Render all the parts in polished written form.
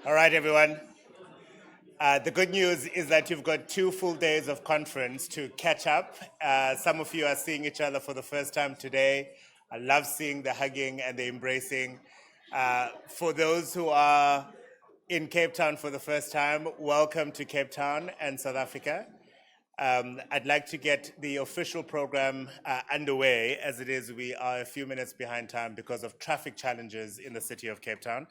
All right, everyone. The good news is that you've got 2 full days of conference to catch up. Some of you are seeing each other for the first time today. I love seeing the hugging and the embracing. For those who are in Cape Town for the first time, welcome to Cape Town and South Africa. I'd like to get the official program underway. As it is, we are a few minutes behind time because of traffic challenges in the city of Cape Town.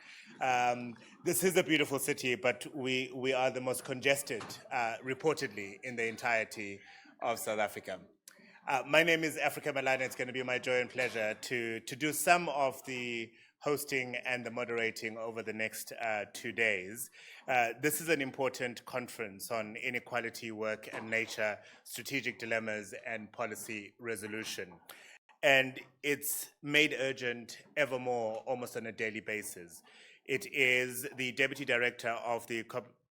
This is a beautiful city, but we are the most congested, reportedly, in the entirety of South Africa. My name is Africa Melane. It's going to be my joy and pleasure to do some of the hosting and the moderating over the next 2 days. This is an important conference on inequality, work and nature, strategic dilemmas and policy resolution. And it's made urgent ever more, almost on a daily basis. It is the Deputy Director of the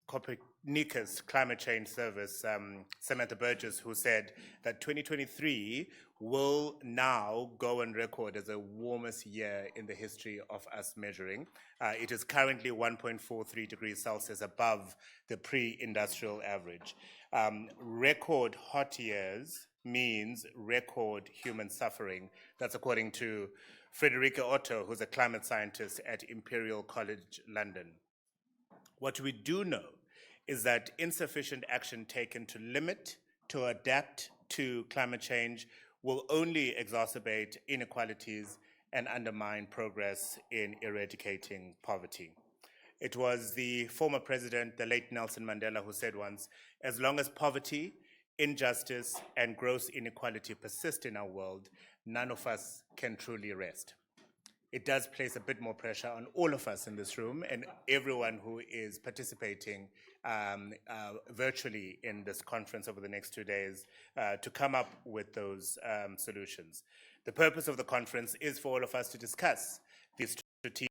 Copernicus Climate Change Service, Samantha Burgess, who said that 2023 will now go on record as the warmest year in the history of us measuring. It is currently 1.43 degrees Celsius above the pre-industrial average. Record hot years means record human suffering. That's according to Frederica Otto, who's a climate scientist at Imperial College London. What we do know is that insufficient action taken to limit, to adapt to climate change will only exacerbate inequalities and undermine progress in eradicating poverty. It was the former president, the late Nelson Mandela, who said once, as long as poverty, injustice, and gross inequality persist in our world, none of us can truly rest. It does place a bit more pressure on all of us in this room and everyone who is participating virtually in this conference over the next 2 days to come up with those solutions. The purpose of the conference is for all of us to discuss these strategies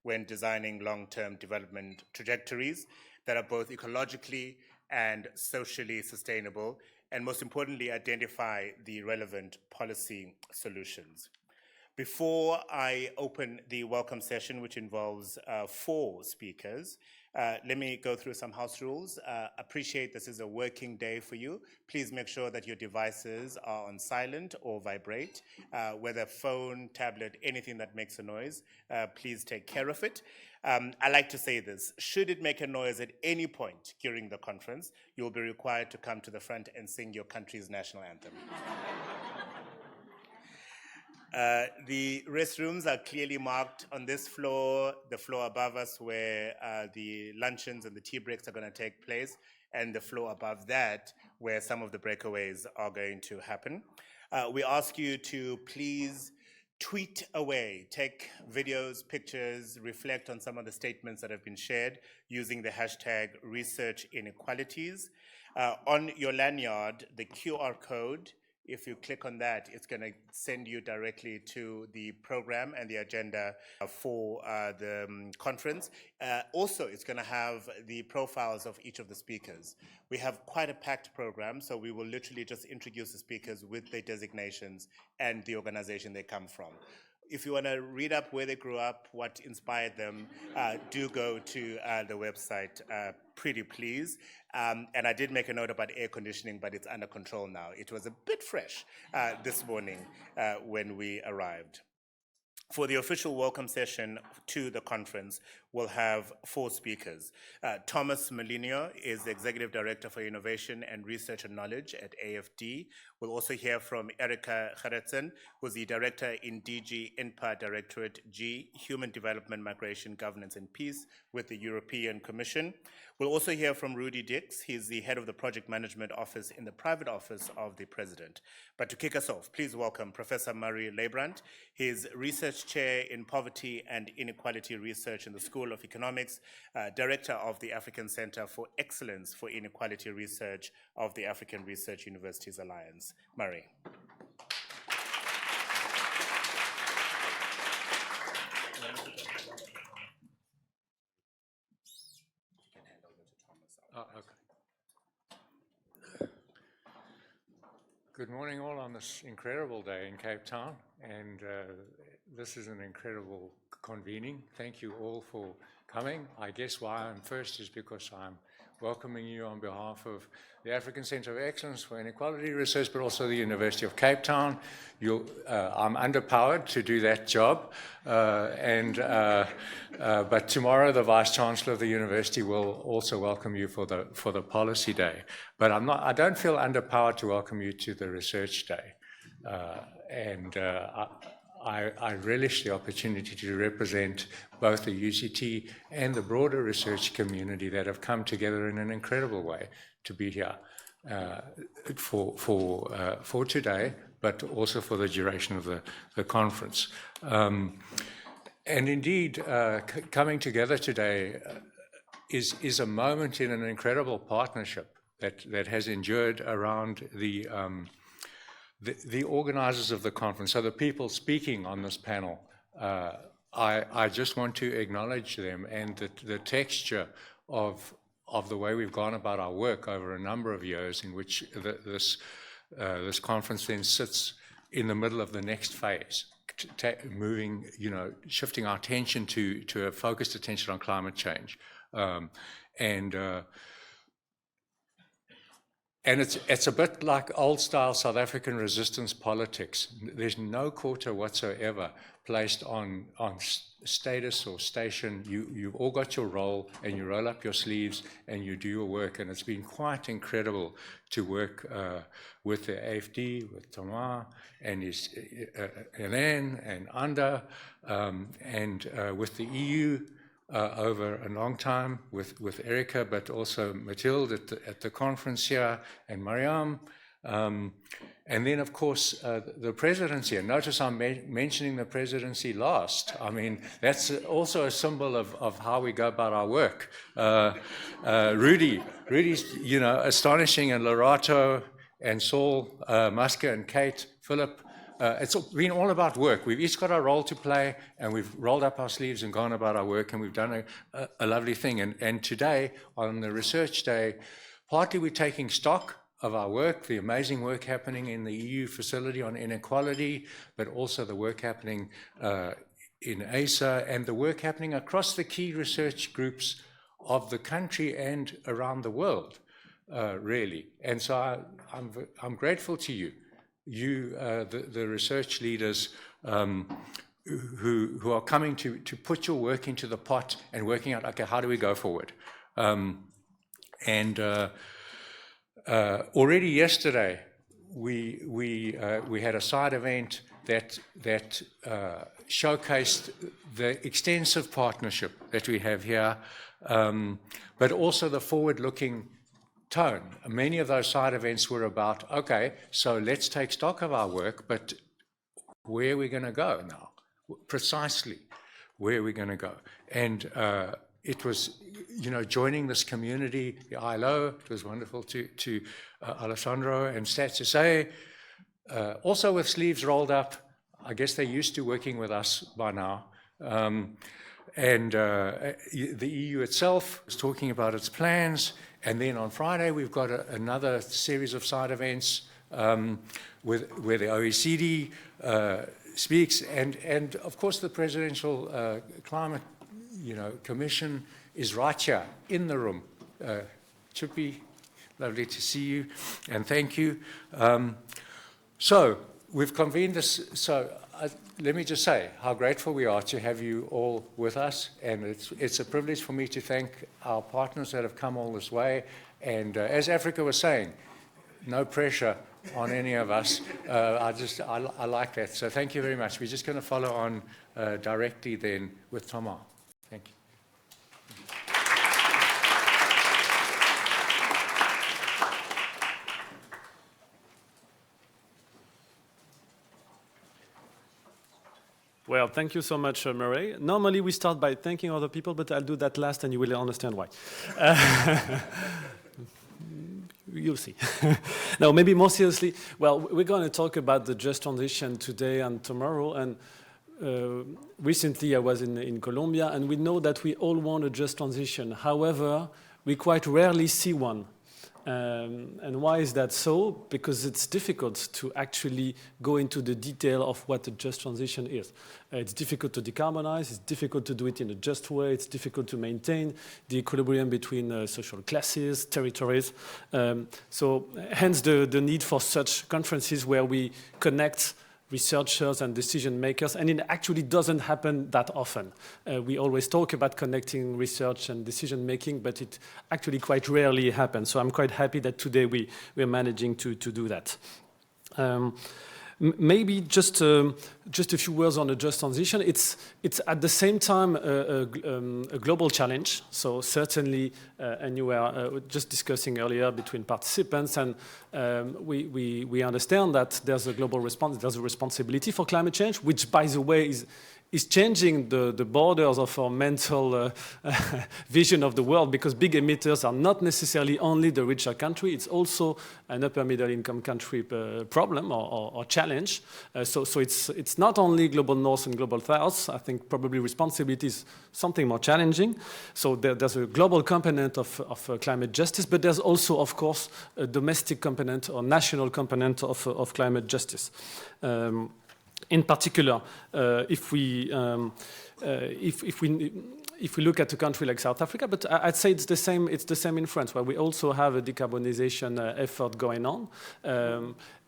when designing long-term development trajectories that are both ecologically and socially sustainable, and most importantly, identify the relevant policy solutions. Before I open the welcome session, which involves 4 speakers, let me go through some house rules. Appreciate this is a working day for you. Please make sure that your devices are on silent or vibrate. Whether phone, tablet, anything that makes a noise, please take care of it. I like to say this, should it make a noise at any point during the conference, you'll be required to come to the front and sing your country's national anthem. The restrooms are clearly marked on this floor, the floor above us where the luncheons and the tea breaks are going to take place, and the floor above that where some of the breakaways are going to happen. We ask you to please tweet away, take videos, pictures, reflect on some of the statements that have been shared using the hashtag #ResearchInequalities. On your lanyard, the QR code, if you click on that, it's going to send you directly to the program and the agenda for the conference. Also, it's going to have the profiles of each of the speakers. We have quite a packed program, so we will literally just introduce the speakers with their designations and the organization they come from. If you want to read up where they grew up, what inspired them, do go to the website, pretty please. And I did make a note about air conditioning, but it's under control now. It was a bit fresh this morning when we arrived. For the official welcome session to the conference, we'll have 4 speakers. Thomas Melonio is the Executive Director for Innovation and Research and Knowledge at AFD. We'll also hear from Erika Gerretsen, who's the Director in DG INPA Directorate G, Human Development, Migration, Governance and Peace with the European Commission. We'll also hear from Rudi. He's the Head of the Project Management Office in the Private Office of the President. But to kick us off, please welcome Professor Murray Leibbrandt. He's Research Chair in Poverty and Inequality Research in the School of Economics, Director of the African Center for Excellence for Inequality Research of the African Research Universities Alliance. Murray. Okay. Good morning all on this incredible day in Cape Town, and this is an incredible convening. Thank you all for coming. I guess why I'm first is because I'm welcoming you on behalf of the African Centre of Excellence for Inequality Research, but also the University of Cape Town. I'm underpowered to do that job, but tomorrow the Vice-Chancellor of the University will also welcome you for the Policy Day. But I don't feel underpowered to welcome you to the Research Day. I relish the opportunity to represent both the UCT and the broader research community that have come together in an incredible way to be here for today, but also for the duration of the conference. And indeed, coming together today is a moment in an incredible partnership that has endured around the organizers of the conference, so the people speaking on this panel. I just want to acknowledge them and the texture of the way we've gone about our work over a number of years, in which this conference then sits in the middle of the next phase, moving, shifting our attention to a focused attention on climate change. And it's a bit like old-style South African resistance politics. There's no quota whatsoever placed on status or station. You've all got your role, and you roll up your sleeves, and you do your work. And it's been quite incredible to work with the AFD, with Thomas, and his Hélène, and Anda, and with the EU, over a long time with Erica, but also Mathilde at the conference here, and Mariam. And then, of course, the presidency. And notice I'm mentioning the presidency last. I mean, that's also a symbol of how we go about our work. Rudi's, astonishing, and Lerato, and Saul, Muska, and Kate, Philip. It's been all about work. We've each got our role to play, and we've rolled up our sleeves and gone about our work, and we've done a lovely thing. And today, on the Research Day, partly we're taking stock of our work, the amazing work happening in the EU facility on inequality, but also the work happening in ASA, and the work happening across the key research groups of the country and around the world, really. And so I'm grateful to you. The research leaders who are coming to put your work into the pot and working out, okay, how do we go forward? Already yesterday, we had a side event that showcased the extensive partnership that we have here, but also the forward-looking tone. Many of those side events were about, okay, so let's take stock of our work, but where are we going to go now? Precisely where are we going to go? And it was, joining this community, the ILO, it was wonderful to Alessandro and Stats to say, also with sleeves rolled up. I guess they're used to working with us by now. And the EU itself was talking about its plans. And then on Friday, we've got another series of side events where the OECD speaks. And of course, the Presidential Climate Commission is right here in the room. It should be lovely to see you, and thank you. So we've convened this. So let me just say how grateful we are to have you all with us, and it's a privilege for me to thank our partners that have come all this way. And as Africa was saying, no pressure on any of us. I like that. So thank you very much. We're just going to follow on directly then with Thomas. Thank you. Well, thank you so much, Murray. Normally, we start by thanking other people, but I'll do that last, and you will understand why. You'll see. No, maybe more seriously, well, we're going to talk about the just transition today and tomorrow. And recently, I was in Colombia, and we know that we all want a just transition. However, we quite rarely see one. And why is that so? Because it's difficult to actually go into the detail of what a just transition is. It's difficult to decarbonize, it's difficult to do it in a just way, it's difficult to maintain the equilibrium between social classes, territories. So hence the need for such conferences where we connect researchers and decision makers, and it actually doesn't happen that often. We always talk about connecting research and decision making, but it actually quite rarely happens. So I'm quite happy that today we're managing to do that. Maybe just a few words on a just transition. It's at the same time a global challenge. So certainly, and you were just discussing earlier between participants, and we understand that there's a global response. There's a responsibility for climate change, which, by the way, is changing the borders of our mental vision of the world, because big emitters are not necessarily only the richer country, it's also an upper middle income country problem or challenge. So it's not only global north and global south. I think probably responsibility is something more challenging. So there's a global component of climate justice, but there's also, of course, a domestic component or national component of climate justice. In particular, if we look at a country like South Africa, but I'd say it's the same in France, where we also have a decarbonization effort going on.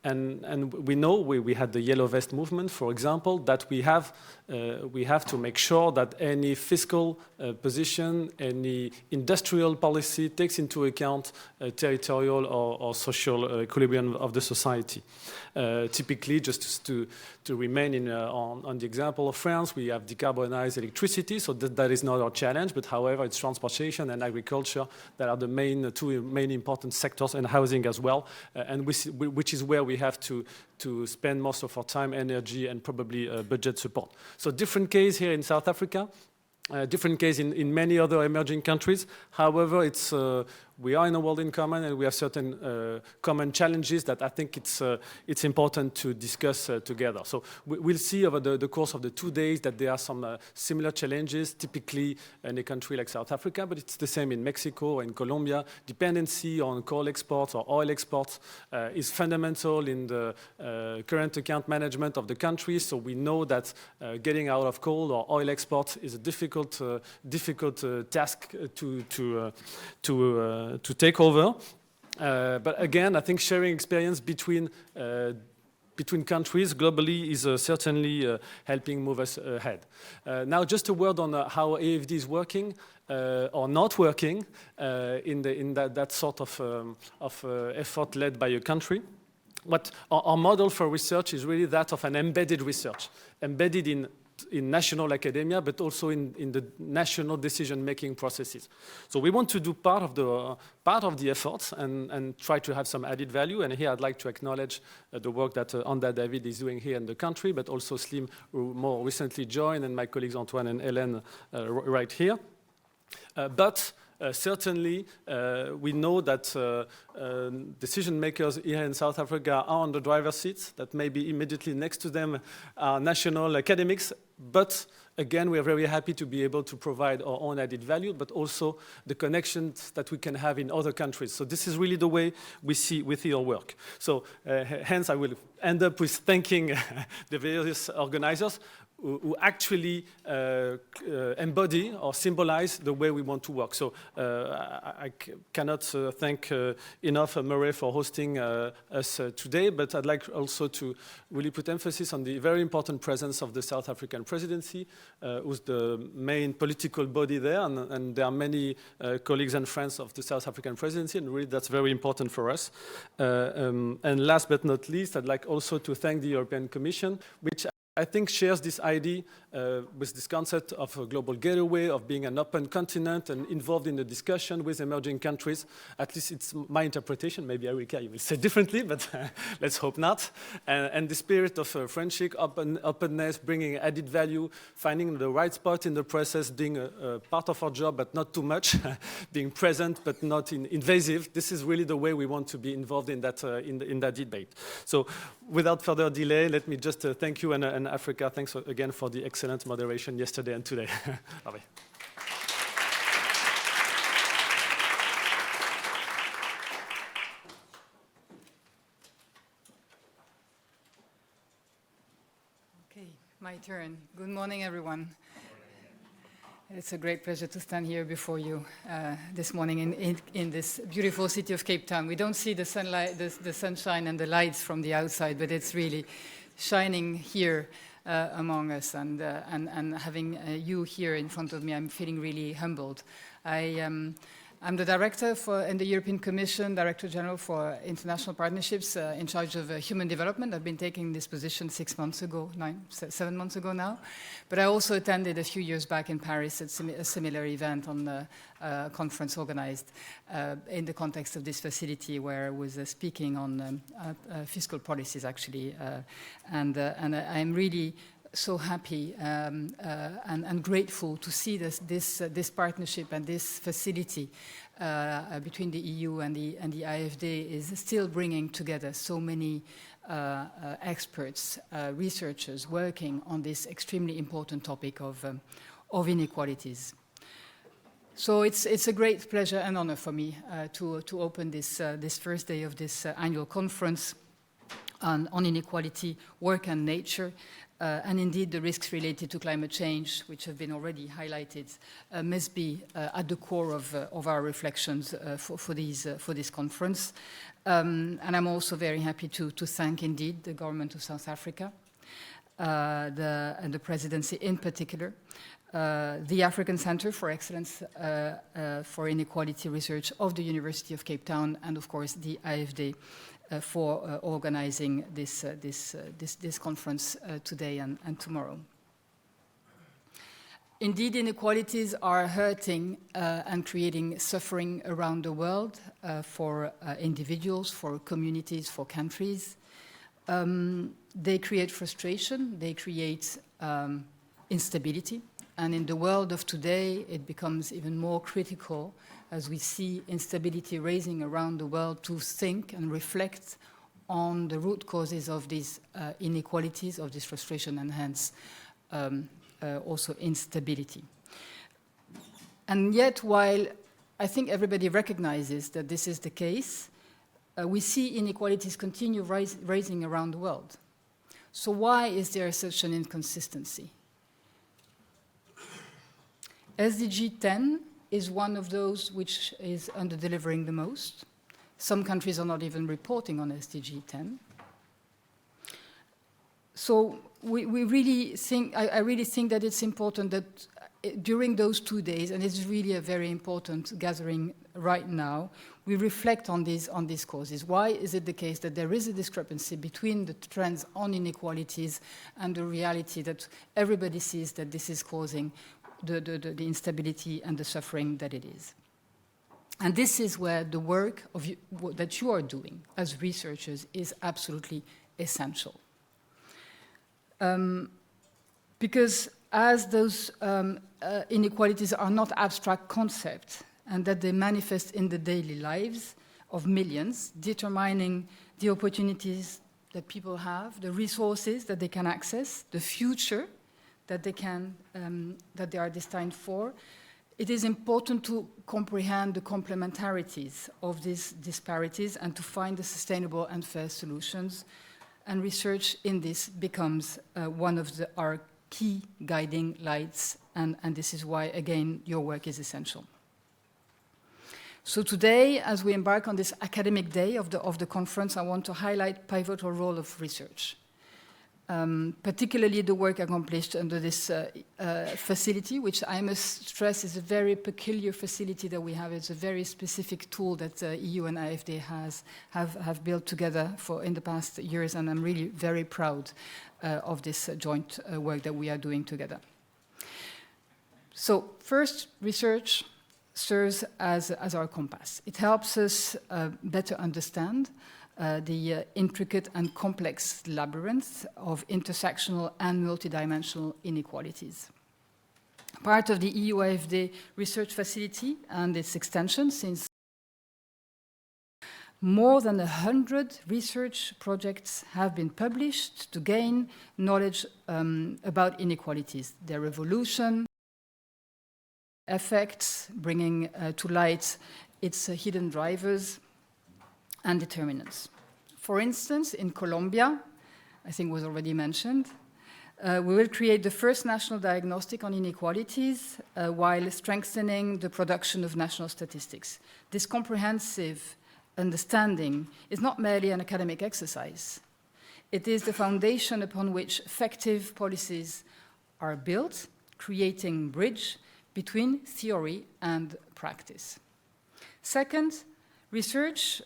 And we know we had the Yellow Vest movement, for example, that we have to make sure that any fiscal position, any industrial policy takes into account territorial or social equilibrium of the society. Typically, just to remain on the example of France, we have decarbonized electricity, so that is not our challenge, but however, it's transportation and agriculture that are the two main important sectors, and housing as well, and which is where we have to spend most of our time, energy, and probably budget support. So different case here in South Africa, different case in many other emerging countries. However, we are in a world in common, and we have certain common challenges that I think it's important to discuss together. So we'll see over the course of the 2 days that there are some similar challenges, typically in a country like South Africa, but it's the same in Mexico or in Colombia. Dependency on coal exports or oil exports is fundamental in the current account management of the country. So we know that getting out of coal or oil exports is a difficult task to take over. But again, I think sharing experience between countries globally is certainly helping move us ahead. Now, just a word on how AFD is working or not working in that sort of effort led by a country. What our model for research is really that of an embedded research, embedded in national academia, but also in the national decision-making processes. So we want to do part of the efforts and try to have some added value. And here I'd like to acknowledge the work that Anda David is doing here in the country, but also Slim, who more recently joined, and my colleagues Antoine and Hélène right here. Certainly, we know that decision makers here in South Africa are on the driver's seats, that maybe immediately next to them are national academics, but again, we are very happy to be able to provide our own added value, but also the connections that we can have in other countries. So this is really the way we see our work. So hence, I will end up with thanking the various organizers who actually embody or symbolize the way we want to work. So I cannot thank enough Murray for hosting us today, but I'd like also to really put emphasis on the very important presence of the South African Presidency, who's the main political body there, and there are many colleagues and friends of the South African Presidency, and really that's very important for us. And last but not least, I'd like also to thank the European Commission, which I think shares this idea with this concept of a global gateway, of being an open continent and involved in the discussion with emerging countries. At least it's my interpretation. Maybe Erika, you will say differently, but let's hope not. And the spirit of friendship, openness, bringing added value, finding the right spot in the process, being a part of our job, but not too much, being present, but not invasive. This is really the way we want to be involved in that, in that debate. So without further delay, let me just thank you and Africa. Thanks again for the excellent moderation yesterday and today. Bye-bye. turn. Good morning, everyone. It's a great pleasure to stand here before you this morning in this beautiful city of Cape Town. We don't see the sunlight, the sunshine and the lights from the outside, but it's really shining here among us. And having you here in front of me, I'm feeling really humbled. I'm the director in the European Commission, Director General for International Partnerships, in charge of human development. I've been taking this position 7 months ago now. But I also attended a few years back in Paris at a similar event on a conference organized in the context of this facility, where I was speaking on fiscal policies, actually. And I'm really so happy and grateful to see this partnership and this facility between the EU and the IFD is still bringing together so many experts, researchers working on this extremely important topic of inequalities. So it's a great pleasure and honor for me to open this first day of this annual conference on inequality, work and nature. And indeed, the risks related to climate change, which have been already highlighted, must be at the core of our reflections for this conference. And I'm also very happy to thank, indeed, the government of South Africa, and the Presidency in particular, the African Center for Excellence for Inequality Research of the University of Cape Town, and of course the IFD for organizing this conference today and tomorrow. Indeed, inequalities are hurting and creating suffering around the world for individuals, for communities, for countries. They create frustration, they create instability, and in the world of today, it becomes even more critical as we see instability rising around the world to think and reflect on the root causes of these inequalities, of this frustration, and hence also instability. And yet, while I think everybody recognizes that this is the case, we see inequalities continue rising around the world. So why is there such an inconsistency? SDG 10 is one of those which is under-delivering the most. Some countries are not even reporting on SDG 10. So we really think, I really think that it's important that during those 2 days, and it's really a very important gathering right now, we reflect on these causes. Why is it the case that there is a discrepancy between the trends on inequalities and the reality that everybody sees that this is causing the instability and the suffering that it is? And this is where the work that you are doing as researchers is absolutely essential. Because as those inequalities are not abstract concepts, and that they manifest in the daily lives of millions, determining the opportunities that people have, the resources that they can access, the future that they are destined for. It is important to comprehend the complementarities of these disparities and to find the sustainable and fair solutions. And research in this becomes one of our key guiding lights, and this is why, again, your work is essential. So today, as we embark on this academic day of the conference, I want to highlight pivotal role of research. Particularly the work accomplished under this facility, which I must stress is a very peculiar facility that we have. It's a very specific tool that EU and IFD have built together in the past years, and I'm really very proud of this joint work that we are doing together. So first, research serves as our compass. It helps us better understand the intricate and complex labyrinth of intersectional and multidimensional inequalities. Part of the EU-IFD research facility and its extension since more than 100 research projects have been published to gain knowledge about inequalities, their evolution, effects, bringing to light its hidden drivers and determinants. For instance, in Colombia, I think was already mentioned, We will create the first national diagnostic on inequalities while strengthening the production of national statistics. This comprehensive understanding is not merely an academic exercise. It is the foundation upon which effective policies are built, creating a bridge between theory and practice. Second, research,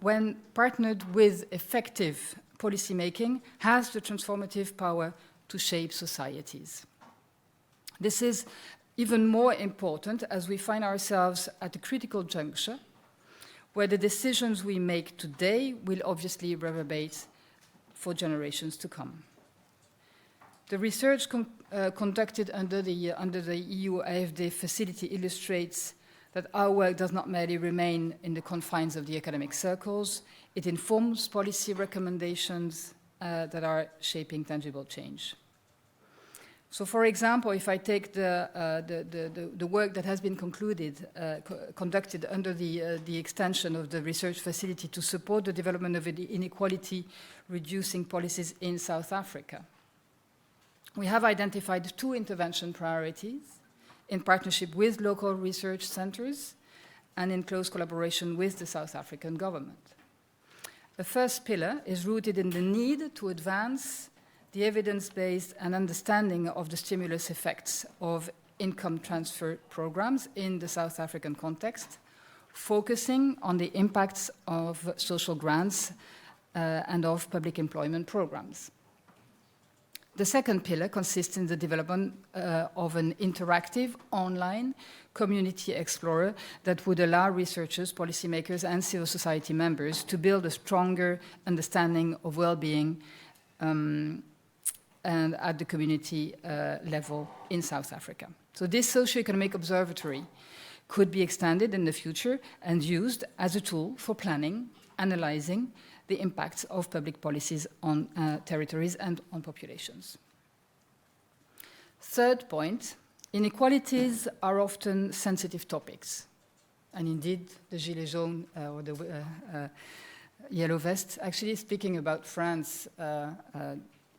when partnered with effective policymaking, has the transformative power to shape societies. This is even more important as we find ourselves at a critical juncture where the decisions we make today will obviously reverberate for generations to come. The research conducted under the EU AFD facility illustrates that our work does not merely remain in the confines of the academic circles, it informs policy recommendations that are shaping tangible change. So, for example, if I take the work that has been conducted under the extension of the research facility to support the development of inequality reducing policies in South Africa, we have identified 2 intervention priorities in partnership with local research centers and in close collaboration with the South African government. The first pillar is rooted in the need to advance the evidence-based and understanding of the stimulus effects of income transfer programs in the South African context, focusing on the impacts of social grants and of public employment programs. The second pillar consists in the development of an interactive online community explorer that would allow researchers, policymakers, and civil society members to build a stronger understanding of well-being and at the community level in South Africa. So this socioeconomic observatory could be extended in the future and used as a tool for planning, analyzing the impacts of public policies on territories and on populations. Third point, inequalities are often sensitive topics. And indeed, the Gilets jaunes or the yellow vest, actually speaking about France,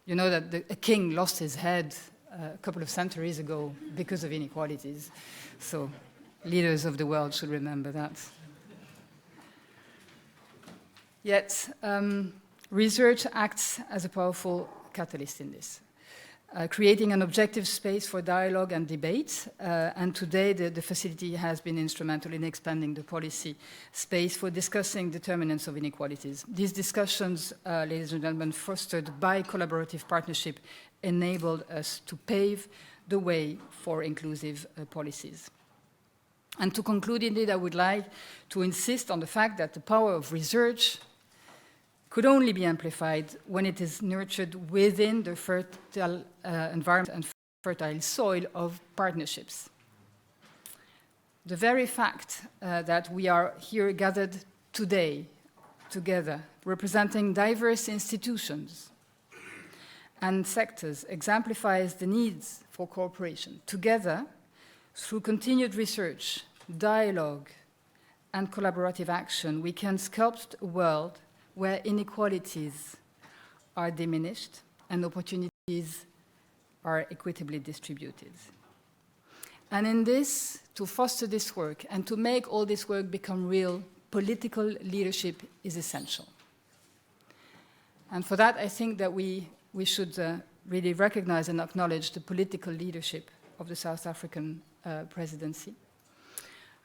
you know that a king lost his head a couple of centuries ago because of inequalities. So leaders of the world should remember that. Yet, research acts as a powerful catalyst in this, creating an objective space for dialogue and debate. And today, the facility has been instrumental in expanding the policy space for discussing determinants of inequalities. These discussions, ladies and gentlemen, fostered by collaborative partnership, enabled us to pave the way for inclusive policies. And to conclude, indeed, I would like to insist on the fact that the power of research could only be amplified when it is nurtured within the fertile environment and fertile soil of partnerships. The very fact that we are here gathered today, together, representing diverse institutions and sectors, exemplifies the needs for cooperation. Together, through continued research, dialogue, and collaborative action, we can sculpt a world where inequalities are diminished and opportunities are equitably distributed. And in this, to foster this work and to make all this work become real, political leadership is essential. And for that, I think that we should really recognize and acknowledge the political leadership of the South African presidency.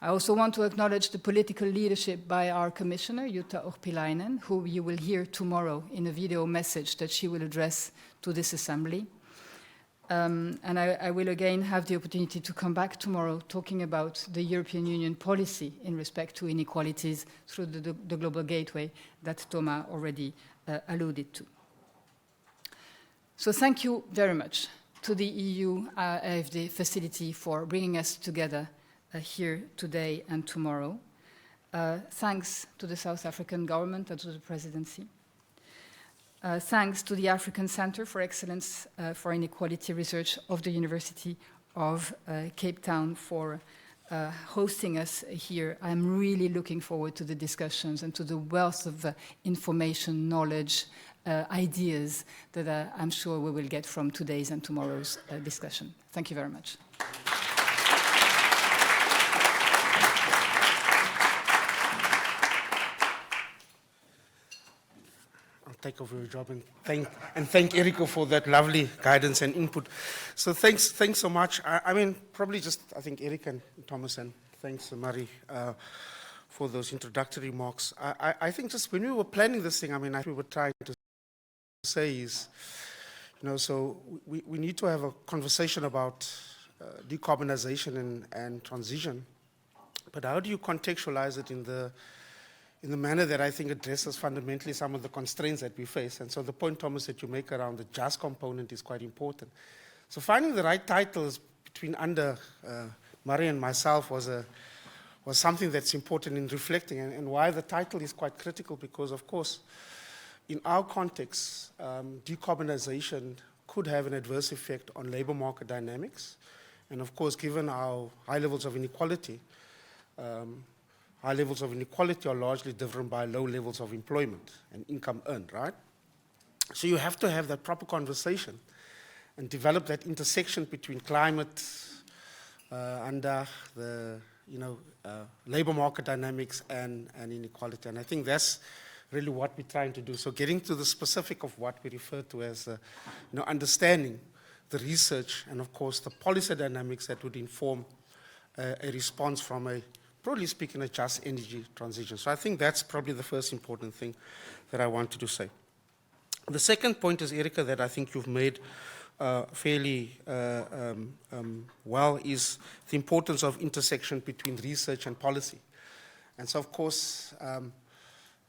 I also want to acknowledge the political leadership by our Commissioner, Jutta Urpilainen, who you will hear tomorrow in a video message that she will address to this assembly. And I will again have the opportunity to come back tomorrow talking about the European Union policy in respect to inequalities through the Global Gateway that Thomas already alluded to. So thank you very much to the EU AFD facility for bringing us together here today and tomorrow. Thanks to the South African government and to the presidency. Thanks to the African Center for Excellence for Inequality Research of the University of Cape Town for hosting us here. I'm really looking forward to the discussions and to the wealth of information, knowledge, ideas that I'm sure we will get from today's and tomorrow's discussion. Thank you very much. Take over your job and thank Erika for that lovely guidance and input. So thanks so much. I mean, probably just, I think Erika and Thomas, and thanks Marie for those introductory remarks. I think just when we were planning this thing, I mean, we were trying to say is, you know, so we need to have a conversation about decarbonization and transition, but how do you contextualize it in the manner that I think addresses fundamentally some of the constraints that we face? And so the point, Thomas, that you make around the just component is quite important. So finding the right titles between Marie and myself was something that's important in reflecting, and why the title is quite critical, because, of course, in our context, decarbonization could have an adverse effect on labor market dynamics. And of course, given our high levels of inequality, high levels of inequality are largely driven by low levels of employment and income earned, right? So you have to have that proper conversation and develop that intersection between climate and the labor market dynamics and inequality. And I think that's really what we're trying to do. So getting to the specific of what we refer to as understanding the research and, of course, the policy dynamics that would inform a response from broadly speaking, a just energy transition. So I think that's probably the first important thing that I wanted to say. The second point is, Erika, that I think you've made fairly well, is the importance of intersection between research and policy. And so, of course,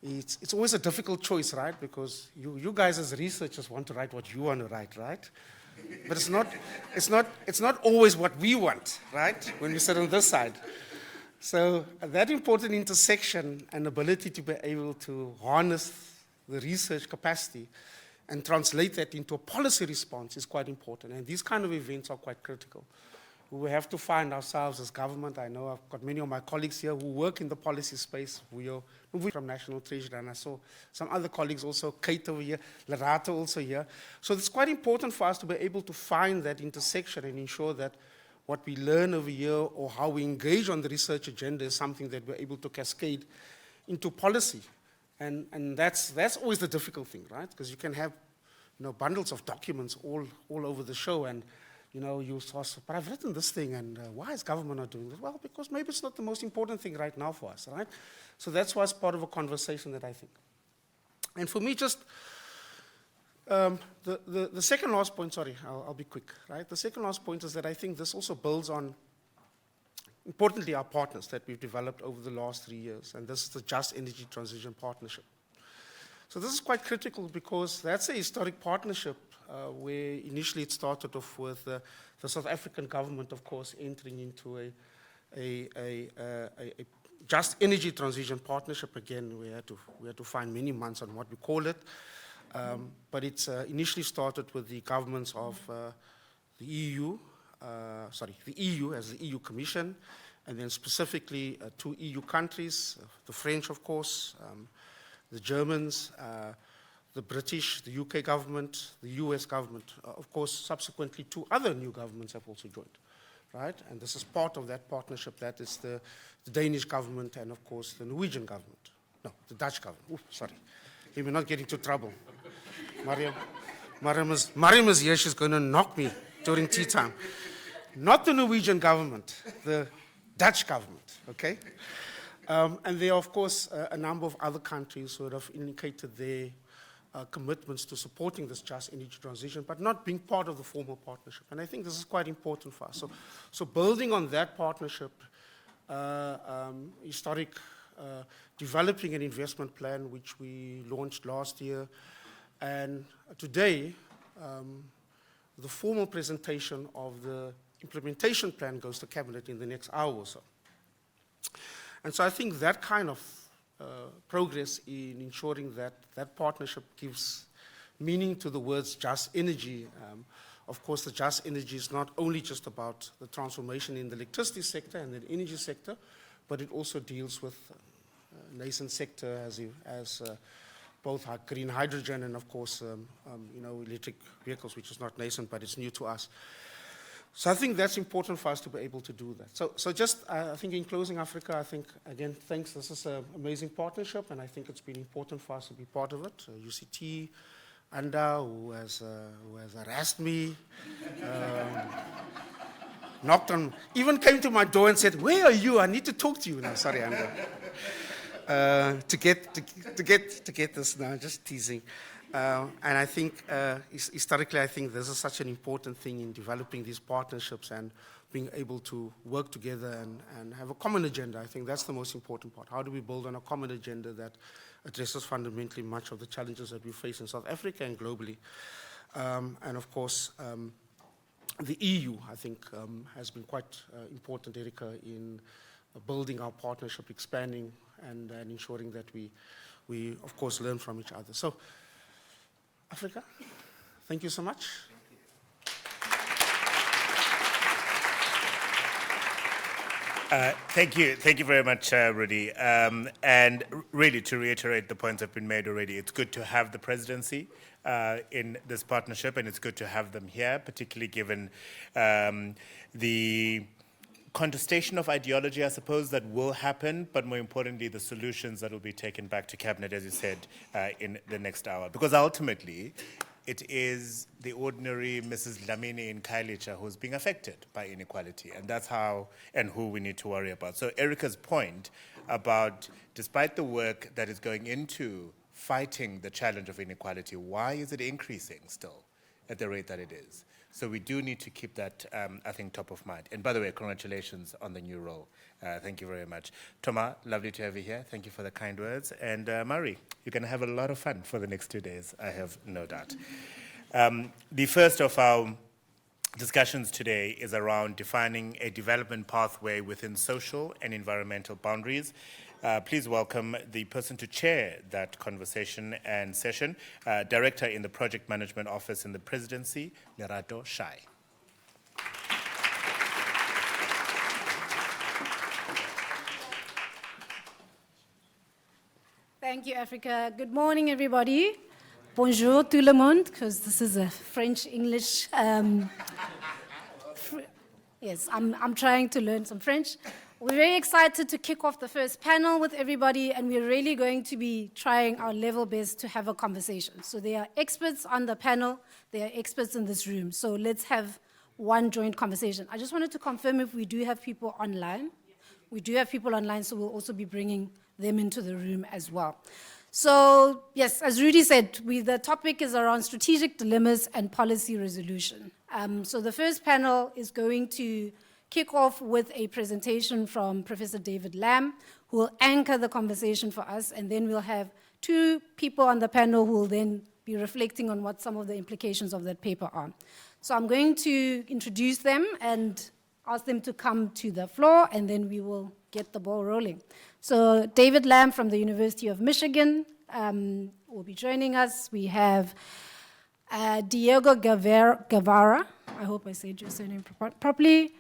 it's always a difficult choice, right? Because you guys as researchers want to write what you want to write, right? But it's not always what we want, right? When we sit on this side. So that important intersection and ability to be able to harness the research capacity and translate that into a policy response is quite important. And these kind of events are quite critical. We have to find ourselves as government. I know I've got many of my colleagues here who work in the policy space. We are from National Treasury, and I saw some other colleagues also, Kate over here, Lerato also here. So it's quite important for us to be able to find that intersection and ensure that what we learn over here or how we engage on the research agenda is something that we're able to cascade into policy. And that's always the difficult thing, right? Because you can have bundles of documents all over the show, and you ask, but I've written this thing, and why is government not doing this? Well, because maybe it's not the most important thing right now for us, right? So that's why it's part of a conversation that I think. And for me, just the second last point, sorry, I'll be quick, right? The second last point is that I think this also builds on, importantly, our partners that we've developed over the last 3 years, and this is the Just Energy Transition Partnership. So this is quite critical because that's a historic partnership where initially it started off with the South African government, of course, entering into a Just Energy Transition Partnership. Again, we had to find many months on what we call it. But it's initially started with the governments of the EU as the EU Commission, and then specifically 2 EU countries, the French, of course, the Germans, the British, the UK government, the US government. Of course, subsequently 2 other new governments have also joined, right? And this is part of that partnership. That is the Danish government and, of course, the Norwegian government. No, the Dutch government. Ooh, sorry. Let me not get into trouble. Mariam is here. She's going to knock me during tea time. Not the Norwegian government, the Dutch government, okay? And there are, of course, a number of other countries who have indicated their commitments to supporting this just energy transition, but not being part of the formal partnership. And I think this is quite important for us. So building on that partnership, historic developing an investment plan, which we launched last year. And today, the formal presentation of the implementation plan goes to Cabinet in the next hour or so. And so I think that kind of progress in ensuring that that partnership gives meaning to the words just energy. Of course, the just energy is not only just about the transformation in the electricity sector and the energy sector, but it also deals with nascent sector as both green hydrogen and, of course, electric vehicles, which is not nascent, but it's new to us. So I think that's important for us to be able to do that. So just, I think in closing, Africa, I think, again, thanks. This is an amazing partnership, and I think it's been important for us to be part of it. UCT, Anda, who has harassed me, knocked on, even came to my door and said, "Where are you? I need to talk to you." No, sorry, Anda. To get this now, just teasing. And I think, historically, I think this is such an important thing in developing these partnerships and being able to work together and have a common agenda. I think that's the most important part. How do we build on a common agenda that addresses fundamentally much of the challenges that we face in South Africa and globally? And of course, the EU, I think, has been quite important, Erica, in building our partnership, expanding, and ensuring that we, of course, learn from each other. So, Africa, thank you so much. Thank you very much, Rudi. And really, to reiterate the points that have been made already, it's good to have the presidency in this partnership, and it's good to have them here, particularly given the contestation of ideology, I suppose, that will happen, but more importantly, the solutions that will be taken back to cabinet, as you said, in the next hour. Because ultimately, it is the ordinary Mrs. Dlamini in Khayelitsha who's being affected by inequality, and that's how and who we need to worry about. So Erica's point about, despite the work that is going into fighting the challenge of inequality, why is it increasing still at the rate that it is? So we do need to keep that, I think, top of mind. And by the way, congratulations on the new role. Thank you very much. Thomas, lovely to have you here. Thank you for the kind words. And Mari, you're going to have a lot of fun for the next 2 days, I have no doubt. The first of our discussions today is around defining a development pathway within social and environmental boundaries. Please welcome the person to chair that conversation and session, Director in the Project Management Office in the Presidency, Lerato, Shai. Thank you, Africa. Good morning, everybody. Bonjour tout le monde, because this is a French-English. Yes, I'm trying to learn some French. We're very excited to kick off the first panel with everybody, and we're really going to be trying our level best to have a conversation. So there are experts on the panel, there are experts in this room. So let's have one joint conversation. I just wanted to confirm if we do have people online. We do have people online, so we'll also be bringing them into the room as well. So yes, as Rudi said, the topic is around strategic dilemmas and policy resolution. So the first panel is going to kick off with a presentation from Professor David Lamb, who will anchor the conversation for us, and then we'll have two people on the panel who will then be reflecting on what some of the implications of that paper are. So I'm going to introduce them and ask them to come to the floor, and then we will get the ball rolling. So David Lamb from the University of Michigan will be joining us. We have Diego Guevara, I hope I said your surname properly,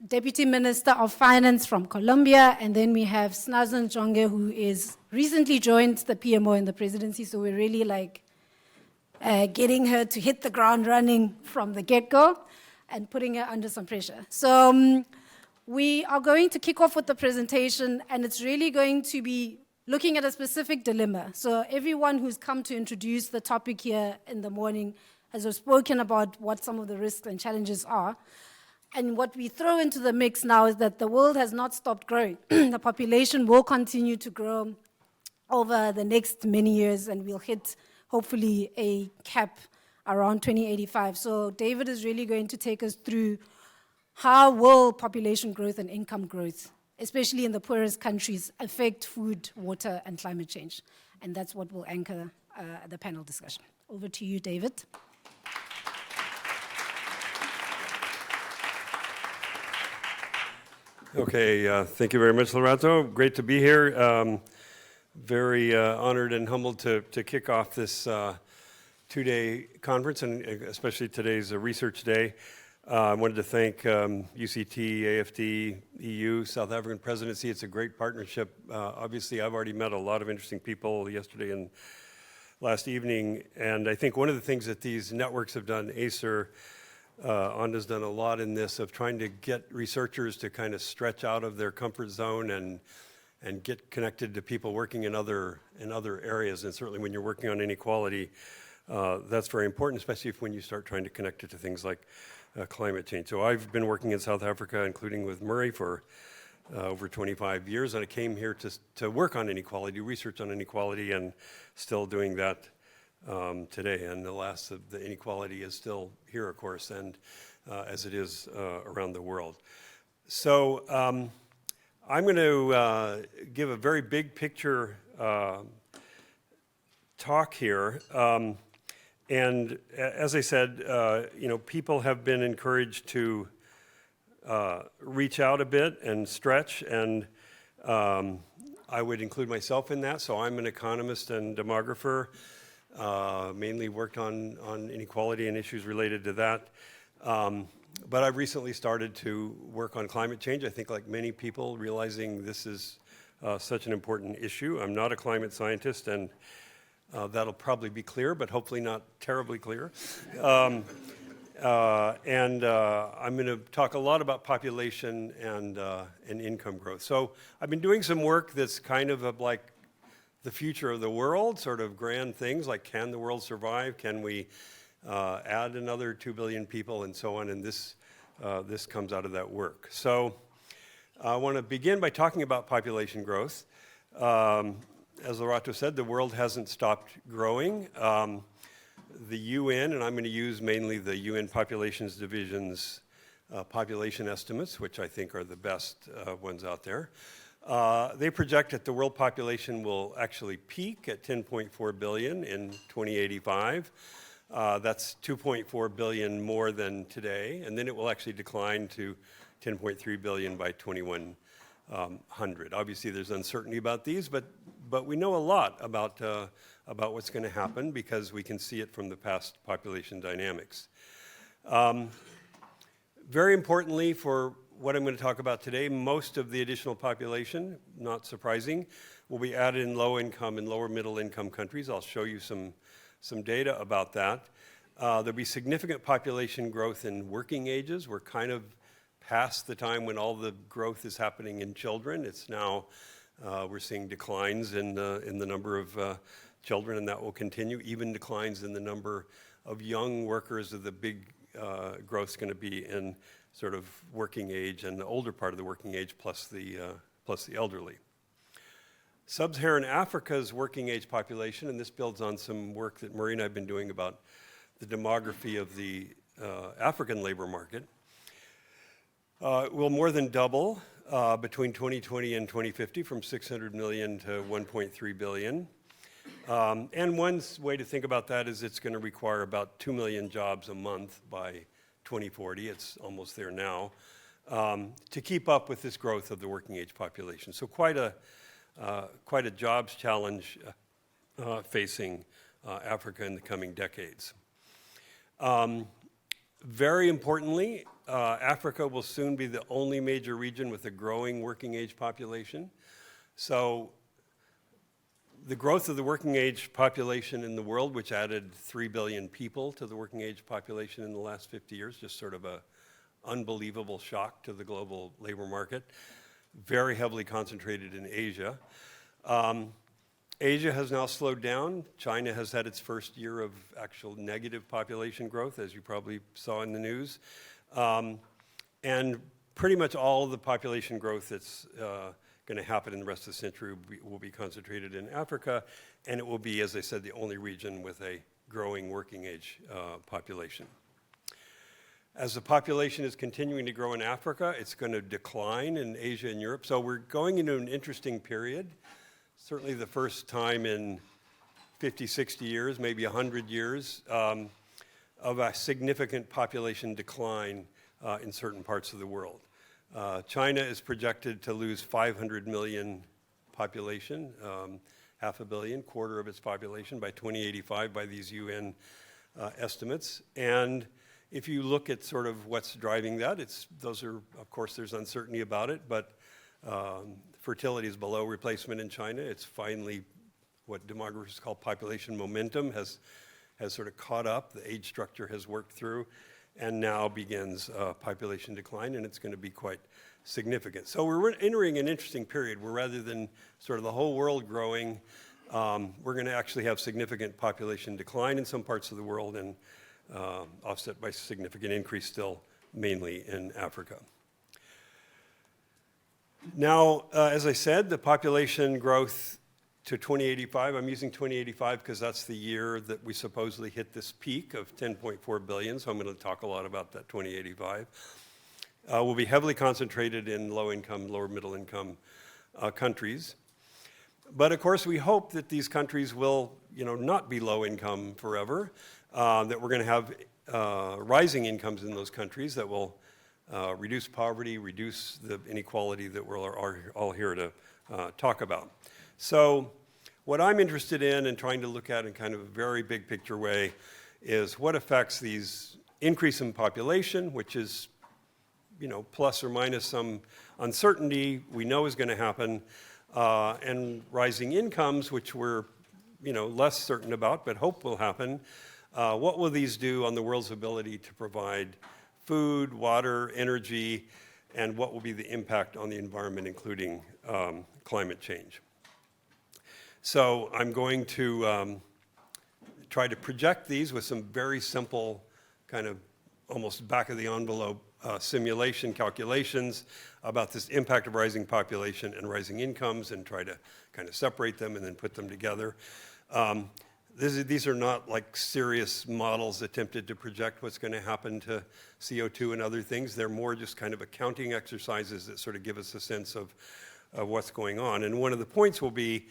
Deputy Minister of Finance from Colombia, and then we have Sinazo Ntsonge, who is recently joined the PMO in the presidency, so we're really like getting her to hit the ground running from the get-go and putting her under some pressure. So we are going to kick off with the presentation, and it's really going to be looking at a specific dilemma. So everyone who's come to introduce the topic here in the morning has spoken about what some of the risks and challenges are. And what we throw into the mix now is that the world has not stopped growing. The population will continue to grow over the next many years, and we'll hit, hopefully, a cap around 2085. So David is really going to take us through how will population growth and income growth, especially in the poorest countries, affect food, water, and climate change. And that's what will anchor the panel discussion. Over to you, David. Okay, thank you very much, Lerato. Great to be here. Very honored and humbled to kick off this two-day conference, and especially today's research day. I wanted to thank UCT, AFD, EU, South African Presidency. It's a great partnership. Obviously, I've already met a lot of interesting people yesterday last evening, and I think one of the things that these networks have done, ACER, Onda's done a lot in this of trying to get researchers to kind of stretch out of their comfort zone and get connected to people working in other areas. And certainly when you're working on inequality, that's very important, especially when you start trying to connect it to things like climate change. So I've been working in South Africa, including with Murray, for over 25 years, and I came here to work on inequality, research on inequality, and still doing that today. And the last of the inequality is still here, of course, and as it is around the world. So I'm going to give a very big picture talk here. And as I said, people have been encouraged to reach out a bit and stretch, and I would include myself in that. So I'm an economist and demographer, mainly worked on inequality and issues related to that. But I've recently started to work on climate change, I think like many people, realizing this is such an important issue. I'm not a climate scientist, and that'll probably be clear, but hopefully not terribly clear. And I'm going to talk a lot about population and income growth. So I've been doing some work that's kind of like the future of the world, sort of grand things like, can the world survive? Can we add another 2 billion people and so on? And this comes out of that work. So I want to begin by talking about population growth. As Lerato said, the world hasn't stopped growing. The UN, and I'm going to use mainly the UN Populations Division's population estimates, which I think are the best ones out there. They project that the world population will actually peak at 10.4 billion in 2085. That's 2.4 billion more than today, and then it will actually decline to 10.3 billion by 2100. Obviously, there's uncertainty about these, but we know a lot about what's going to happen because we can see it from the past population dynamics. Very importantly, for what I'm going to talk about today, most of the additional population, not surprising, will be added in low-income and lower middle-income countries. I'll show you some data about that. There'll be significant population growth in working ages. We're kind of past the time when all the growth is happening in children. It's now we're seeing declines in the number of children, and that will continue. Even declines in the number of young workers. The big growth's going to be in sort of working age and the older part of the working age, plus the elderly. Sub-Saharan Africa's working age population, and this builds on some work that Murray and I have been doing about the demography of the African labor market, will more than double between 2020 and 2050, from 600 million to 1.3 billion. And one way to think about that is it's going to require about 2 million jobs a month by 2040. It's almost there now, to keep up with this growth of the working age population. So quite a jobs challenge facing Africa in the coming decades. Very importantly, Africa will soon be the only major region with a growing working age population. So the growth of the working age population in the world, which added 3 billion people to the working age population in the last 50 years, just sort of an unbelievable shock to the global labor market, very heavily concentrated in Asia. Asia has now slowed down. China has had its first year of actual negative population growth, as you probably saw in the news. And pretty much all of the population growth that's going to happen in the rest of the century will be concentrated in Africa, and it will be, as I said, the only region with a growing working age population. As the population is continuing to grow in Africa, it's going to decline in Asia and Europe. So we're going into an interesting period, certainly the first time in 50, 60 years, maybe 100 years, of a significant population decline in certain parts of the world. China is projected to lose 500 million population, half a billion, quarter of its population by 2085 by these UN estimates. And if you look at sort of what's driving that, of course, there's uncertainty about it, but fertility is below replacement in China. It's finally what demographers call population momentum has sort of caught up. The age structure has worked through, and now begins population decline, and it's going to be quite significant. So we're entering an interesting period where rather than sort of the whole world growing, we're going to actually have significant population decline in some parts of the world and offset by significant increase still mainly in Africa. Now, as I said, the population growth to 2085, I'm using 2085 because that's the year that we supposedly hit this peak of 10.4 billion, so I'm going to talk a lot about that 2085. Will be heavily concentrated in low-income, lower middle-income countries. But of course, we hope that these countries will, not be low-income forever, that we're going to have rising incomes in those countries that will reduce poverty, reduce the inequality that we're all here to talk about. So what I'm interested in and trying to look at in kind of a very big picture way is what affects these increase in population, which is, plus or minus some uncertainty we know is going to happen, and rising incomes, which we're, less certain about, but hope will happen. What will these do on the world's ability to provide food, water, energy, and what will be the impact on the environment, including climate change? So I'm going to try to project these with some very simple kind of almost back-of-the-envelope simulation calculations about this impact of rising population and rising incomes and try to kind of separate them and then put them together. These are not like serious models attempted to project what's going to happen to CO2 and other things. They're more just kind of accounting exercises that sort of give us a sense of what's going on. And one of the points will be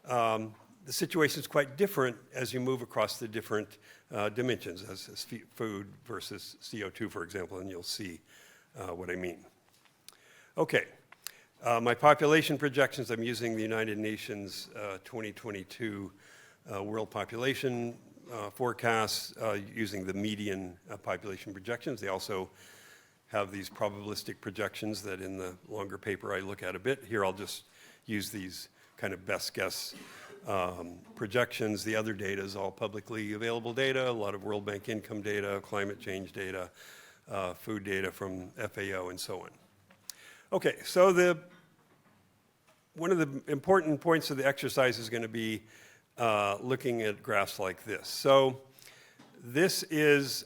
the situation is quite different as you move across the different dimensions, as food versus CO2, for example, and you'll see what I mean. Okay, my population projections, I'm using the United Nations 2022 world population forecasts using the median population projections. They also have these probabilistic projections that in the longer paper I look at a bit. Here I'll just use these kind of best guess projections. The other data is all publicly available data, a lot of World Bank income data, climate change data, food data from FAO, and so on. Okay, so one of the important points of the exercise is going to be looking at graphs like this. So this is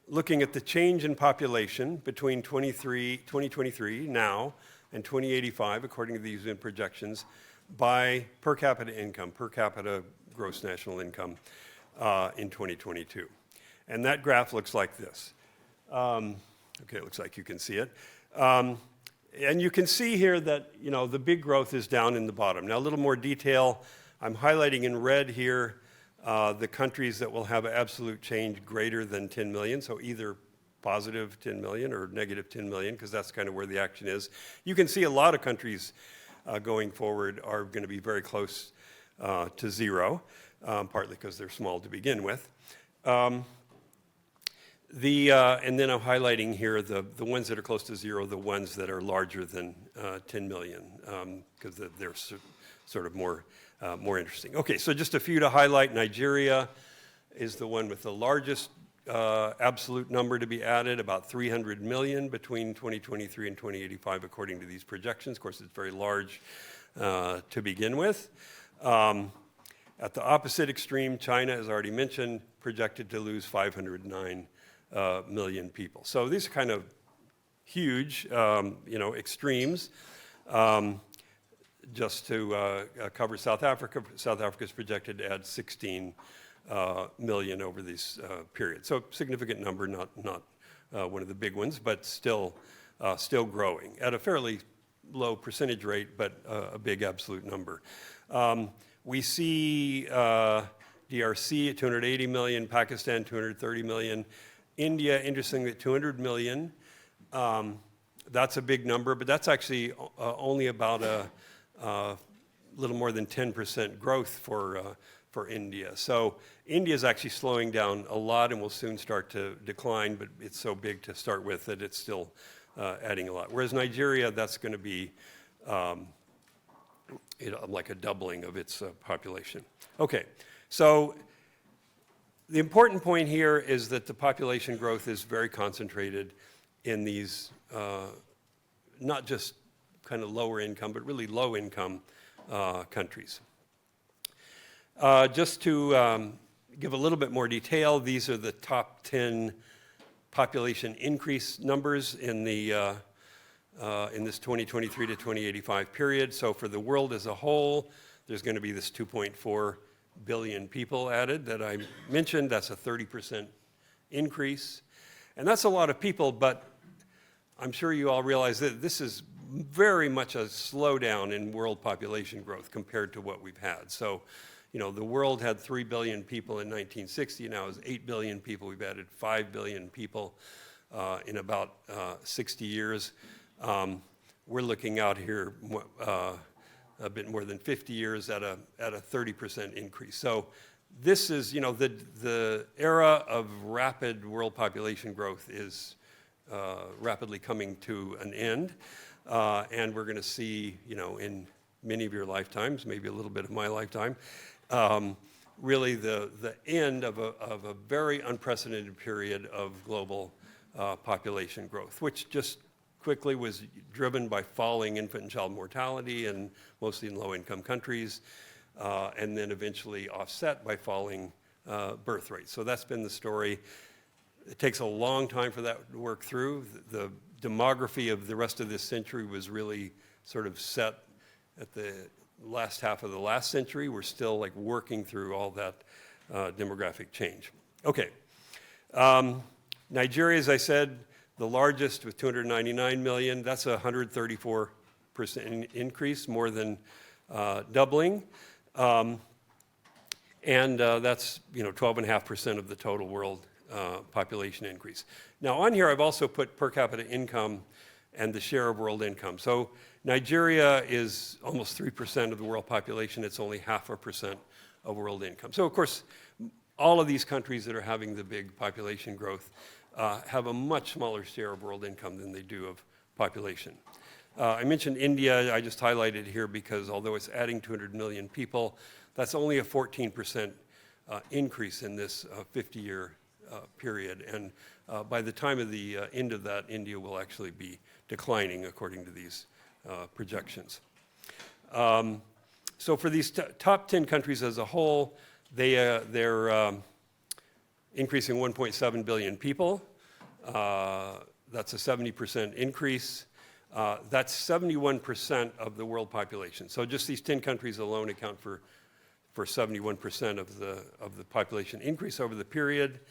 looking at the change in population between 2023 now and 2085, according to these projections, by per capita income, per capita gross national income in 2022. And that graph looks like this. Okay, it looks like you can see it. And you can see here that, the big growth is down in the bottom. Now, a little more detail. I'm highlighting in red here the countries that will have absolute change greater than 10 million, so either positive 10 million or negative 10 million, because that's kind of where the action is. You can see a lot of countries going forward are going to be very close to zero, partly because they're small to begin with. And then I'm highlighting here the ones that are close to zero, the ones that are larger than 10 million, because they're sort of more interesting. Okay, so just a few to highlight. Nigeria is the one with the largest absolute number to be added, about 300 million between 2023 and 2085, according to these projections. Of course, it's very large to begin with. At the opposite extreme, China, as already mentioned, projected to lose 509 million people. So these are kind of huge, extremes. Just to cover South Africa, South Africa is projected to add 16 million over this period. So significant number, not one of the big ones, but still growing at a fairly low percentage rate, but a big absolute number. We see DRC at 280 million, Pakistan 230 million, India, interestingly, at 200 million. That's a big number, but that's actually only about a little more than 10% growth for India. So India is actually slowing down a lot and will soon start to decline, but it's so big to start with that it's still adding a lot. Whereas Nigeria, that's going to be like a doubling of its population. Okay, so the important point here is that the population growth is very concentrated in these, not just kind of lower income, but really low income countries. Just to give a little bit more detail, these are the top 10 population increase numbers in the in this 2023 to 2085 period. So for the world as a whole, there's going to be this 2.4 billion people added that I mentioned. That's a 30% increase. And that's a lot of people, but I'm sure you all realize that this is very much a slowdown in world population growth compared to what we've had. So, you know, the world had 3 billion people in 1960, now is 8 billion people. We've added 5 billion people in about 60 years. We're looking out here a bit more than 50 years at a 30% increase. So this is, you know, the era of rapid world population growth is rapidly coming to an end. And we're going to see, you know, in many of your lifetimes, maybe a little bit of my lifetime, really the end of a very unprecedented period of global population growth, which just quickly was driven by falling infant and child mortality, and mostly in low-income countries, and then eventually offset by falling birth rates. So that's been the story. It takes a long time for that to work through. The demography of the rest of this century was really sort of set at the last half of the last century. We're still like working through all that demographic change. Okay. Nigeria, as I said, the largest with 299 million. That's a 134% increase, more than doubling. And that's, you know, 12.5% of the total world population increase. Now on here, I've also put per capita income and the share of world income. So Nigeria is almost 3% of the world population. It's only 0.5% of world income. So of course, all of these countries that are having the big population growth have a much smaller share of world income than they do of population. I mentioned India. I just highlighted here because although it's adding 200 million people, that's only a 14% increase in this 50-year period. And by the time of the end of that, India will actually be declining according to these projections. So for these top 10 countries as a whole, they're increasing 1.7 billion people. That's a 70% increase. That's 71% of the world population. So just these 10 countries alone account for 71% of the population increase over the period.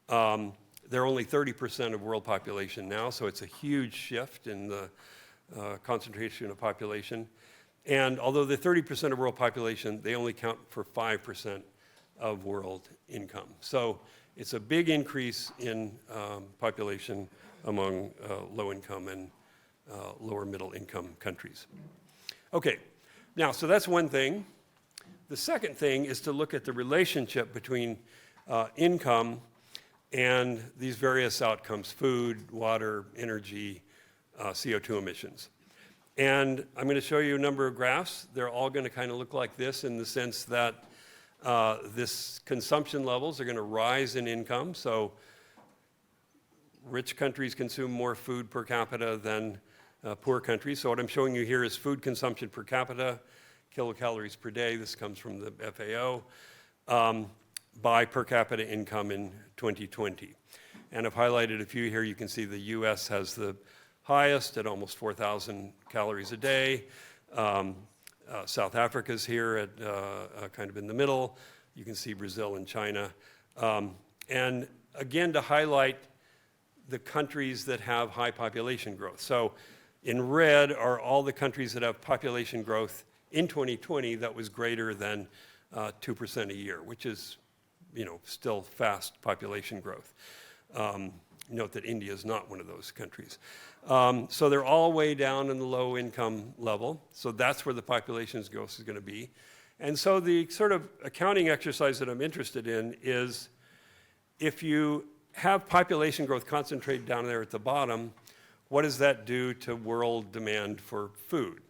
They're only 30% of world population now, so it's a huge shift in the concentration of population. And although they're 30% of world population, they only count for 5% of world income. So it's a big increase in population among low-income and lower middle-income countries. Okay, now, so that's one thing. The second thing is to look at the relationship between income and these various outcomes: food, water, energy, CO2 emissions. And I'm going to show you a number of graphs. They're all going to kind of look like this in the sense that this consumption levels are going to rise in income. So rich countries consume more food per capita than poor countries. So what I'm showing you here is food consumption per capita, kilocalories per day. This comes from the FAO, by per capita income in 2020. And I've highlighted a few here. You can see the US has the highest at almost 4,000 calories a day. South Africa's here at kind of in the middle. You can see Brazil and China. And again, to highlight the countries that have high population growth. So in red are all the countries that have population growth in 2020 that was greater than 2% a year, which is, you know, still fast population growth. Note that India is not one of those countries. So they're all way down in the low income level. So that's where the population growth is going to be. And so the sort of accounting exercise that I'm interested in is if you have population growth concentrated down there at the bottom, what does that do to world demand for food?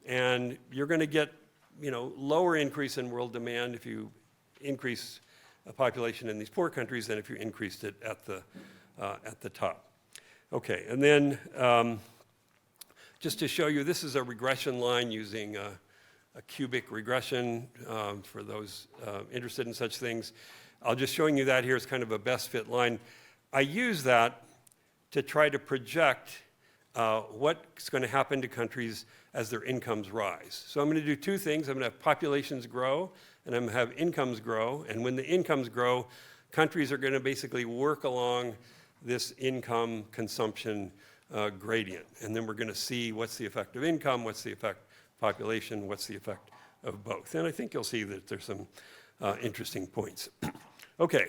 And you're going to get, lower increase in world demand if you increase a population in these poor countries than if you increased it at the top. Okay, and then just to show you, this is a regression line using a cubic regression for those interested in such things. I'll just showing you that here as kind of a best fit line. I use that to try to project what's going to happen to countries as their incomes rise. So I'm going to do two things. I'm going to have populations grow, and I'm going to have incomes grow. And when the incomes grow, countries are going to basically work along this income consumption gradient. And then we're going to see what's the effect of income, what's the effect of population, what's the effect of both. And I think you'll see that there's some interesting points. Okay.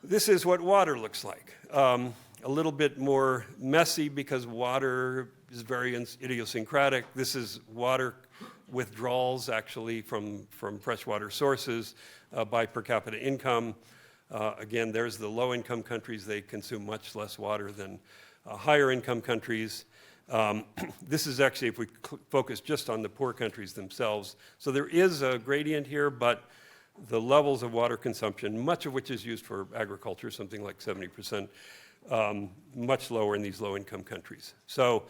This is what water looks like. A little bit more messy because water is very idiosyncratic. This is water withdrawals actually from freshwater sources by per capita income. Again, there's the low income countries. They consume much less water than higher income countries. This is actually if we focus just on the poor countries themselves. So there is a gradient here, but the levels of water consumption, much of which is used for agriculture, something like 70%, much lower in these low-income countries. So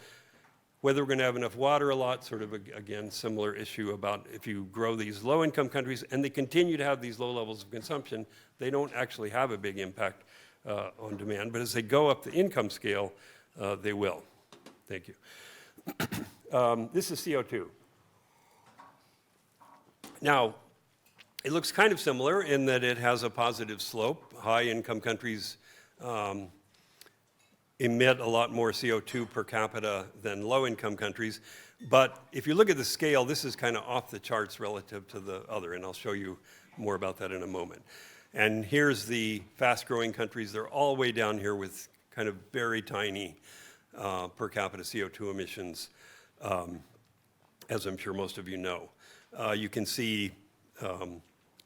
whether we're going to have enough water a lot, sort of, again, similar issue about if you grow these low-income countries and they continue to have these low levels of consumption, they don't actually have a big impact on demand. But as they go up the income scale, they will. Thank you. This is CO2. Now, it looks kind of similar in that it has a positive slope. High-income countries emit a lot more CO2 per capita than low-income countries. But if you look at the scale, this is kind of off the charts relative to the other, and I'll show you more about that in a moment. And here's the fast-growing countries. They're all the way down here with kind of very tiny per capita CO2 emissions, as I'm sure most of you know. You can see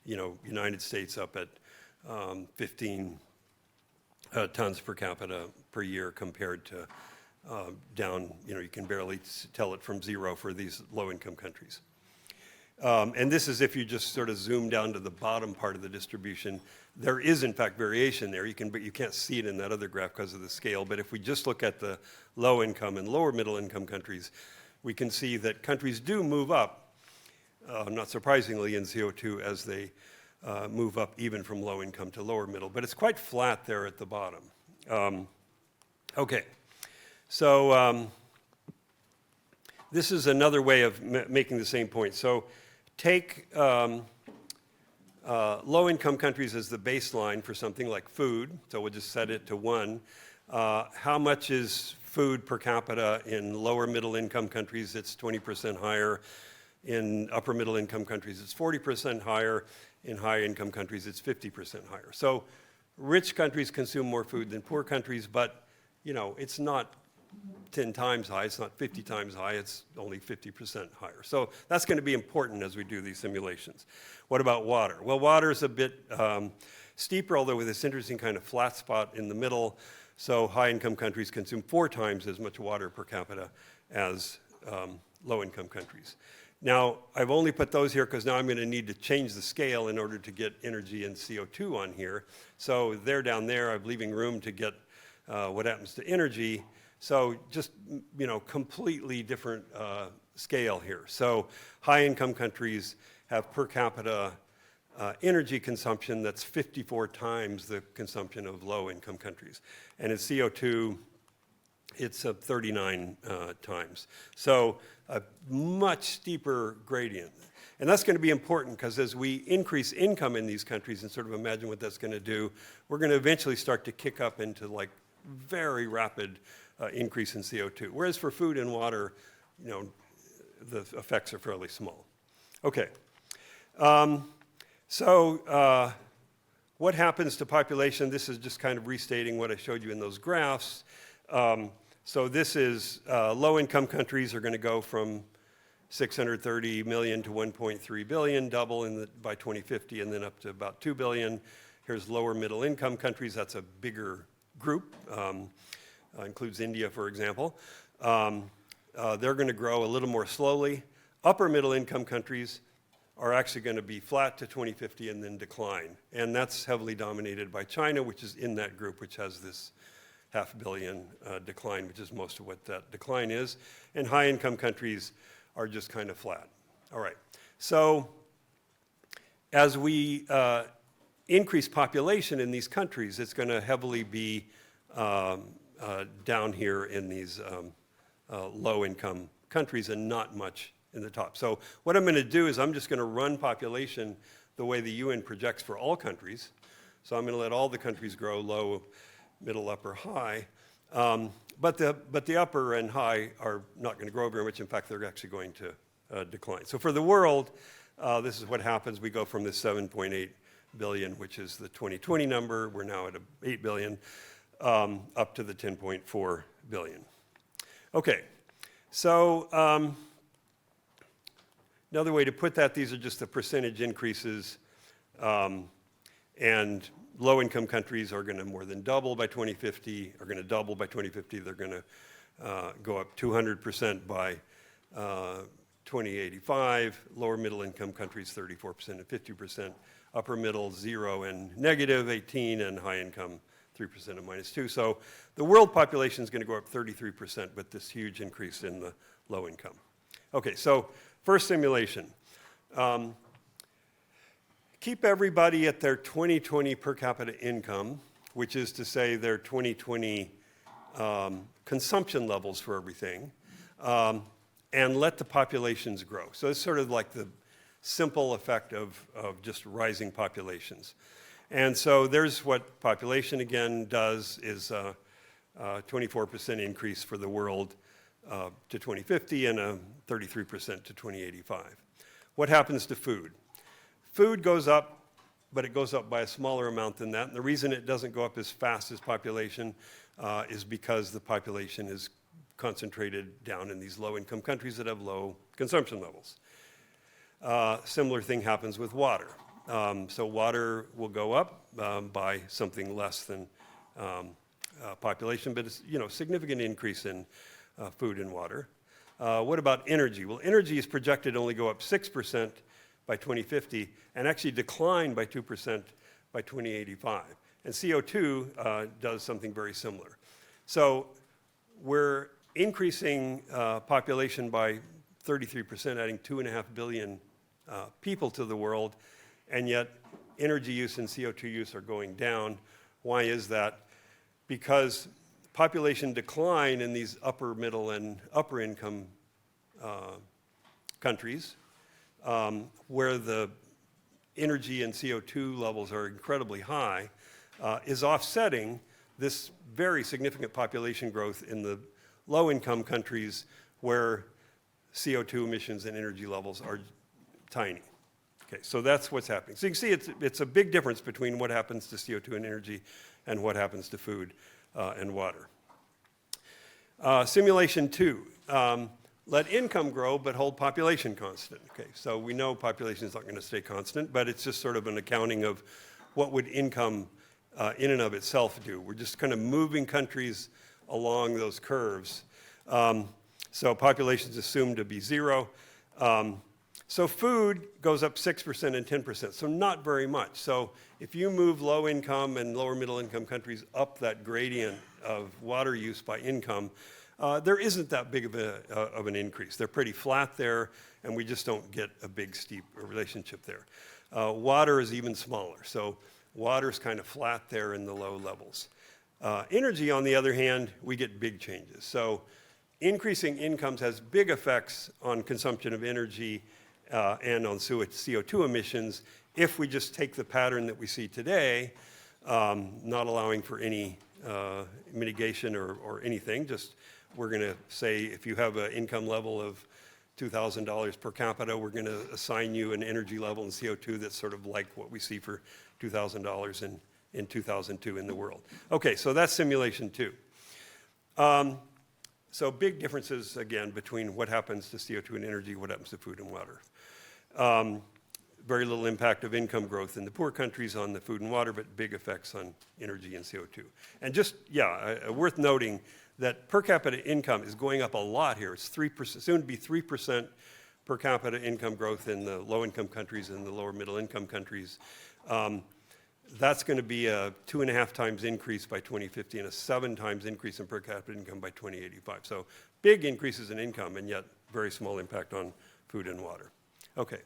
United States up at 15 tons per capita per year compared to down, you can barely tell it from zero for these low-income countries. And this is if you just sort of zoom down to the bottom part of the distribution. There is, in fact, variation there. But you can't see it in that other graph because of the scale. But if we just look at the low-income and lower middle-income countries, we can see that countries do move up, not surprisingly, in CO2 as they move up even from low income to lower middle. But it's quite flat there at the bottom. Okay. So this is another way of making the same point. So take low-income countries as the baseline for something like food. So we'll just set it to 1. How much is food per capita in lower middle-income countries? It's 20% higher. In upper middle-income countries, it's 40% higher. In high-income countries, it's 50% higher. So rich countries consume more food than poor countries, but it's not 10 times high, it's not 50 times high, it's only 50% higher. So that's going to be important as we do these simulations. What about water? Well, water is a bit steeper, although with this interesting kind of flat spot in the middle. So high-income countries consume 4 times as much water per capita as low-income countries. Now, I've only put those here because now I'm going to need to change the scale in order to get energy and CO2 on here. So they're down there. I'm leaving room to get what happens to energy. So just, completely different scale here. So high-income countries have per capita energy consumption that's 54 times the consumption of low-income countries. And in CO2, it's 39 times. So a much steeper gradient. And that's going to be important because as we increase income in these countries and sort of imagine what that's going to do, we're going to eventually start to kick up into like very rapid increase in CO2. Whereas for food and water, the effects are fairly small. Okay. What happens to population? This is just kind of restating what I showed you in those graphs. So this is low-income countries are going to go from 630 million to 1.3 billion, double by 2050, and then up to about 2 billion. Here's lower middle-income countries. That's a bigger group. Includes India, for example. they're going to grow a little more slowly. Upper middle income countries are actually going to be flat to 2050 and then decline. And that's heavily dominated by China, which is in that group, which has this $500 million decline, which is most of what that decline is. And high income countries are just kind of flat. All right. So as we increase population in these countries, it's going to heavily be down here in these low-income countries and not much in the top. So what I'm going to do is I'm just going to run population the way the UN projects for all countries. So I'm going to let all the countries grow low, middle, upper, high. But the upper and high are not going to grow very much. In fact, they're actually going to decline. So for the world, this is what happens. We go from this 7.8 billion, which is the 2020 number. We're now at 8 billion, up to the 10.4 billion. Okay, so another way to put that, these are just the percentage increases, and low-income countries are going to more than double by 2050, are going to double by 2050. They're going to go up 200% by 2085. Lower middle-income countries, 34% and 50%. Upper middle, 0 and negative 18, and high income, 3% and -2. So the world population is going to go up 33% with this huge increase in the low income. Okay, so first simulation. Keep everybody at their 2020 per capita income, which is to say their 2020 consumption levels for everything, and let the populations grow. So it's sort of like the simple effect of just rising populations. And so there's what population again does is a 24% increase for the world to 2050 and a 33% to 2085. What happens to food? Food goes up, but it goes up by a smaller amount than that. And the reason it doesn't go up as fast as population is because the population is concentrated down in these low-income countries that have low consumption levels. Similar thing happens with water. So water will go up by something less than population, but it's significant increase in food and water. What about energy? Well, energy is projected to only go up 6% by 2050 and actually decline by 2% by 2085. And CO2 does something very similar. So we're increasing population by 33%, adding 2.5 billion people to the world, and yet energy use and CO2 use are going down. Why is that? Because population decline in these upper, middle, and upper income countries, where the energy and CO2 levels are incredibly high, is offsetting this very significant population growth in the low-income countries where CO2 emissions and energy levels are tiny. Okay, so that's what's happening. So you can see it's a big difference between what happens to CO2 and energy and what happens to food and water. Simulation 2. Let income grow, but hold population constant. Okay, so we know population is not going to stay constant, but it's just sort of an accounting of what would income in and of itself do. We're just kind of moving countries along those curves. So population is assumed to be 0. So food goes up 6% and 10%, so not very much. So if you move low income and lower middle income countries up that gradient of water use by income, there isn't that big of an increase. They're pretty flat there, and we just don't get a big steep relationship there. Water is even smaller, so water is kind of flat there in the low levels. Energy, on the other hand, we get big changes. So increasing incomes has big effects on consumption of energy and on CO2 emissions if we just take the pattern that we see today, not allowing for any mitigation or anything. Just we're going to say if you have an income level of $2,000 per capita, we're going to assign you an energy level in CO2 that's sort of like what we see for $2,000 in 2002 in the world. Okay, so that's simulation 2. So big differences, again, between what happens to CO2 and energy, what happens to food and water. very little impact of income growth in the poor countries on the food and water, but big effects on energy and CO2. And just, worth noting that per capita income is going up a lot here. It's 3%, soon to be 3% per capita income growth in the low-income countries and the lower middle-income countries. That's going to be a 2.5 times increase by 2050 and a 7 times increase in per capita income by 2085. So big increases in income and yet very small impact on food and water. Okay.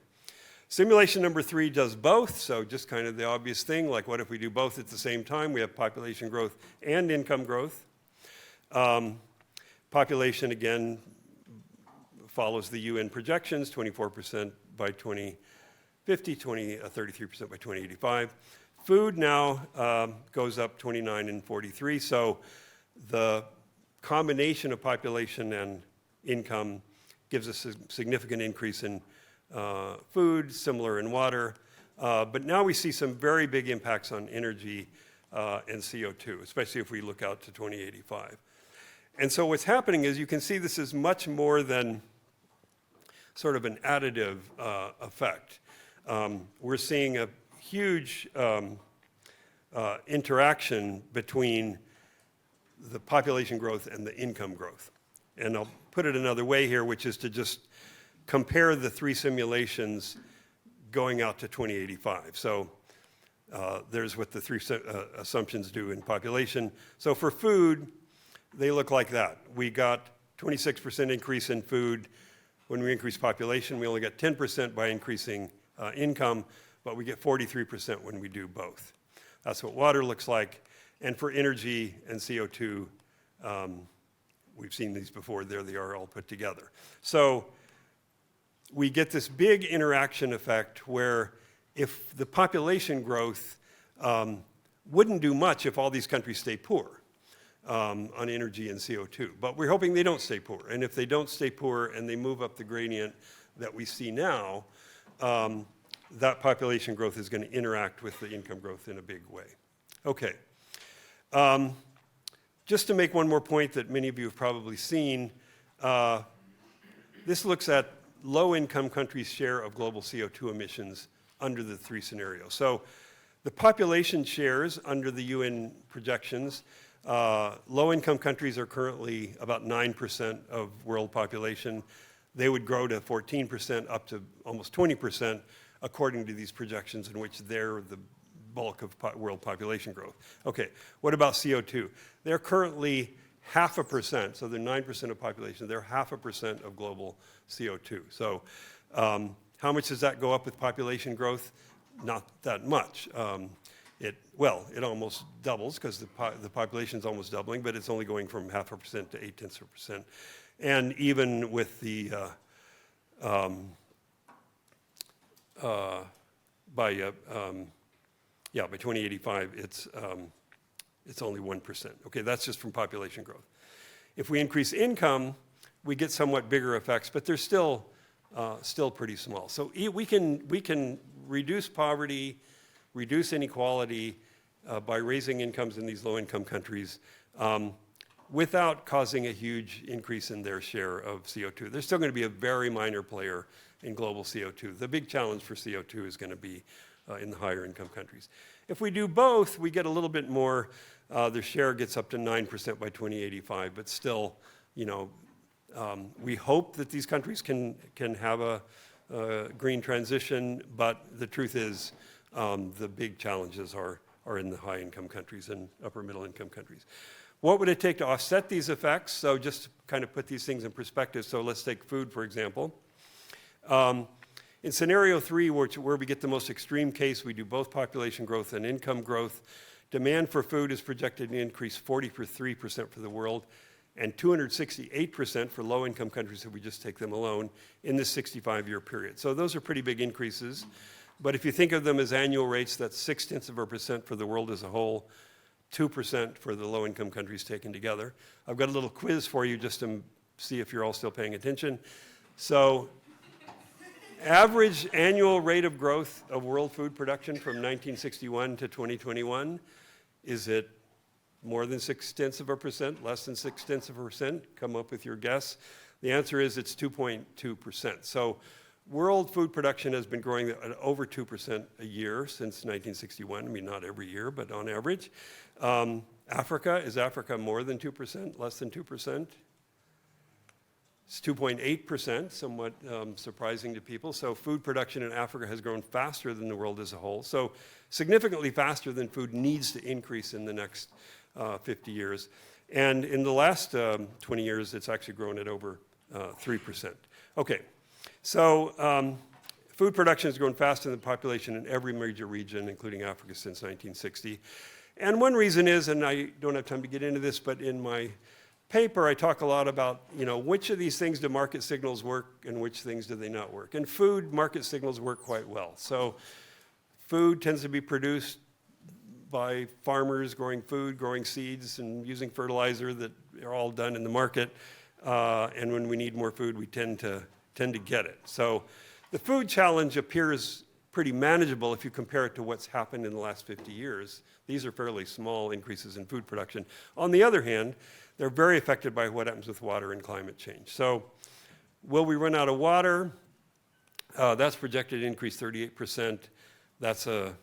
Simulation number 3 does both, so just kind of the obvious thing, like what if we do both at the same time? We have population growth and income growth. Population, follows the UN projections, 24% by 2050, 33% by 2085. Food now goes up 29 and 43, so the combination of population and income gives us a significant increase in food, similar in water, but now we see some very big impacts on energy and CO2, especially if we look out to 2085. And so what's happening is you can see this is much more than sort of an additive effect. We're seeing a huge interaction between the population growth and the income growth. And I'll put it another way here, which is to just compare the 3 simulations going out to 2085. So there's what the 3 assumptions do in population. So for food, they look like that. We got 26% increase in food. When we increase population, we only get 10% by increasing income, but we get 43% when we do both. That's what water looks like. And for energy and CO2, we've seen these before. There they are all put together. So we get this big interaction effect where if the population growth wouldn't do much if all these countries stay poor on energy and CO2. But we're hoping they don't stay poor. And if they don't stay poor and they move up the gradient that we see now, that population growth is going to interact with the income growth in a big way. Okay. Just to make one more point that many of you have probably seen, this looks at low-income countries' share of global CO2 emissions under the 3 scenarios. So the population shares under the UN projections, low-income countries are currently about 9% of world population. They would grow to 14%, up to almost 20%, according to these projections in which they're the bulk of world population growth. Okay, what about CO2? They're currently 0.5%, so they're 9% of population. They're 0.5% of global CO2. So how much does that go up with population growth? Not that much. It almost doubles because the population is almost doubling, but it's only going from 0.5% to 0.8%. And even with the by 2085, it's only 1%. Okay, that's just from population growth. If we increase income, we get somewhat bigger effects, but they're still pretty small. So we can reduce poverty, reduce inequality by raising incomes in these low-income countries without causing a huge increase in their share of CO2. They're still going to be a very minor player in global CO2. The big challenge for CO2 is going to be in the higher income countries. If we do both, we get a little bit more. Their share gets up to 9% by 2085, but still, we hope that these countries can have a green transition, but the truth is the big challenges are in the high income countries and upper middle income countries. What would it take to offset these effects? So just to kind of put these things in perspective, so let's take food, for example. In scenario 3, where we get the most extreme case, we do both population growth and income growth. Demand for food is projected to increase 43% for the world and 268% for low-income countries if we just take them alone in this 65-year period. So those are pretty big increases. But if you think of them as annual rates, that's 0.6% for the world as a whole, 2% for the low-income countries taken together. I've got a little quiz for you just to see if you're all still paying attention. So average annual rate of growth of world food production from 1961 to 2021, is it more than 0.6%, less than 0.6%? Come up with your guess. The answer is it's 2.2%. So world food production has been growing at over 2% a year since 1961. I mean, not every year, but on average. Africa, is Africa more than 2%, less than 2%? It's 2.8%, somewhat surprising to people. So food production in Africa has grown faster than the world as a whole. So significantly faster than food needs to increase in the next 50 years. And in the last 20 years, it's actually grown at over 3%. Okay, so food production has grown faster than population in every major region, including Africa, since 1960. And one reason is, and I don't have time to get into this, but in my paper, I talk a lot about, which of these things do market signals work and which things do they not work. And food market signals work quite well. So food tends to be produced by farmers growing food, growing seeds, and using fertilizer that are all done in the market. And when we need more food, we tend to get it. So the food challenge appears pretty manageable if you compare it to what's happened in the last 50 years. These are fairly small increases in food production. On the other hand, they're very affected by what happens with water and climate change. So will we run out of water? That's projected to increase 38%. That's a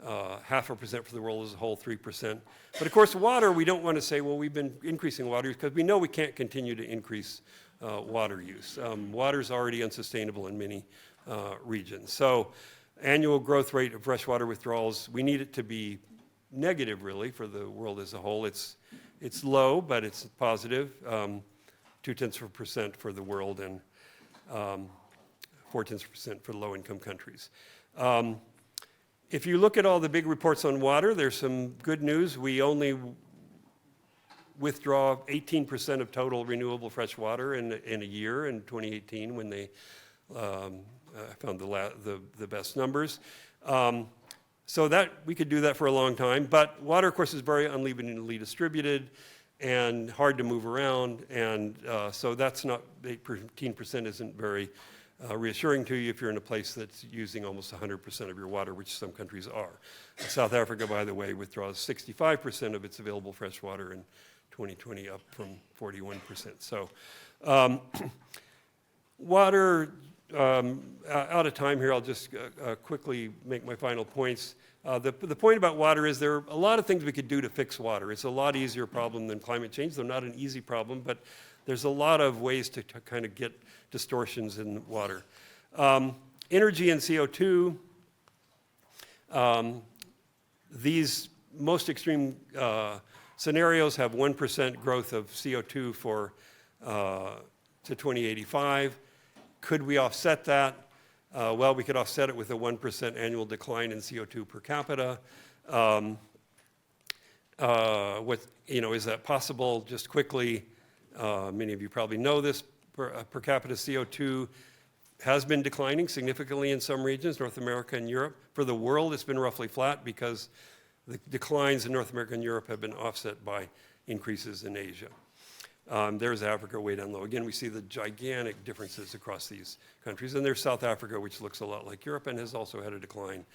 0.5% for the world as a whole, 3%. But of course, water, we don't want to say, well, we've been increasing water, because we know we can't continue to increase water use. Water is already unsustainable in many regions. So annual growth rate of freshwater withdrawals, we need it to be negative, really, for the world as a whole. It's low, but it's positive, 0.2% for the world and 0.4% for low-income countries. If you look at all the big reports on water, there's some good news. We only withdraw 18% of total renewable fresh water in a year in 2018, when they found the best numbers. So that we could do that for a long time, but water, of course, is very unevenly distributed and hard to move around, and so that's not, 18% isn't very reassuring to you if you're in a place that's using almost 100% of your water, which some countries are. South Africa, by the way, withdraws 65% of its available fresh water in 2020, up from 41%. So water, out of time here, I'll just quickly make my final points. The point about water is there are a lot of things we could do to fix water. It's a lot easier problem than climate change, though not an easy problem, but there's a lot of ways to kind of get distortions in water. Energy and CO2, these most extreme scenarios have 1% growth of CO2 to 2085. Could we offset that? Well, we could offset it with a 1% annual decline in CO2 per capita. Is that possible? Just quickly, many of you probably know this, per capita CO2 has been declining significantly in some regions, North America and Europe. For the world, it's been roughly flat because the declines in North America and Europe have been offset by increases in Asia. There's Africa way down low. Again, we see the gigantic differences across these countries. And there's South Africa, which looks a lot like Europe and has also had a decline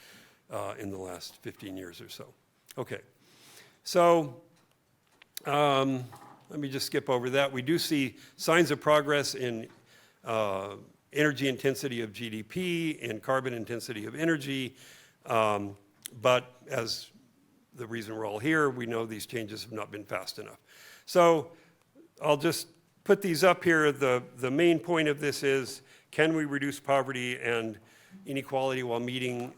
in the last 15 years or so. Okay, so let me just skip over that. We do see signs of progress in energy intensity of GDP and carbon intensity of energy. But as the reason we're all here, we know these changes have not been fast enough. So I'll just put these up here. The main point of this is, can we reduce poverty and inequality while meeting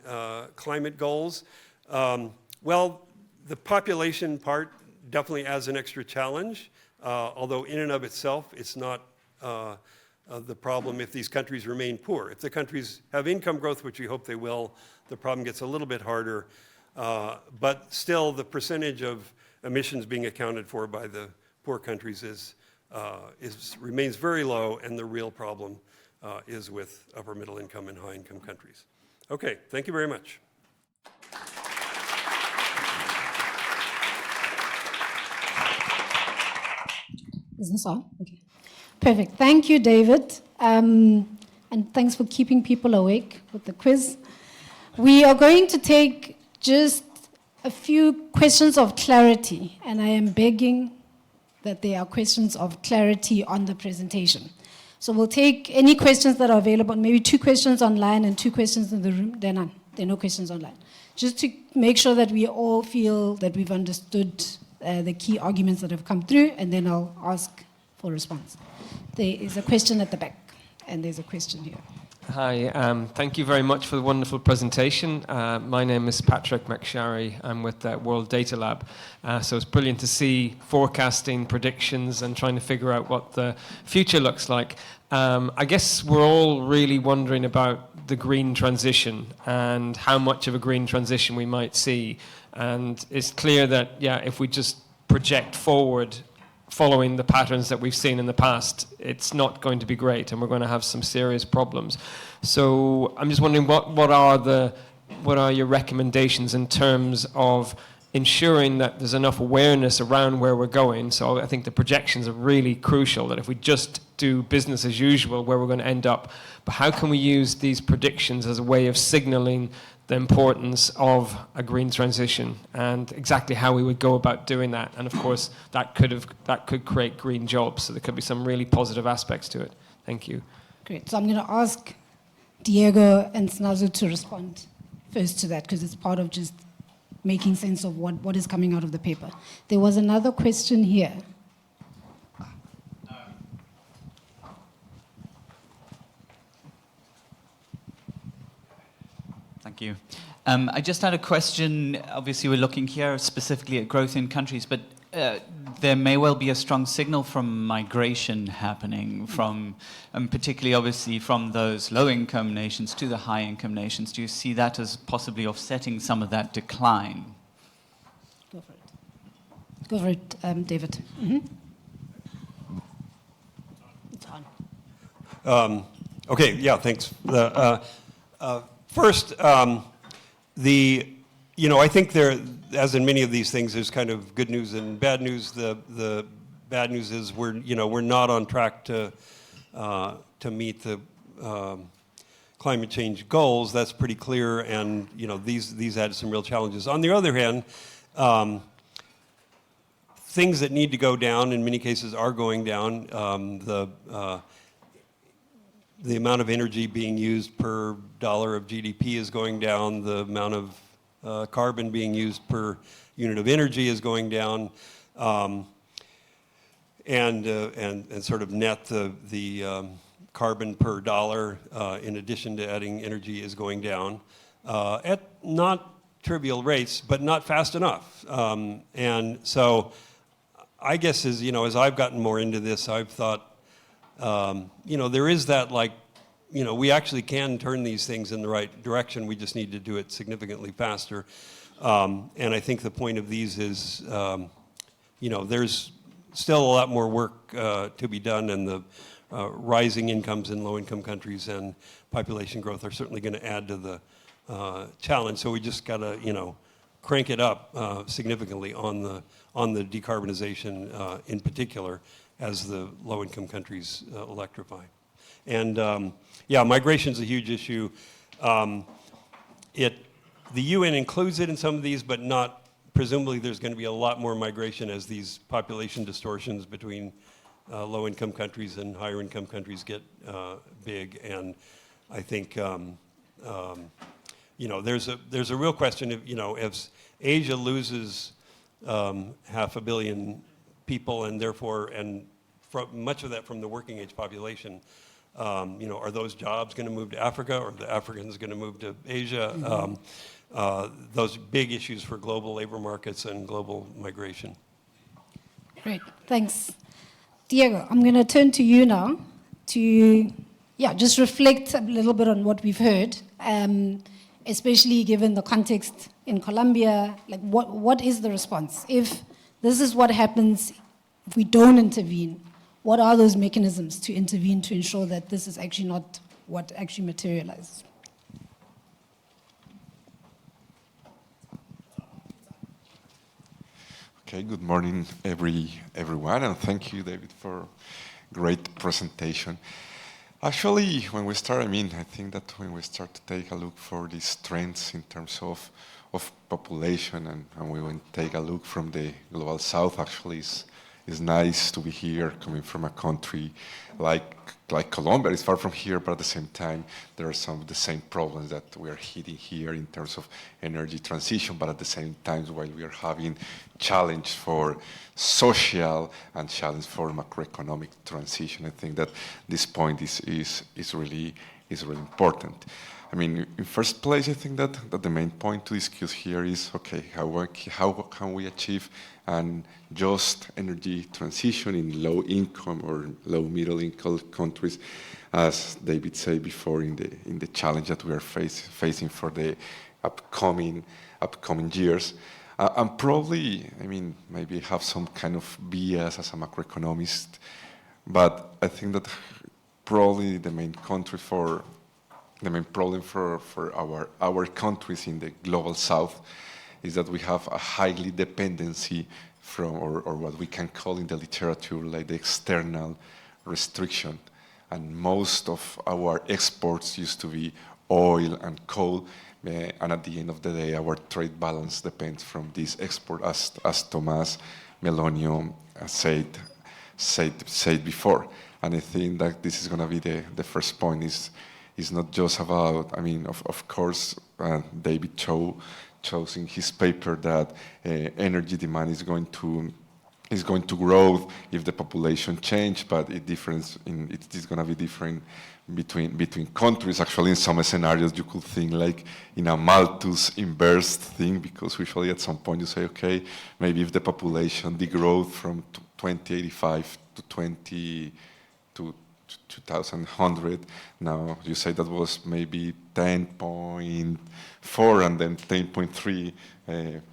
climate goals? Well, the population part definitely adds an extra challenge, although in and of itself, it's not the problem if these countries remain poor. If the countries have income growth, which we hope they will, the problem gets a little bit harder. But still, the percentage of emissions being accounted for by the poor countries remains very low, and the real problem is with upper middle income and high income countries. Okay, thank you very much. Is this on? Okay. Perfect. Thank you, David. And thanks for keeping people awake with the quiz. We are going to take just a few questions of clarity, and I am begging that there are questions of clarity on the presentation. So we'll take any questions that are available, maybe 2 questions online and 2 questions in the room. There are none. There are no questions online. Just to make sure that we all feel that we've understood the key arguments that have come through, and then I'll ask for response. There is a question at the back, and there's a question here. Hi, thank you very much for the wonderful presentation. My name is Patrick McSharry. I'm with the World Data Lab. So it's brilliant to see forecasting, predictions, and trying to figure out what the future looks like. I guess we're all really wondering about the green transition and how much of a green transition we might see. And it's clear that, yeah, if we just project forward following the patterns that we've seen in the past, it's not going to be great, and we're going to have some serious problems. So I'm just wondering, what are your recommendations in terms of ensuring that there's enough awareness around where we're going? So I think the projections are really crucial, that if we just do business as usual, where we're going to end up. But how can we use these predictions as a way of signaling the importance of a green transition and exactly how we would go about doing that? And of course, that could create green jobs. So there could be some really positive aspects to it. Thank you. Great. So I'm going to ask Diego and Sinazo to respond first to that, because it's part of just making sense of what is coming out of the paper. There was another question here. Thank you. I just had a question. Obviously, we're looking here specifically at growth in countries, but there may well be a strong signal from migration happening from, particularly obviously from those low-income nations to the high-income nations. Do you see that as possibly offsetting some of that decline? Go for it. Go for it, David. Mm-hmm. It's on. Okay, yeah, thanks. First, I think there, as in many of these things, there's kind of good news and bad news. The bad news is we're not on track to meet the climate change goals. That's pretty clear, and these add some real challenges. On the other hand, things that need to go down in many cases are going down. The amount of energy being used per dollar of GDP is going down. The amount of carbon being used per unit of energy is going down, and sort of net the carbon per dollar in addition to adding energy is going down at not trivial rates, but not fast enough. And so, I guess as I've gotten more into this, I've thought. There is that we actually can turn these things in the right direction. We just need to do it significantly faster. And I think the point of these is, there's still a lot more work to be done, and the rising incomes in low-income countries and population growth are certainly going to add to the challenge. So we just got to, crank it up significantly on the decarbonization in particular, as the low-income countries electrify. And migration's a huge issue. The UN includes it in some of these, but not, presumably there's going to be a lot more migration as these population distortions between low-income countries and higher-income countries get big. And I think, there's a real question of, if Asia loses 500 million people, and therefore, much of that from the working age population, are those jobs going to move to Africa, or are the Africans going to move to Asia? Mm-hmm. Those big issues for global labor markets and global migration. Great, thanks. Diego, I'm going to turn to you now to, just reflect a little bit on what we've heard, especially given the context in Colombia. Like, what is the response? If this is what happens if we don't intervene, what are those mechanisms to intervene to ensure that this is actually not what actually materializes? Okay, good morning, everyone, and thank you, David, for great presentation. Actually, when we start, I think that when we start to take a look for these trends in terms of population, and we will take a look from the global south, actually, It's nice to be here, coming from a country like Colombia. It's far from here, but at the same time, there are some of the same problems that we are hitting here in terms of energy transition, but at the same time, while we are having challenge for social and challenge for macroeconomic transition, I think that this point is really important. I mean, in first place, I think that the main point to discuss here is, okay, how can we achieve an just energy transition in low income or low middle income countries, as David said before, in the challenge that we are facing for the upcoming years. And probably, I mean, maybe have some kind of bias as a macroeconomist, but I think that probably the main problem for our countries in the global south is that we have a highly dependency from, or what we can call in the literature, like the external restriction. And most of our exports used to be oil and coal, and at the end of the day, our trade balance depends from this export, as Thomas Melonio said before. And I think that this is going to be the first point. Is not just about, I mean, of course, David chose in his paper that energy demand is going to grow if the population change, but it is going to be different between countries. Actually, in some scenarios, you could think like in a Malthus inverse thing, because usually at some point you say, okay, maybe if the population degrowth from 2085 to 2100, now you say that was maybe 10.4 and then 10.3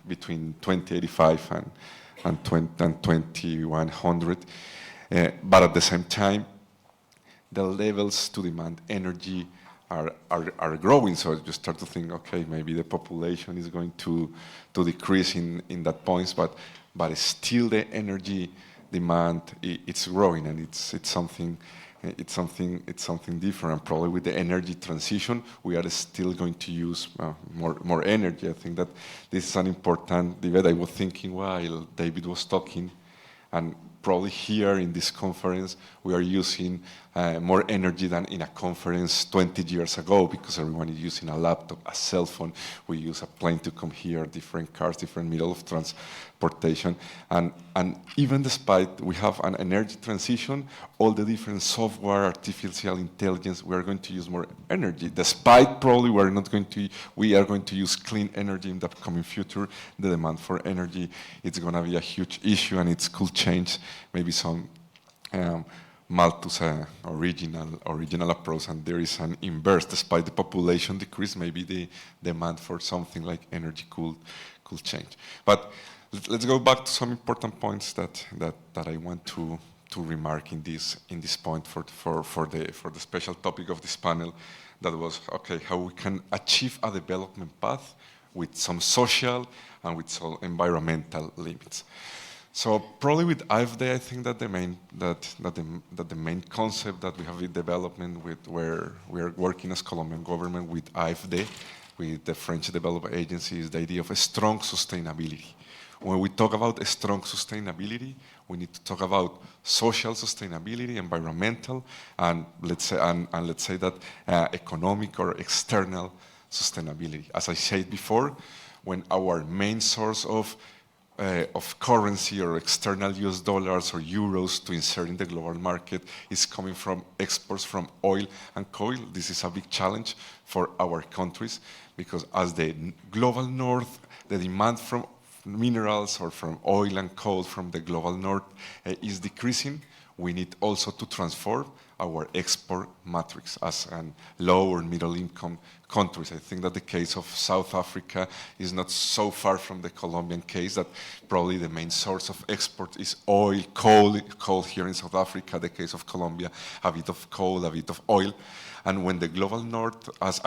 between 2085 and 2100. But at the same time, the levels to demand energy are growing. So you start to think, okay, maybe the population is going to decrease in that points, but still the energy demand it's growing, and it's something different. And probably with the energy transition, we are still going to use more energy. I think that this is an important debate. I was thinking while David was talking, and probably here in this conference, we are using more energy than in a conference 20 years ago, because everyone is using a laptop, a cell phone. We use a plane to come here, different cars, different middle of transportation. And even despite we have an energy transition, all the different software, artificial intelligence, we are going to use more energy. Despite probably we are going to use clean energy in the upcoming future, the demand for energy, it's going to be a huge issue, and it could change maybe some Malthus original approach, and there is an inverse. Despite the population decrease, maybe the demand for something like energy could change. But let's go back to some important points that I want to remark in this point for the special topic of this panel. That was, okay, how we can achieve a development path with some social and with some environmental limits. So probably with AFD, I think that the main concept that we have in development with, where we are working as Colombian government with AFD, with the French Development Agency, is the idea of a strong sustainability. When we talk about a strong sustainability, we need to talk about social sustainability, environmental, and let's say that economic or external sustainability. As I said before, when our main source of currency or external US dollars or euros to insert in the global market is coming from exports from oil and coal. This is a big challenge for our countries, because as the global north, the demand from minerals or from oil and coal from the global north is decreasing. We need also to transform our export matrix as a low or middle income countries. I think that the case of South Africa is not so far from the Colombian case, that probably the main source of export is oil, coal here in South Africa, the case of Colombia, a bit of coal, a bit of oil. And when the global north, as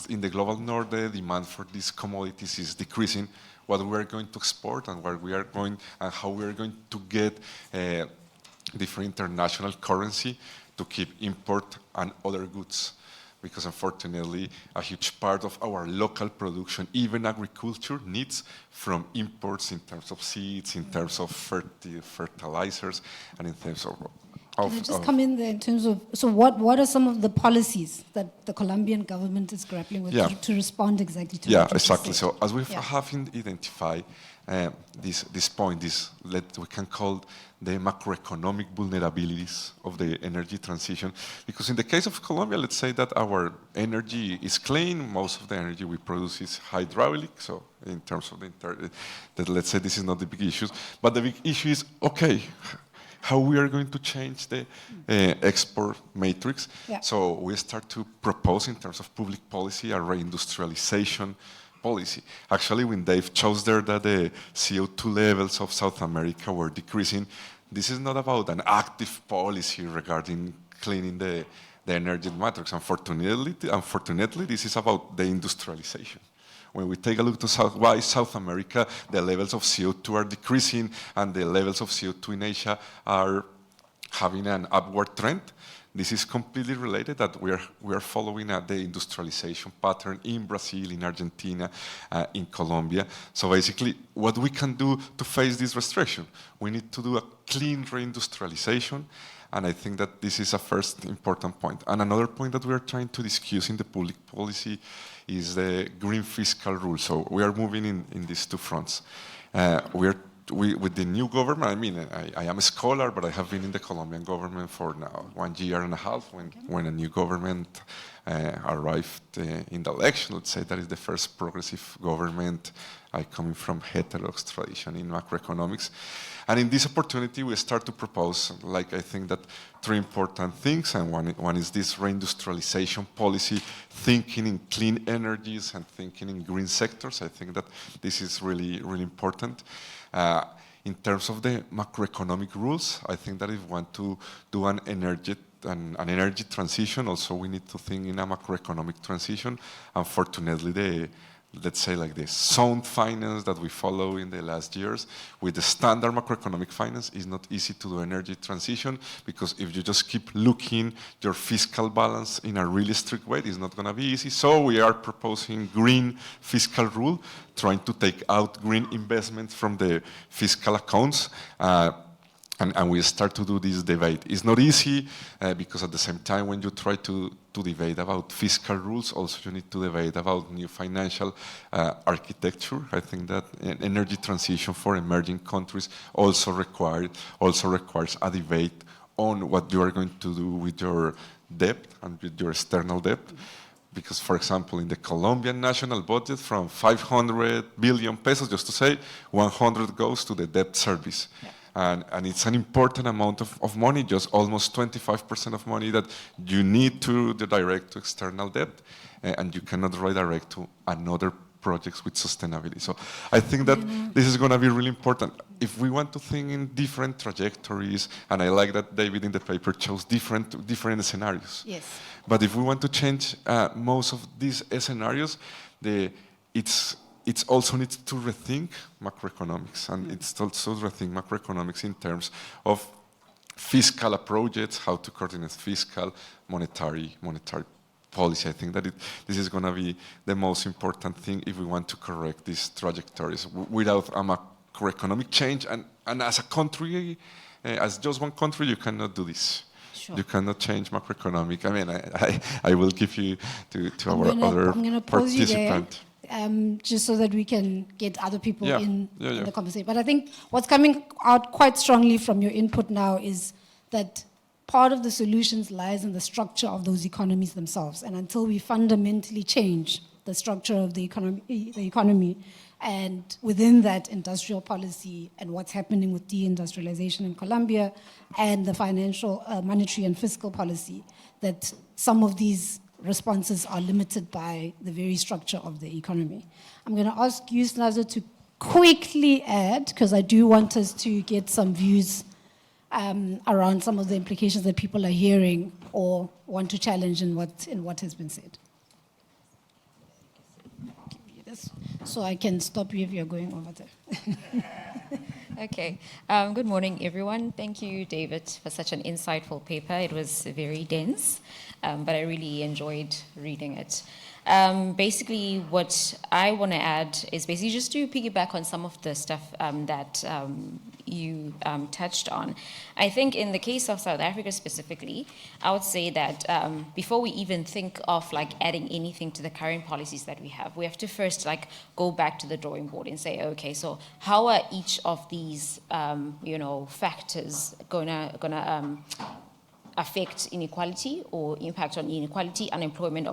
in the global north, the demand for these commodities is decreasing, what we are going to export and where we are going and how we are going to get different international currency to keep import and other goods. because unfortunately a huge part of our local production, even agriculture, needs from imports in terms of seeds, in terms of fertilizers, and in terms of... Can I just come in there in terms of, so what are some of the policies that the Colombian government is grappling with to respond exactly to Yeah, what you just exactly. said? So as we have identified this point, we can call the macroeconomic vulnerabilities of the energy transition. Because in the case of Colombia, let's say that our energy is clean. Most of the energy we produce is hydraulic. So in terms of that, let's say this is not the big issues. But the big issue is, okay, how we are going to change the export matrix. Yeah. So we start to propose in terms of public policy a reindustrialization policy. Actually, when Dave chose there that the CO2 levels of South America were decreasing, this is not about an active policy regarding cleaning the energy matrix. Unfortunately, this is about the industrialization. When we take a look to why South America, the levels of CO2 are decreasing and the levels of CO2 in Asia are having an upward trend, this is completely related that we are following the industrialization pattern in Brazil, in Argentina, in Colombia. So basically, what we can do to face this restriction, we need to do a clean reindustrialization. And I think that this is a first important point. And another point that we are trying to discuss in the public policy is the green fiscal rule. So we are moving in these two fronts. With the new government, I mean, I am a scholar, but I have been in the Colombian government for now 1 year and a half when a new government arrived in the election. Let's say that is the first progressive government coming from heterodox tradition in macroeconomics. And in this opportunity, we start to propose, like I think that 3 important things, and one is this reindustrialization policy, thinking in clean energies and thinking in green sectors. I think that this is really, really important. In terms of the macroeconomic rules, I think that if we want to do an energy transition, also we need to think in a macroeconomic transition. Unfortunately, let's say like the sound finance that we follow in the last years with the standard macroeconomic finance is not easy to do energy transition, because if you just keep looking your fiscal balance in a really strict way, it's not going to be easy. So we are proposing green fiscal rule, trying to take out green investments from the fiscal accounts. And we start to do this debate. It's not easy because at the same time when you try to debate about fiscal rules, also you need to debate about new financial architecture. I think that an energy transition for emerging countries also requires a debate on what you are going to do with your debt and with your external debt. Because, for example, in the Colombian national budget, from 500 billion pesos, just to say, 100 goes to the debt service. Yeah. And it's an important amount of money, just almost 25% of money that you need to redirect to external debt, and you cannot redirect to another projects with sustainability. So I think that this is going to be really important. If we want to think in different trajectories, and I like that David in the paper chose different scenarios. Yes. But if we want to change most of these scenarios, it also needs to rethink macroeconomics, and it's also rethink macroeconomics in terms of fiscal approaches, how to coordinate fiscal, monetary policy. I think that this is going to be the most important thing if we want to correct these trajectories. Without a macroeconomic change, and as a country, as just one country, you cannot do this. Sure. You cannot change macroeconomic. I mean, I will give you to our other participant. Just so that we can get other people in the conversation. But I think what's coming out quite strongly from your input now is that part of the solutions lies in the structure of those economies themselves. And until we fundamentally change the structure of the economy, and within that industrial policy and what's happening with deindustrialization in Colombia and the financial, monetary and fiscal policy, that some of these responses are limited by the very structure of the economy. I'm going to ask you, Sinazo, to quickly add, because I do want us to get some views around some of the implications that people are hearing or want to challenge in what has been said. Give you this, so I can stop you if you're going over there. Okay. Good morning, everyone. Thank you, David, for such an insightful paper. It was very dense, but I really enjoyed reading it. Basically, what I want to add is basically just to piggyback on some of the stuff that you touched on. I think in the case of South Africa specifically, I would say that before we even think of like adding anything to the current policies that we have to first like go back to the drawing board and say, okay, so how are each of these factors gonna affect inequality or impact on inequality, unemployment,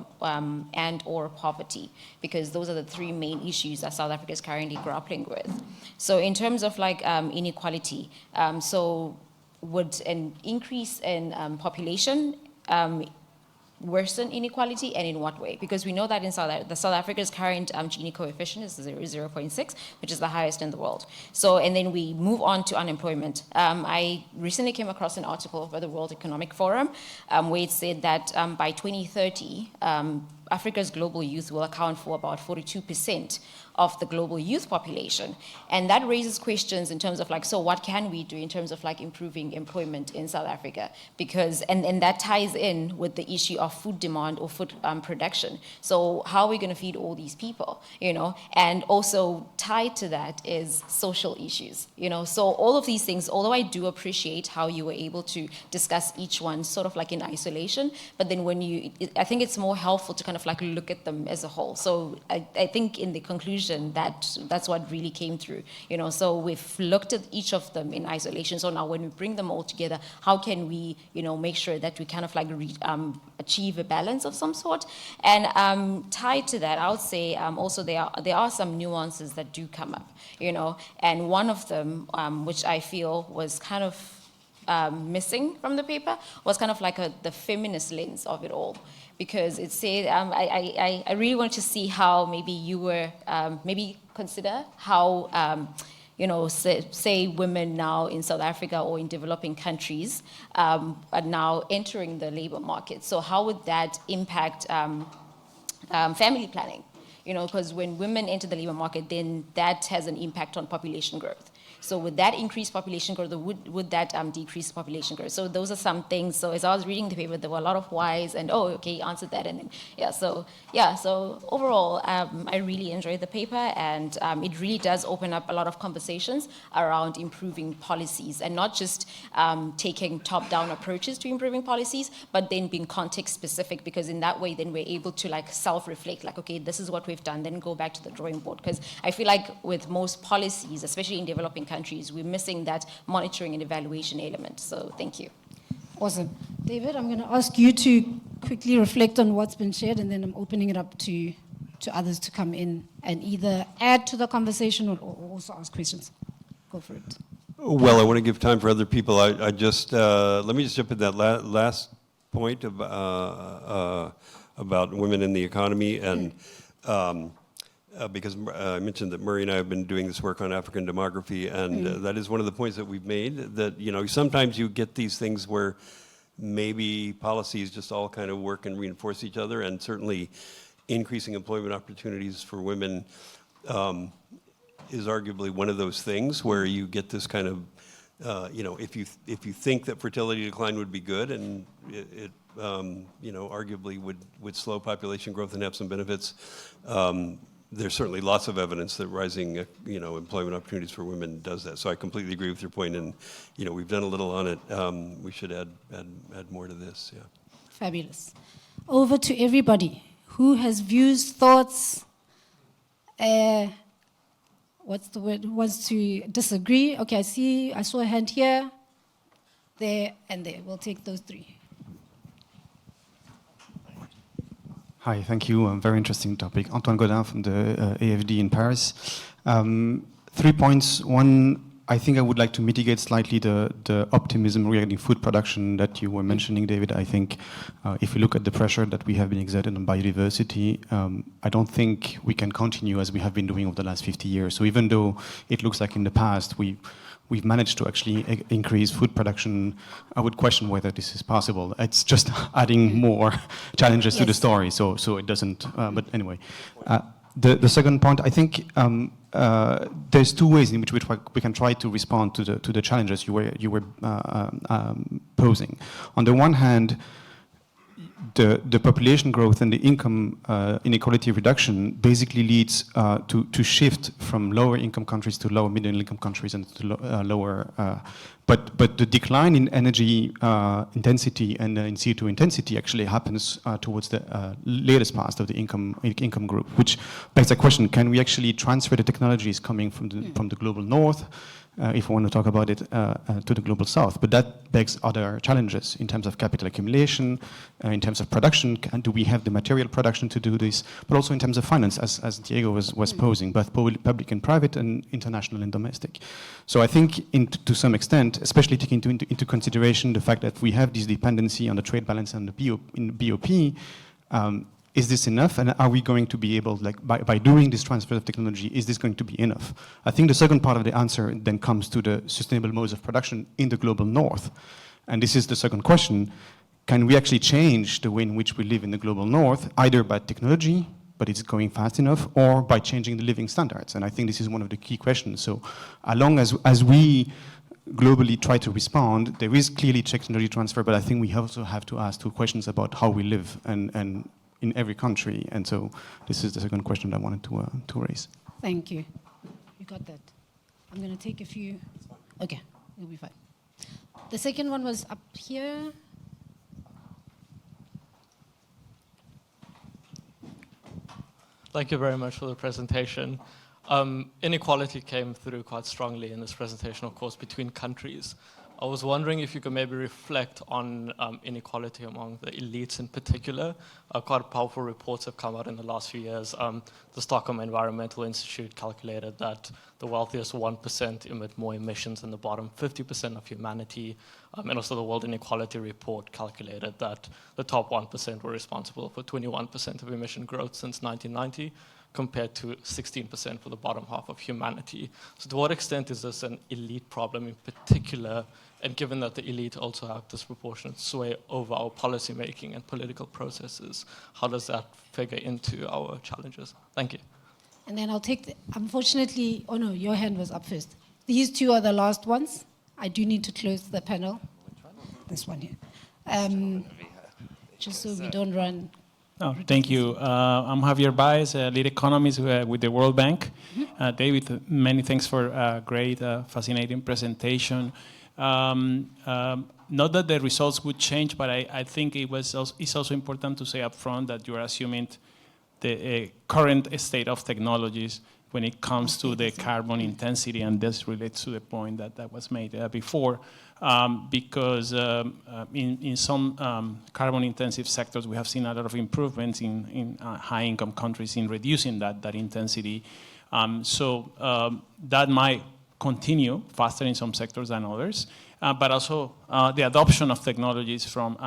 and or poverty, because those are the three main issues that South Africa is currently grappling with. So in terms of like inequality, so would an increase in population worsen inequality, and in what way? Because we know that in South Africa's current Gini coefficient is 0.6, which is the highest in the world. So, and then we move on to unemployment. I recently came across an article by the World Economic Forum where it said that by 2030, Africa's global youth will account for about 42% of the global youth population. And that raises questions in terms of like, so what can we do in terms of like improving employment in South Africa? Because, and that ties in with the issue of food demand or food production. So how are we gonna feed all these people, And also tied to that is social issues, So all of these things, although I do appreciate how you were able to discuss each one sort of like in isolation, but then I think it's more helpful to kind of like look at them as a whole. So I think in the conclusion, that's what really came through, So we've looked at each of them in isolation. So now when we bring them all together, how can we, make sure that we kind of like achieve a balance of some sort? And tied to that, I would say also there are some nuances that do come up, And one of them, which I feel was kind of missing from the paper, was kind of like the feminist lens of it all. Because it said, I really want to see how maybe you were, maybe consider how, say women now in South Africa or in developing countries are now entering the labor market. So how would that impact family planning? Because when women enter the labor market, then that has an impact on population growth. So would that increase population growth, or would that decrease population growth? So those are some things. So as I was reading the paper, there were a lot of whys, and okay, answered that, and then so overall, I really enjoyed the paper, and it really does open up a lot of conversations around improving policies, and not just taking top-down approaches to improving policies, but then being context-specific, because in that way, then we're able to like self-reflect, like, okay, this is what we've done, then go back to the drawing board. Because I feel like with most policies, especially in developing countries, we're missing that monitoring and evaluation element. So thank you. Awesome. David, I'm going to ask you to quickly reflect on what's been shared, and then I'm opening it up to others to come in and either add to the conversation or also ask questions. Go for it. Well, I want to give time for other people. I just, let me just jump in that last point about women in the economy, and because I mentioned that Murray and I have been doing this work on African demography, and that is one of the points that we've made, that sometimes you get these things where maybe policies just all kind of work and reinforce each other, and certainly increasing employment opportunities for women is arguably one of those things where you get this kind of, if you think that fertility decline would be good, and it arguably would slow population growth and have some benefits. There's certainly lots of evidence that rising, employment opportunities for women does that. So I completely agree with your point, and we've done a little on it. We should add more to this. Yeah. Fabulous. Over to everybody who has views, thoughts. What's the word? Who wants to disagree? Okay, I saw a hand here, there, and there. We'll take those three. Hi, thank you. Very interesting topic. Antoine Godin from the AFD in Paris. 3 points. One, I think I would like to mitigate slightly the optimism regarding food production that you were mentioning, David. I think if we look at the pressure that we have been exerted on biodiversity, I don't think we can continue as we have been doing over the last 50 years. So even though it looks like in the past we've managed to actually increase food production, I would question whether this is possible. It's just adding more challenges to the story, so it doesn't, but anyway. The second point, I think there's two ways in which we can try to respond to the challenges you were posing. On the one hand, the population growth and the income inequality reduction basically leads to shift from lower income countries to lower middle income countries and to lower. But the decline in energy intensity and in CO2 intensity actually happens towards the latest part of the income group, which begs the question: can we actually transfer the technologies coming from the global north, if we want to talk about it, to the global south? But that begs other challenges in terms of capital accumulation, in terms of production. Do we have the material production to do this? But also in terms of finance, as Diego was posing, both public and private, and international and domestic. So I think, to some extent, especially taking into consideration the fact that we have this dependency on the trade balance and the BOP, is this enough? And are we going to be able, like, by doing this transfer of technology, is this going to be enough? I think the second part of the answer then comes to the sustainable modes of production in the global north. And this is the second question. Can we actually change the way in which we live in the global north, either by technology, but it's going fast enough, or by changing the living standards? And I think this is one of the key questions. So as long as we globally try to respond, there is clearly technology transfer, but I think we also have to ask two questions about how we live and in every country. And so this is the second question I wanted to raise. Thank you. You got that. I'm going to take a few. Okay, you'll be fine. The second one was up here. Thank you very much for the presentation. Inequality came through quite strongly in this presentation, of course, between countries. I was wondering if you could maybe reflect on inequality among the elites in particular. Quite powerful reports have come out in the last few years. The Stockholm Environmental Institute calculated that the wealthiest 1% emit more emissions than the bottom 50% of humanity. And also the World Inequality Report calculated that the top 1% were responsible for 21% of emission growth since 1990, compared to 16% for the bottom half of humanity. So to what extent is this an elite problem in particular? And given that the elite also have disproportionate sway over our policy making and political processes, how does that figure into our challenges? Thank you. And then I'll take unfortunately, oh no, your hand was up first. These two are the last ones. I do need to close the panel. This one here. Just so we don't run. Oh, thank you. I'm Javier Baez, lead economist with the World Bank. David, many thanks for a great, fascinating presentation. Not that the results would change, but I think it's also important to say up front that you are assuming the current state of technologies when it comes to the carbon intensity, and this relates to the point that was made before, because in some carbon-intensive sectors, we have seen a lot of improvements in high-income countries in reducing that intensity. So that might continue faster in some sectors than others, but also the adoption of technologies from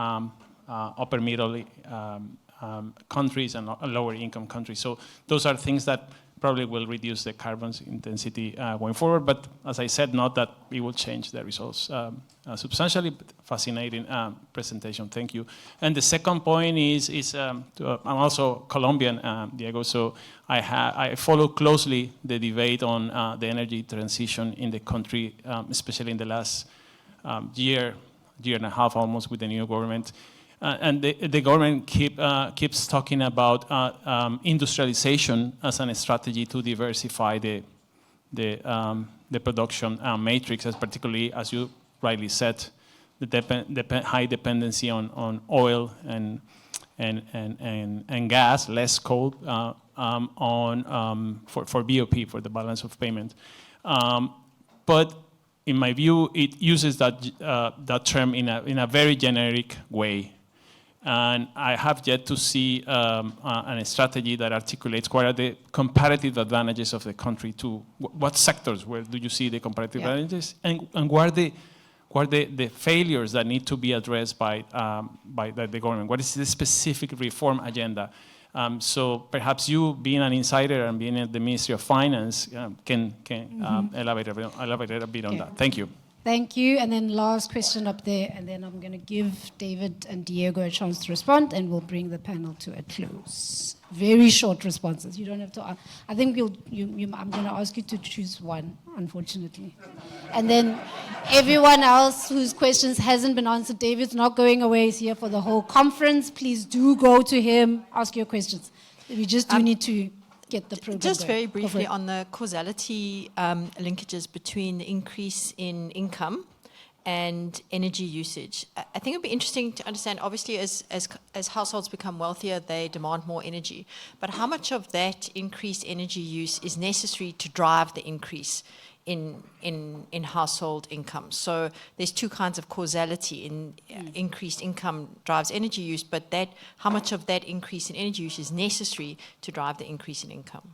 upper middle countries and lower income countries. So those are things that probably will reduce the carbon intensity going forward, but as I said, not that it will change the results substantially. But fascinating presentation, thank you. And the second point is I'm also Colombian, Diego, so I follow closely the debate on the energy transition in the country, especially in the last year and a half almost with the new government. And the government keeps talking about industrialization as a strategy to diversify the production matrix, as particularly, as you rightly said, the high dependency on oil and gas, less coal for BOP, for the balance of payment. But in my view, it uses that term in a very generic way. And I have yet to see a strategy that articulates what are the comparative advantages of the country to what sectors, where do you see the comparative advantages, and what are the failures that need to be addressed by the government? What is the specific reform agenda? So perhaps you, being an insider and being at the Ministry of Finance, can elaborate a bit on that. Thank you. Thank you. And then last question up there, and then I'm going to give David and Diego a chance to respond, and we'll bring the panel to a close. Very short responses. You don't have to. I think I'm going to ask you to choose one, unfortunately. And then everyone else whose questions hasn't been answered, David's not going away. He's here for the whole conference. Please do go to him, ask your questions. We just do need to get the program Just going. very briefly on the causality linkages between the increase in income and energy usage. I think it would be interesting to understand, obviously, as households become wealthier, they demand more energy. But how much of that increased energy use is necessary to drive the increase in household income? So there's two kinds of causality. Increased income drives energy use, but how much of that increase in energy use is necessary to drive the increase in income?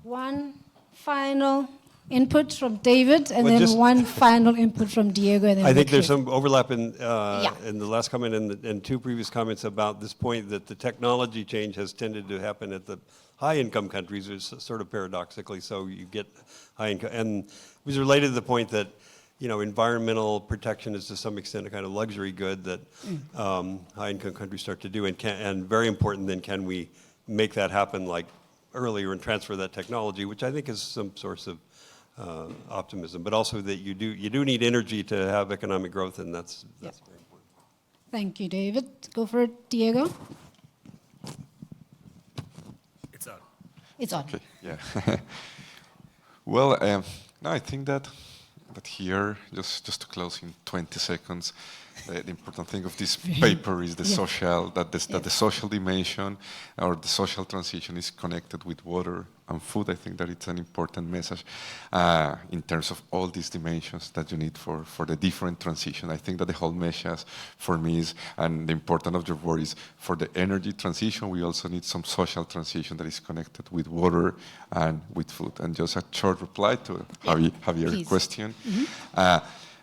One Final input from David, and then one final input from Diego. And then I think there's some overlap in the last comment and two previous comments about this point that the technology change has tended to happen at the high-income countries, is sort of paradoxically, so you get high income. And it was related to the point that, you know, environmental protection is to some extent a kind of luxury good that high-income countries start to do, and very important then, can we make that happen like earlier and transfer that technology, which I think is some source of optimism, but also that you do need energy to have economic growth, and that's very important. Thank you, David. Go for it, Diego. It's on. It's on. Okay, yeah. Well, no, I think that here, just to close in 20 seconds, the important thing of this paper is the social, that the social dimension or the social transition is connected with water and food. I think that it's an important message in terms of all these dimensions that you need for the different transition. I think that the whole message for me is, and the importance of your work is, for the energy transition, we also need some social transition that is connected with water and with food. And just a short reply to Javier's question.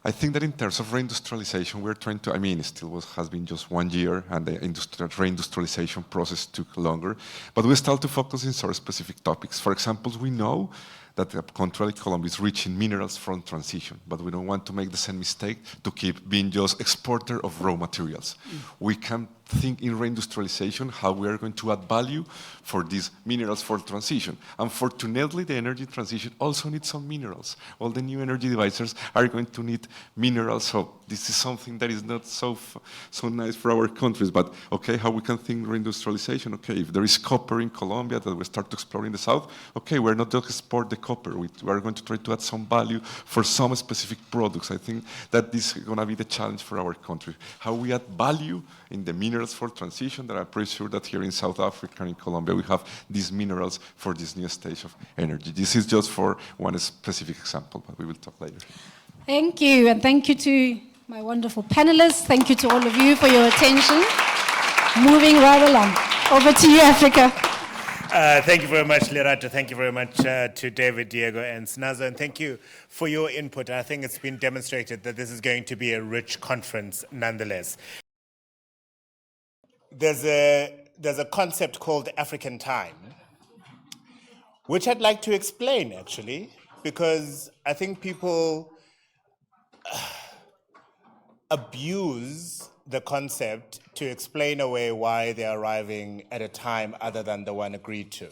I think that in terms of reindustrialization, we're trying to, I mean, it still has been just 1 year, and the reindustrialization process took longer, but we start to focus in sort of specific topics. For example, we know that a country like Colombia is rich in minerals from transition, but we don't want to make the same mistake to keep being just exporter of raw materials. We can think in reindustrialization how we are going to add value for these minerals for transition. Unfortunately, the energy transition also needs some minerals. All the new energy devices are going to need minerals, so this is something that is not so nice for our countries, but okay, how we can think reindustrialization? Okay, if there is copper in Colombia that we start to explore in the south, okay, we're not just export the copper, we are going to try to add some value for some specific products. I think that this is going to be the challenge for our country. How we add value in the minerals for transition, that I'm pretty sure that here in South Africa and in Colombia we have these minerals for this new stage of energy. This is just for one specific example, but we will talk later. Thank you, and thank you to my wonderful panelists. Thank you to all of you for your attention. Moving right along. Over to you, Africa. Thank you very much, Lerato. Thank you very much to David, Diego, and Sinazo, and thank you for your input. I think it's been demonstrated that this is going to be a rich conference nonetheless. There's a concept called African time, which I'd like to explain, actually, because I think people abuse the concept to explain away why they're arriving at a time other than the one agreed to.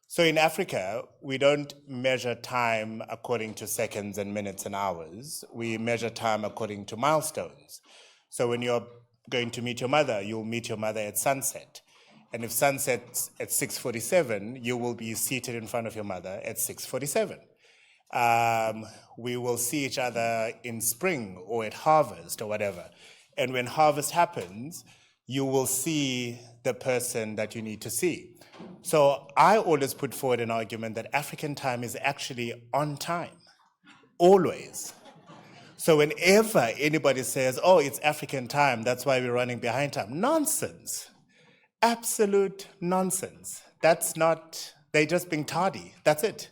So in Africa, we don't measure time according to seconds and minutes and hours. We measure time according to milestones. So when you're going to meet your mother, you'll meet your mother at sunset. And if sunset's at 6:47, you will be seated in front of your mother at 6:47. We will see each other in spring or at harvest or whatever. And when harvest happens, you will see the person that you need to see. So I always put forward an argument that African time is actually on time, always. So whenever anybody says, oh, it's African time, that's why we're running behind time, nonsense. Absolute nonsense. That's not, they're just being tardy, that's it.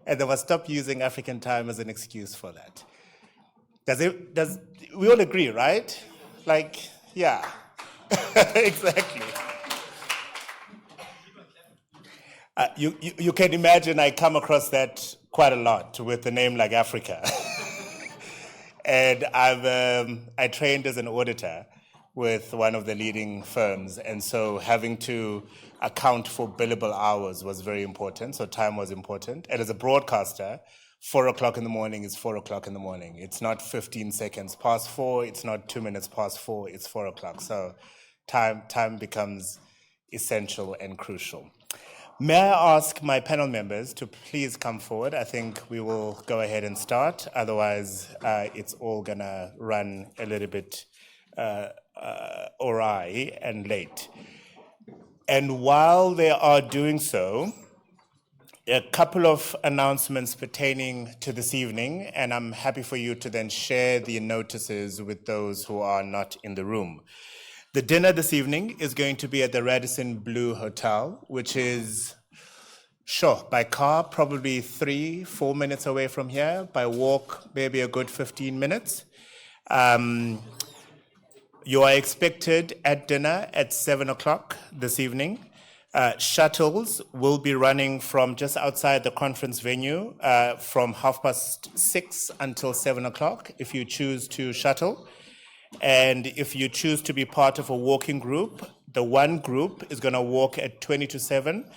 And they must stop using African time as an excuse for that. We all agree, right? Like, yeah, exactly. You can imagine I come across that quite a lot with a name like Africa. And I trained as an auditor with one of the leading firms, and so having to account for billable hours was very important, so time was important. And as a broadcaster, 4 o'clock in the morning is 4 o'clock in the morning. It's not 15 seconds past 4, it's not 2 minutes past 4, it's 4 o'clock. So time becomes essential and crucial. May I ask my panel members to please come forward? I think we will go ahead and start, otherwise it's all gonna run a little bit awry and late. And while they are doing so, a couple of announcements pertaining to this evening, and I'm happy for you to then share the notices with those who are not in the room. The dinner this evening is going to be at the Radisson Blu Hotel, which is, sure, by car, probably 3-4 minutes away from here. By walk, maybe a good 15 minutes. You are expected at dinner at 7 o'clock this evening. Shuttles will be running from just outside the conference venue from 6:30 until 7 o'clock if you choose to shuttle. And if you choose to be part of a walking group, the one group is going to walk at 20 to 7,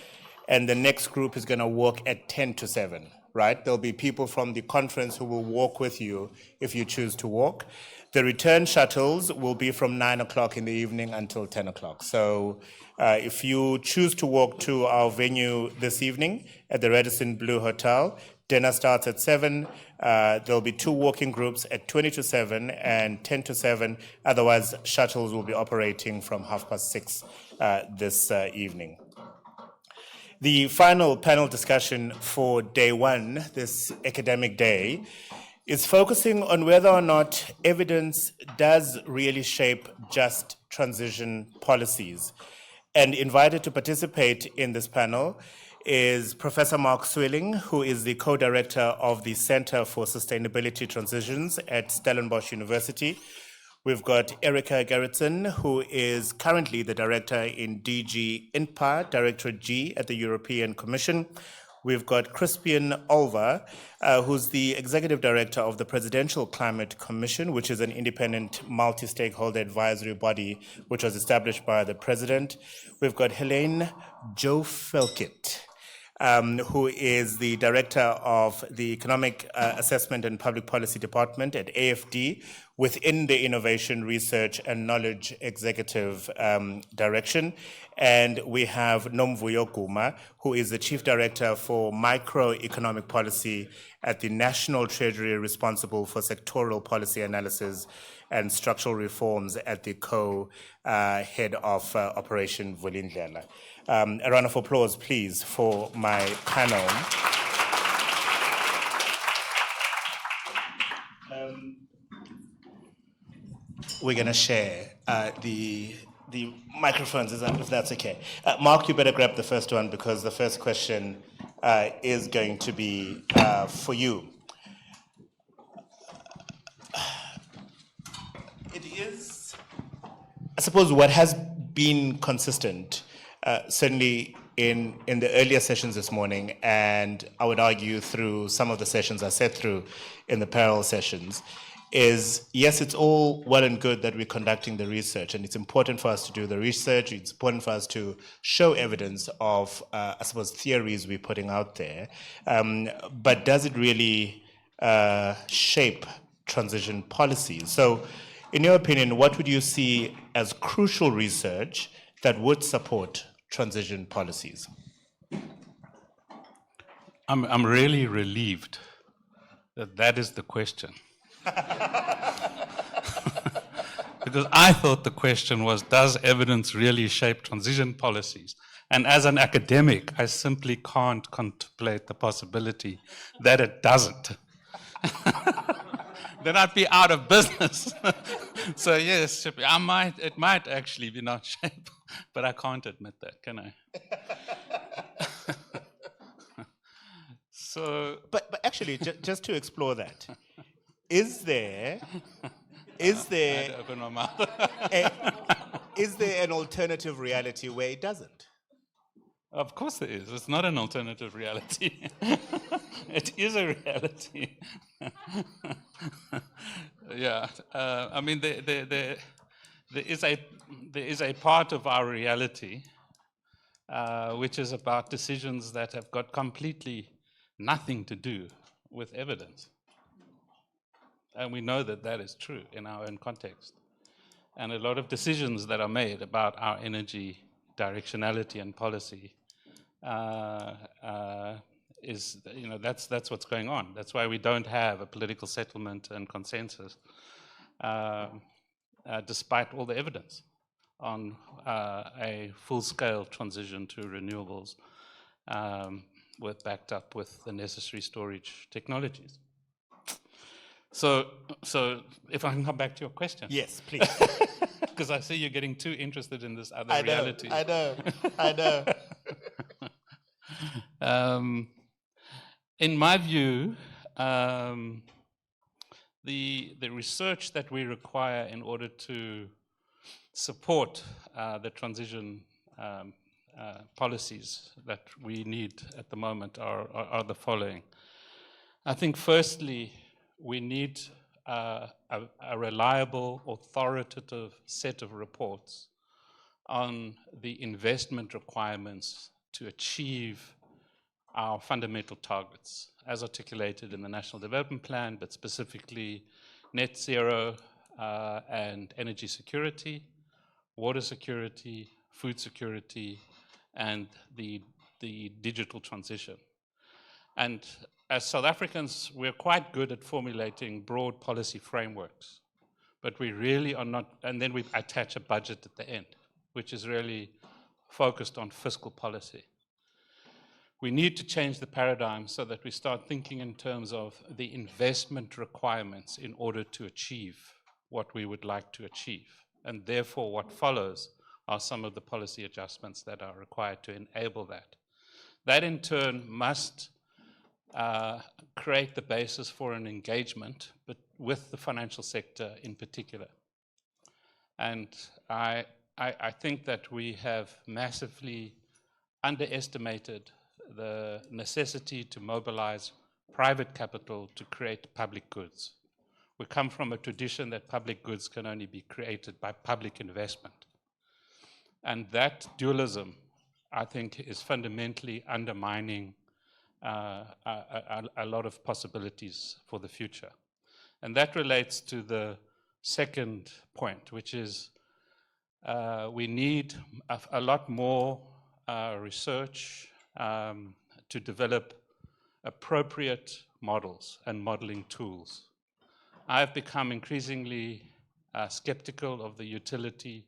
and the next group is going to walk at 10 to 7, right? There'll be people from the conference who will walk with you if you choose to walk. The return shuttles will be from 9 o'clock in the evening until 10 o'clock. So if you choose to walk to our venue this evening at the Radisson Blu Hotel, dinner starts at 7. There'll be 2 walking groups at 20 to 7 and 10 to 7. Otherwise, shuttles will be operating from 6:30 this evening. The final panel discussion for day one, this academic day, is focusing on whether or not evidence does really shape just transition policies. And invited to participate in this panel is Professor Mark Swilling, who is the co-director of the Center for Sustainability Transitions at Stellenbosch University. We've got Erika Gerretsen, who is currently the director in DG INPA, Directorate G at the European Commission. We've got Crispian Olver, who's the executive director of the Presidential Climate Commission, which is an independent multi-stakeholder advisory body which was established by the president. We've got Hélène Djoufelkit, who is the director of the Economic Assessment and Public Policy Department at AFD within the Innovation, Research and Knowledge Executive Direction. And we have Nomvuyo Guma, who is the Chief Director for Microeconomic Policy at the National Treasury, responsible for sectoral policy analysis and structural reforms at the co-head of Operation Vulindlela. A round of applause, please, for my panel. We're going to share the microphones, if that's okay. Mark, you better grab the first one because the first question is going to be for you. It is, I suppose, what has been consistent, certainly in the earlier sessions this morning, and I would argue through some of the sessions I sat through in the parallel sessions, is yes, it's all well and good that we're conducting the research, and it's important for us to do the research, it's important for us to show evidence of, I suppose, theories we're putting out there, but does it really shape transition policies? So, in your opinion, what would you see as crucial research that would support transition policies? I'm really relieved that that is the question. Because I thought the question was, does evidence really shape transition policies? And as an academic, I simply can't contemplate the possibility that it doesn't. Then I'd be out of business. So yes, it might actually be not shape, but I can't admit that, can I? So, but actually, just to explore that, is there I had to open my mouth. Is there an alternative reality where it doesn't? Of course there is. It's not an alternative reality. It is a reality. Yeah, I mean, there is a part of our reality which is about decisions that have got completely nothing to do with evidence. And we know that that is true in our own context. And a lot of decisions that are made about our energy directionality and policy is, that's what's going on. That's why we don't have a political settlement and consensus, despite all the evidence on a full-scale transition to renewables, backed up with the necessary storage technologies. So if I can come back to your question. Yes, please. Because I see you're getting too interested in this other reality. I know. In my view, the research that we require in order to support the transition policies that we need at the moment are the following. I think firstly, we need a reliable, authoritative set of reports on the investment requirements to achieve our fundamental targets, as articulated in the National Development Plan, but specifically net zero and energy security, water security, food security, and the digital transition. And as South Africans, we're quite good at formulating broad policy frameworks, but we really are not, and then we attach a budget at the end, which is really focused on fiscal policy. We need to change the paradigm so that we start thinking in terms of the investment requirements in order to achieve what we would like to achieve. And therefore, what follows are some of the policy adjustments that are required to enable that. That in turn must create the basis for an engagement, but with the financial sector in particular. And I think that we have massively underestimated the necessity to mobilize private capital to create public goods. We come from a tradition that public goods can only be created by public investment. And that dualism, I think, is fundamentally undermining a lot of possibilities for the future. And that relates to the second point, which is we need a lot more research to develop appropriate models and modeling tools. I've become increasingly skeptical of the utility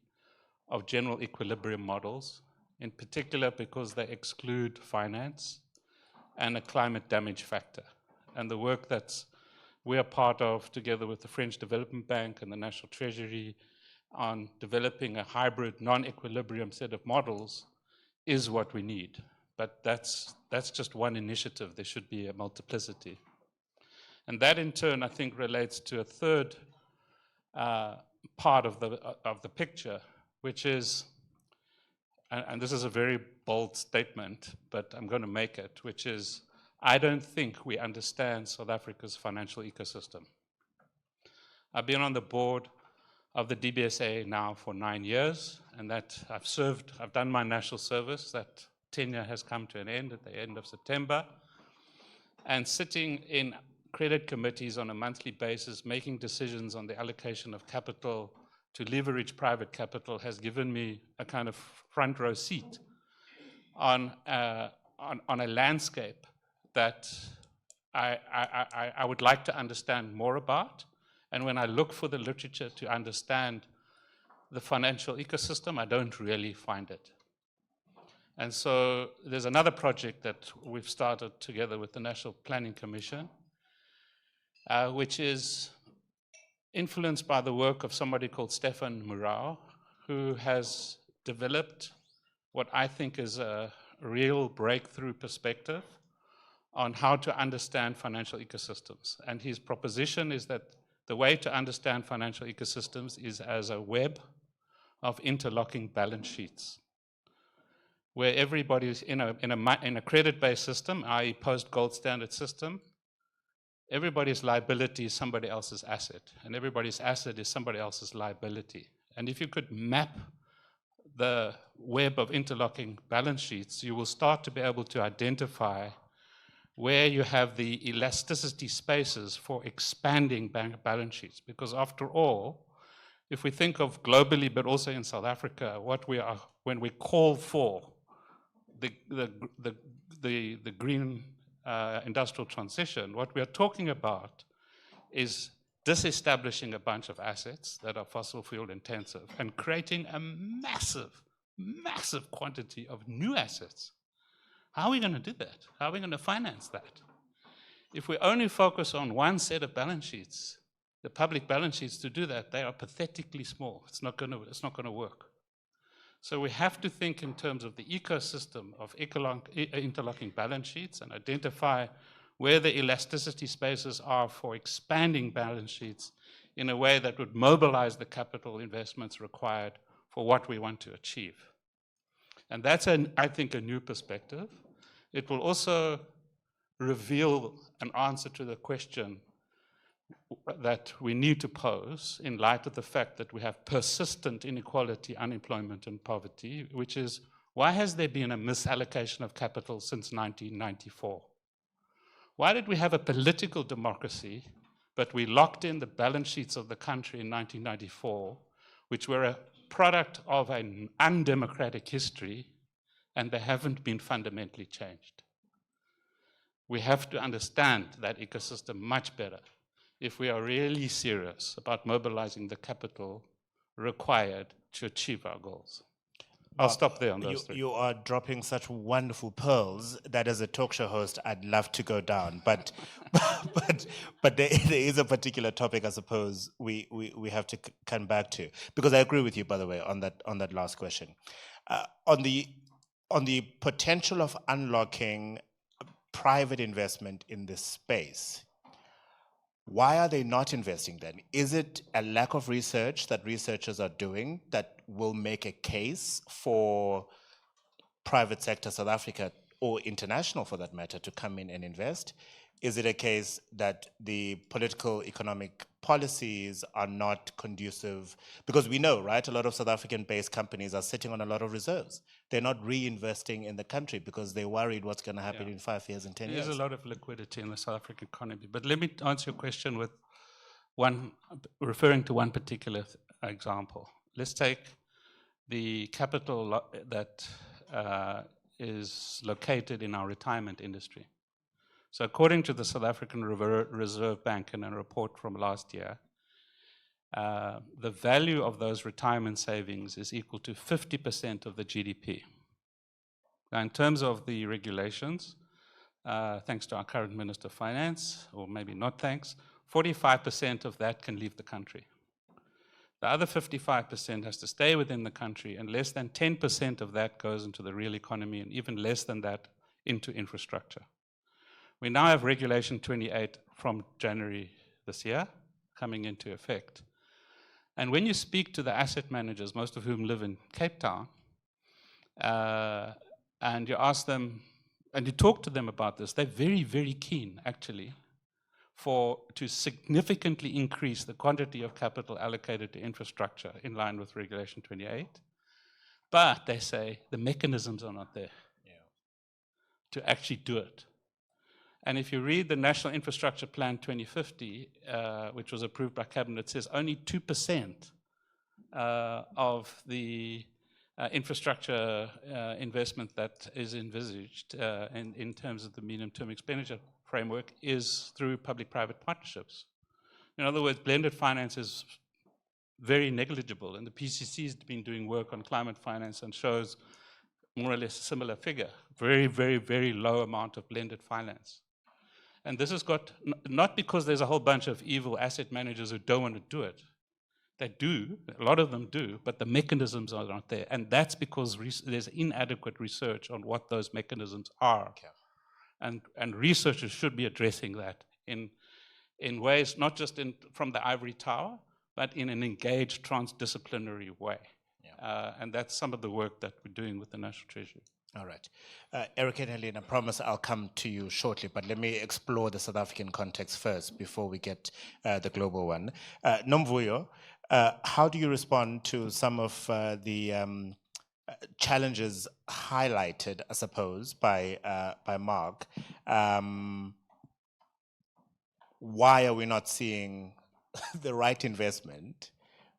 of general equilibrium models, in particular because they exclude finance and a climate damage factor. And the work that we are part of, together with the French Development Bank and the National Treasury, on developing a hybrid non-equilibrium set of models is what we need. But that's just one initiative. There should be a multiplicity. And that in turn, I think, relates to a third part of the picture, which is, and this is a very bold statement, but I'm going to make it, which is, I don't think we understand South Africa's financial ecosystem. I've been on the board of the DBSA now for 9 years, and that I've done my national service. That tenure has come to an end at the end of September. And sitting in credit committees on a monthly basis, making decisions on the allocation of capital to leverage private capital has given me a kind of front row seat on a landscape that I would like to understand more about. And when I look for the literature to understand the financial ecosystem, I don't really find it. And so there's another project that we've started together with the National Planning Commission, which is influenced by the work of somebody called Stefan Murau, who has developed what I think is a real breakthrough perspective on how to understand financial ecosystems. And his proposition is that the way to understand financial ecosystems is as a web of interlocking balance sheets. where everybody's in a credit-based system, i.e. post-gold standard system, everybody's liability is somebody else's asset, and everybody's asset is somebody else's liability. And if you could map the web of interlocking balance sheets, you will start to be able to identify where you have the elasticity spaces for expanding balance sheets. Because after all, if we think of globally, but also in South Africa, what we are, when we call for the green industrial transition, what we are talking about is disestablishing a bunch of assets that are fossil fuel intensive and creating a massive, massive quantity of new assets. How are we going to do that? How are we going to finance that? If we only focus on one set of balance sheets, the public balance sheets to do that, they are pathetically small. It's not going to work. So we have to think in terms of the ecosystem of interlocking balance sheets and identify where the elasticity spaces are for expanding balance sheets in a way that would mobilize the capital investments required for what we want to achieve. And that's, I think, a new perspective. It will also reveal an answer to the question that we need to pose in light of the fact that we have persistent inequality, unemployment, and poverty, which is, why has there been a misallocation of capital since 1994? Why did we have a political democracy, but we locked in the balance sheets of the country in 1994, which were a product of an undemocratic history, and they haven't been fundamentally changed? We have to understand that ecosystem much better if we are really serious about mobilizing the capital required to achieve our goals. I'll stop there on those three. You are dropping such wonderful pearls that as a talk show host, I'd love to go down. But there is a particular topic, I suppose, we have to come back to. Because I agree with you, by the way, on that last question. On the potential of unlocking private investment in this space, why are they not investing then? Is it a lack of research that researchers are doing that will make a case for private sector South Africa, or international for that matter, to come in and invest? Is it a case that the political economic policies are not conducive? Because we know, right, a lot of South African-based companies are sitting on a lot of reserves. They're not reinvesting in the country because they're worried what's going to happen in 5 years and 10 years. There's a lot of liquidity in the South African economy. But let me answer your question with referring to one particular example. Let's take the capital that is located in our retirement industry. So according to the South African Reserve Bank in a report from last year, the value of those retirement savings is equal to 50% of the GDP. Now, in terms of the regulations, thanks to our current Minister of Finance, or maybe not thanks, 45% of that can leave the country. The other 55% has to stay within the country, and less than 10% of that goes into the real economy, and even less than that into infrastructure. We now have Regulation 28 from January this year coming into effect. And when you speak to the asset managers, most of whom live in Cape Town, and you ask them, and you talk to them about this, they're very, very keen, actually, to significantly increase the quantity of capital allocated to infrastructure in line with Regulation 28. But they say the mechanisms are not there to actually do it. And if you read the National Infrastructure Plan 2050, which was approved by Cabinet, it says only 2% of the infrastructure investment that is envisaged in terms of the medium-term expenditure framework is through public-private partnerships. In other words, blended finance is very negligible, and the PCC has been doing work on climate finance and shows more or less a similar figure, very, very, very low amount of blended finance. And this has got, not because there's a whole bunch of evil asset managers who don't want to do it. They do, a lot of them do, but the mechanisms are not there. And that's because there's inadequate research on what those mechanisms are. Okay. And researchers should be addressing that in ways, not just from the ivory tower, but in an engaged transdisciplinary way. Yeah. And that's some of the work that we're doing with the National Treasury. All right. Eric and Hélène, I promise I'll come to you shortly, but let me explore the South African context first before we get the global one. Nomvuyo, how do you respond to some of the challenges highlighted, I suppose, by Mark? Why are we not seeing the right investment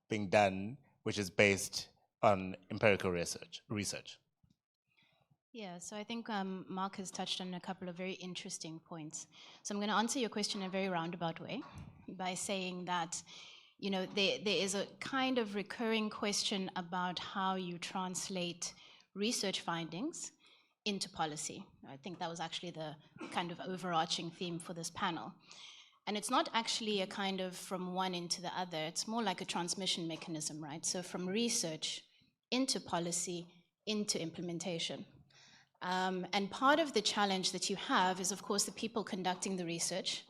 being done, which is based on empirical research? Yeah, so I think Mark has touched on a couple of very interesting points. So I'm going to answer your question in a very roundabout way by saying that, you know, there is a kind of recurring question about how you translate research findings into policy. I think that was actually the kind of overarching theme for this panel. And it's not actually a kind of from one into the other, it's more like a transmission mechanism, right? So from research into policy, into implementation. And part of the challenge that you have is, of course, the people conducting the research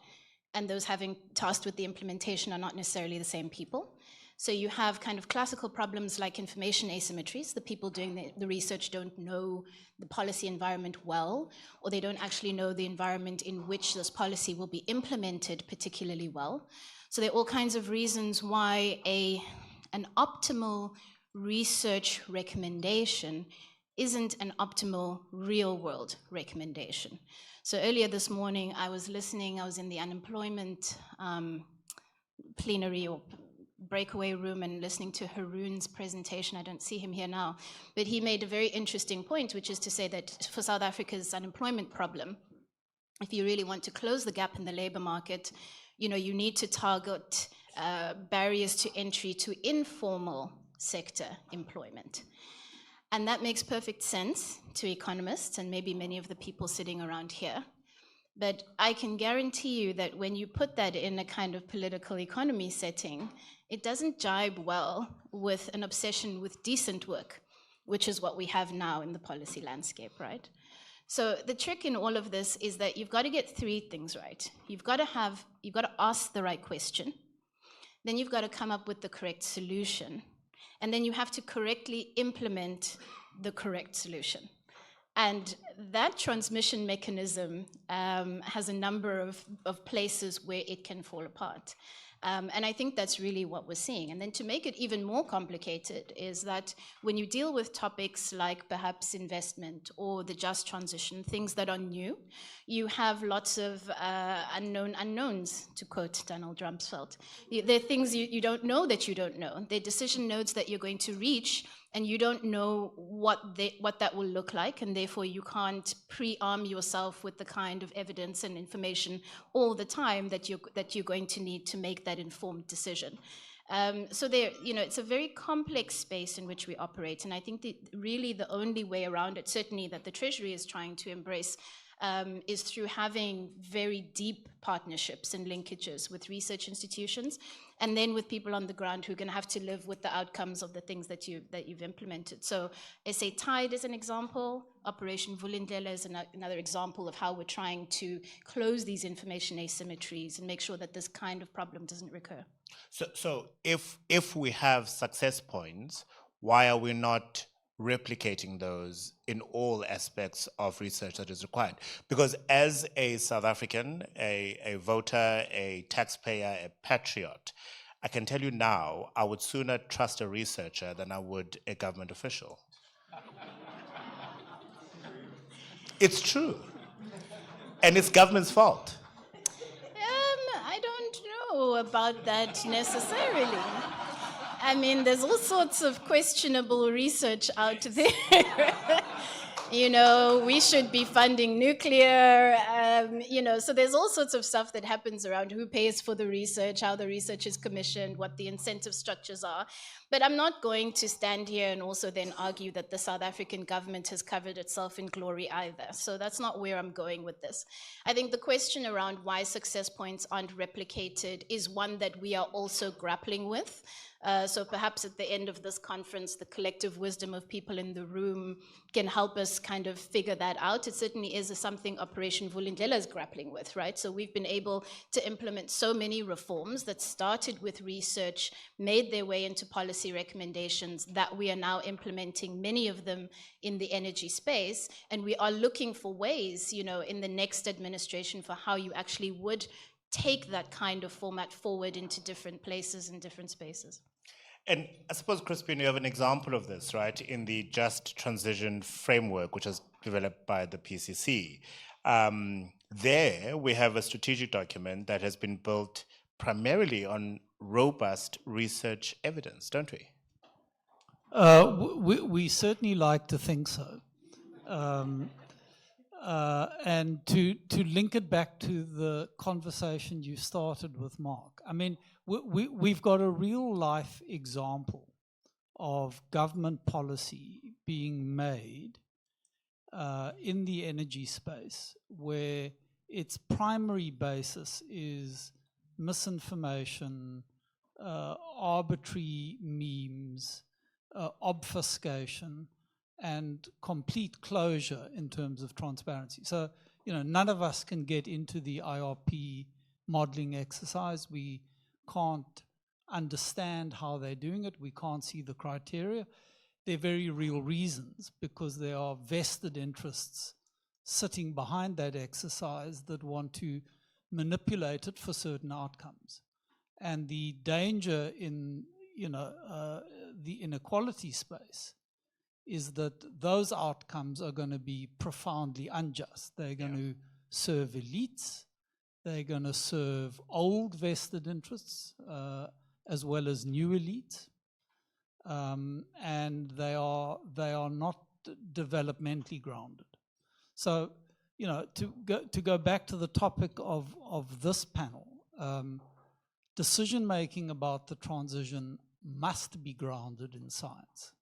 and those having tasked with the implementation are not necessarily the same people. So you have kind of classical problems like information asymmetries. The people doing the research don't know the policy environment well, or they don't actually know the environment in which this policy will be implemented particularly well. So there are all kinds of reasons why an optimal research recommendation isn't an optimal real-world recommendation. So earlier this morning, I was in the unemployment plenary or breakaway room and listening to Haroon's presentation. I don't see him here now, but he made a very interesting point, which is to say that for South Africa's unemployment problem, if you really want to close the gap in the labor market, you know, you need to target barriers to entry to informal sector employment. And that makes perfect sense to economists and maybe many of the people sitting around here. But I can guarantee you that when you put that in a kind of political economy setting, it doesn't jibe well with an obsession with decent work, which is what we have now in the policy landscape, right? So the trick in all of this is that you've got to get three things right. You've got to ask the right question. Then you've got to come up with the correct solution. And then you have to correctly implement the correct solution. And that transmission mechanism has a number of places where it can fall apart. And I think that's really what we're seeing. And then to make it even more complicated is that when you deal with topics like perhaps investment or the just transition, things that are new, you have lots of unknown unknowns, to quote Donald Rumsfeld. There are things you don't know that you don't know. There are decision nodes that you're going to reach, and you don't know what that will look like, and therefore you can't pre-arm yourself with the kind of evidence and information all the time that you're going to need to make that informed decision. So there, you know, it's a very complex space in which we operate, and I think that really the only way around it, certainly that the Treasury is trying to embrace, is through having very deep partnerships and linkages with research institutions, and then with people on the ground who are going to have to live with the outcomes of the things that you've implemented. So SA Tide is an example. Operation Vulindlela is another example of how we're trying to close these information asymmetries and make sure that this kind of problem doesn't recur. So if we have success points, why are we not replicating those in all aspects of research that is required? Because as a South African, a voter, a taxpayer, a patriot, I can tell you now, I would sooner trust a researcher than I would a government official. It's true. And it's government's fault. I don't know about that necessarily. I mean, there's all sorts of questionable research out there. You know, we should be funding nuclear, you know, so there's all sorts of stuff that happens around who pays for the research, how the research is commissioned, what the incentive structures are. But I'm not going to stand here and also then argue that the South African government has covered itself in glory either. So that's not where I'm going with this. I think the question around why success points aren't replicated is one that we are also grappling with. So perhaps at the end of this conference, the collective wisdom of people in the room can help us kind of figure that out. It certainly is something Operation Vulindlela is grappling with, right? So we've been able to implement so many reforms that started with research, made their way into policy recommendations, that we are now implementing many of them in the energy space. And we are looking for ways, you know, in the next administration for how you actually would take that kind of format forward into different places and different spaces. And I suppose, Crispian, you have an example of this, right, in the Just Transition Framework, which was developed by the PCC. There, we have a strategic document that has been built primarily on robust research evidence, don't we? We certainly like to think so. And to link it back to the conversation you started with, Mark, I mean, we've got a real life example of government policy being made in the energy space where its primary basis is misinformation, arbitrary memes, obfuscation, and complete closure in terms of transparency. So, you know, none of us can get into the IRP modeling exercise. We can't understand how they're doing it. We can't see the criteria. They're very real reasons because there are vested interests sitting behind that exercise that want to manipulate it for certain outcomes. And the danger in, you know, the inequality space is that those outcomes are going to be profoundly unjust. They're going to serve elites. They're going to serve old vested interests as well as new elites. And they are not developmentally grounded. So, you know, to go back to the topic of this panel, decision making about the transition must be grounded in science.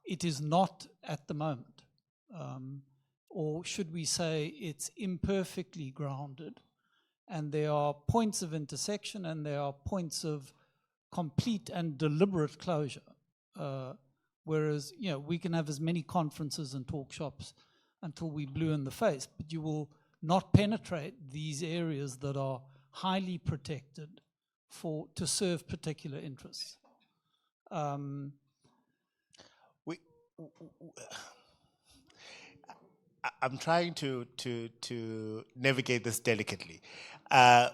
It is not at the moment, or should we say it's imperfectly grounded, and there are points of intersection and there are points of complete and deliberate closure. Whereas, you know, we can have as many conferences and talk shops until we blue in the face, but you will not penetrate these areas that are highly protected to serve particular interests. I'm trying to navigate this delicately.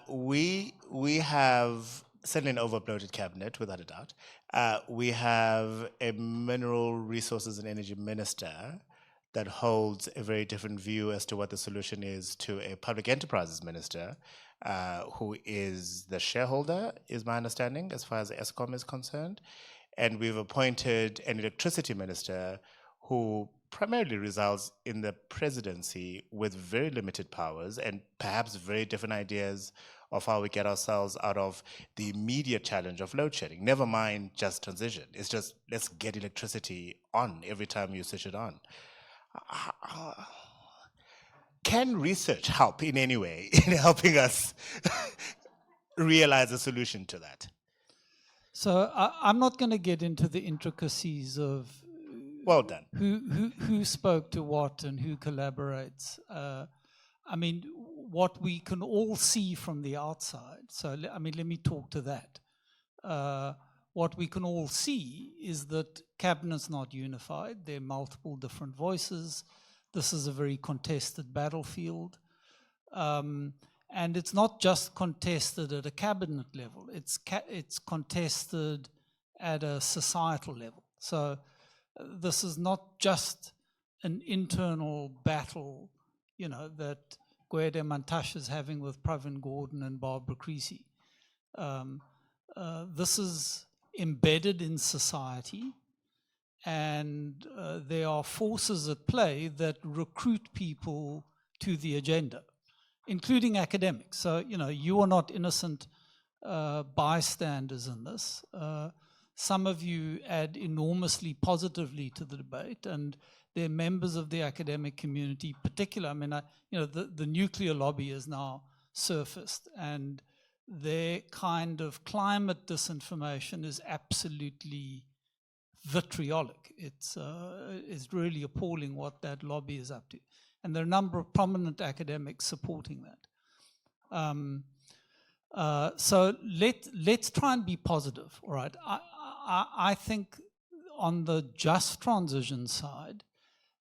We have certainly an overbloated cabinet, without a doubt. We have a mineral resources and energy minister that holds a very different view as to what the solution is to a public enterprises minister who is the shareholder, is my understanding, as far as Eskom is concerned. And we've appointed an electricity minister who primarily resides in the presidency with very limited powers and perhaps very different ideas of how we get ourselves out of the immediate challenge of load shedding. Never mind just transition. It's just, let's get electricity on every time you switch it on. Can research help in any way in helping us realize a solution to that? So I'm not going to get into the intricacies of well done. Who spoke to what and who collaborates. I mean, what we can all see from the outside. So I mean, let me talk to that. What we can all see is that cabinet's not unified. There are multiple different voices. This is a very contested battlefield. And it's not just contested at a cabinet level. It's contested at a societal level. So this is not just an internal battle, you know, that Gwede Mantashe is having with Pravin Gordhan and Barbara Creasy. This is embedded in society, and there are forces at play that recruit people to the agenda, including academics. So, you know, you are not innocent bystanders in this. Some of you add enormously positively to the debate, and they're members of the academic community, particular. I mean, you know, the nuclear lobby is now surfaced, and their kind of climate disinformation is absolutely vitriolic. It's really appalling what that lobby is up to. And there are a number of prominent academics supporting that. So let's try and be positive, all right? I think on the just transition side,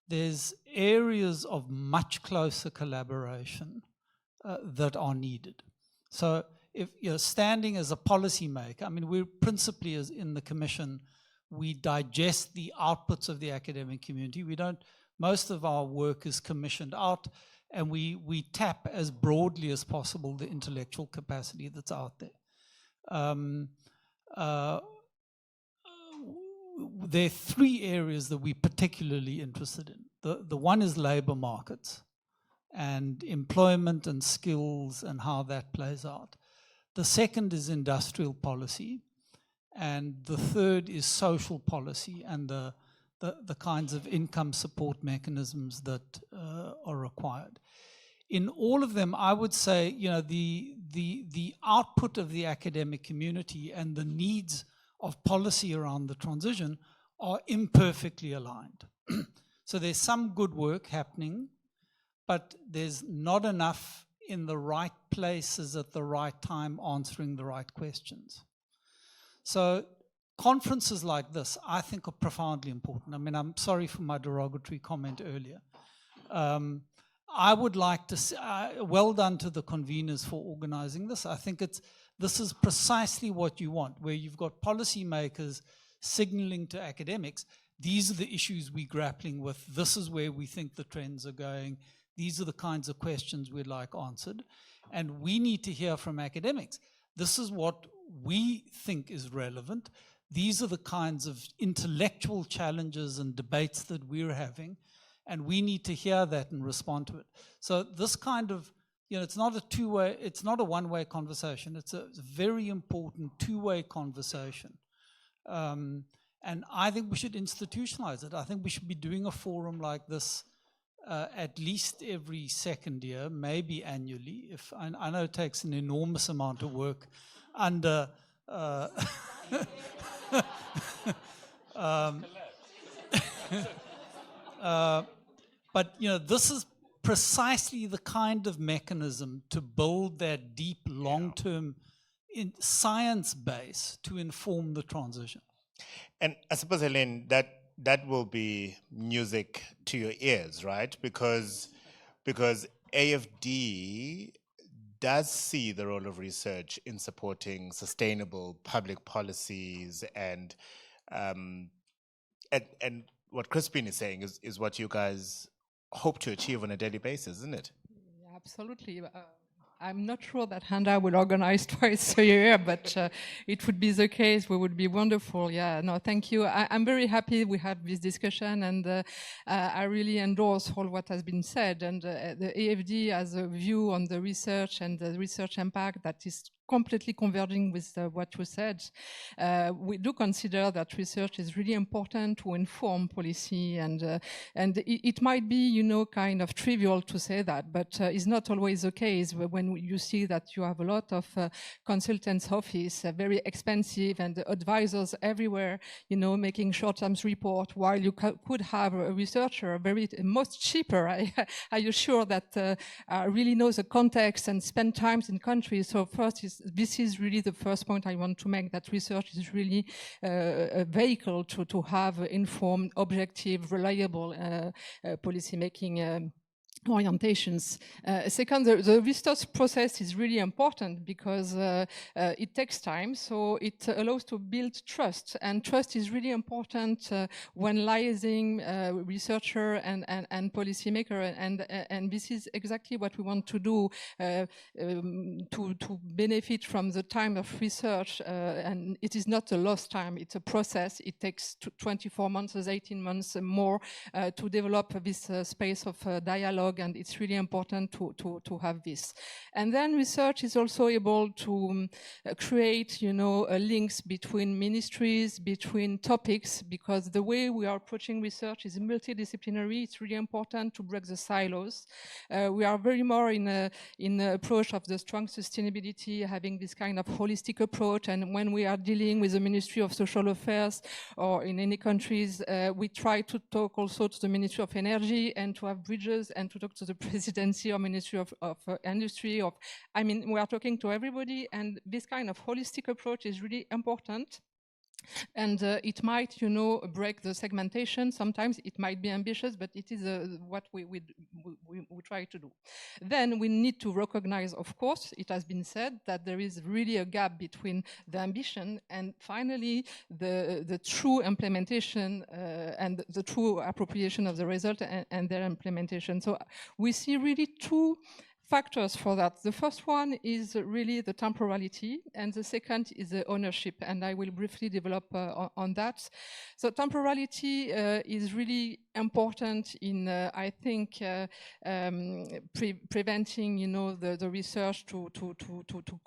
there's areas of much closer collaboration that are needed. So if you're standing as a policymaker, I mean, we're principally, as in the Commission, we digest the outputs of the academic community. We don't, most of our work is commissioned out, and we tap as broadly as possible the intellectual capacity that's out there. There are three areas that we're particularly interested in. The one is labor markets and employment and skills and how that plays out. The second is industrial policy. And the third is social policy and the kinds of income support mechanisms that are required. In all of them, I would say, you know, the output of the academic community and the needs of policy around the transition are imperfectly aligned. So there's some good work happening, but there's not enough in the right places at the right time answering the right questions. So conferences like this, I think, are profoundly important. I mean, I'm sorry for my derogatory comment earlier. I would like to say, well done to the conveners for organizing this. I think this is precisely what you want, where you've got policymakers signaling to academics, these are the issues we're grappling with, this is where we think the trends are going, these are the kinds of questions we'd like answered, and we need to hear from academics. This is what we think is relevant. These are the kinds of intellectual challenges and debates that we're having, and we need to hear that and respond to it. So this kind of, you know, it's not a two-way, it's not a one-way conversation. It's a very important two-way conversation. And I think we should institutionalize it. I think we should be doing a forum like this at least every second year, maybe annually. If I know it takes an enormous amount of work under but you know, this is precisely the kind of mechanism to build that deep, long-term science base to inform the transition. And I suppose, Hélène, that will be music to your ears, right? Because AFD does see the role of research in supporting sustainable public policies, and what Crispian is saying is what you guys hope to achieve on a daily basis, isn't it? Yeah, absolutely. I'm not sure that HANDA will organize twice a year, but it would be the case. We would be wonderful. Yeah, no, thank you. I'm very happy we have this discussion, and I really endorse all what has been said. And the AFD has a view on the research and the research impact that is completely converging with what you said. We do consider that research is really important to inform policy, and it might be, you know, kind of trivial to say that, but it's not always the case when you see that you have a lot of consultants' office, very expensive, and advisors everywhere, you know, making short-term report, while you could have a researcher, most cheaper, I assure, that really knows the context and spend time in countries. So first, this is really the first point I want to make, that research is really a vehicle to have informed, objective, reliable policy making orientations. Second, the research process is really important because it takes time, so it allows to build trust, and trust is really important when liaising researcher and policymaker, and this is exactly what we want to do to benefit from the time of research, and it is not a lost time, it's a process. It takes 24 months, 18 months more to develop this space of dialogue dialogue, and it's really important to have this. And then research is also able to create, links between ministries, between topics, because the way we are approaching research is multidisciplinary. It's really important to break the silos. We are very more in the approach of the strong sustainability, having this kind of holistic approach. And when we are dealing with the Ministry of Social Affairs or in any countries, we try to talk also to the Ministry of Energy and to have bridges and to talk to the Presidency or Ministry of Industry. We are talking to everybody, and this kind of holistic approach is really important. And it might, break the segmentation. Sometimes it might be ambitious, but it is what we try to do. Then we need to recognize, of course, it has been said that there is really a gap between the ambition and finally the true implementation and the true appropriation of the result and their implementation. So we see really two factors for that. The first one is really the temporality, and the second is the ownership, and I will briefly develop on that. So temporality is really important in, I think, preventing, the research to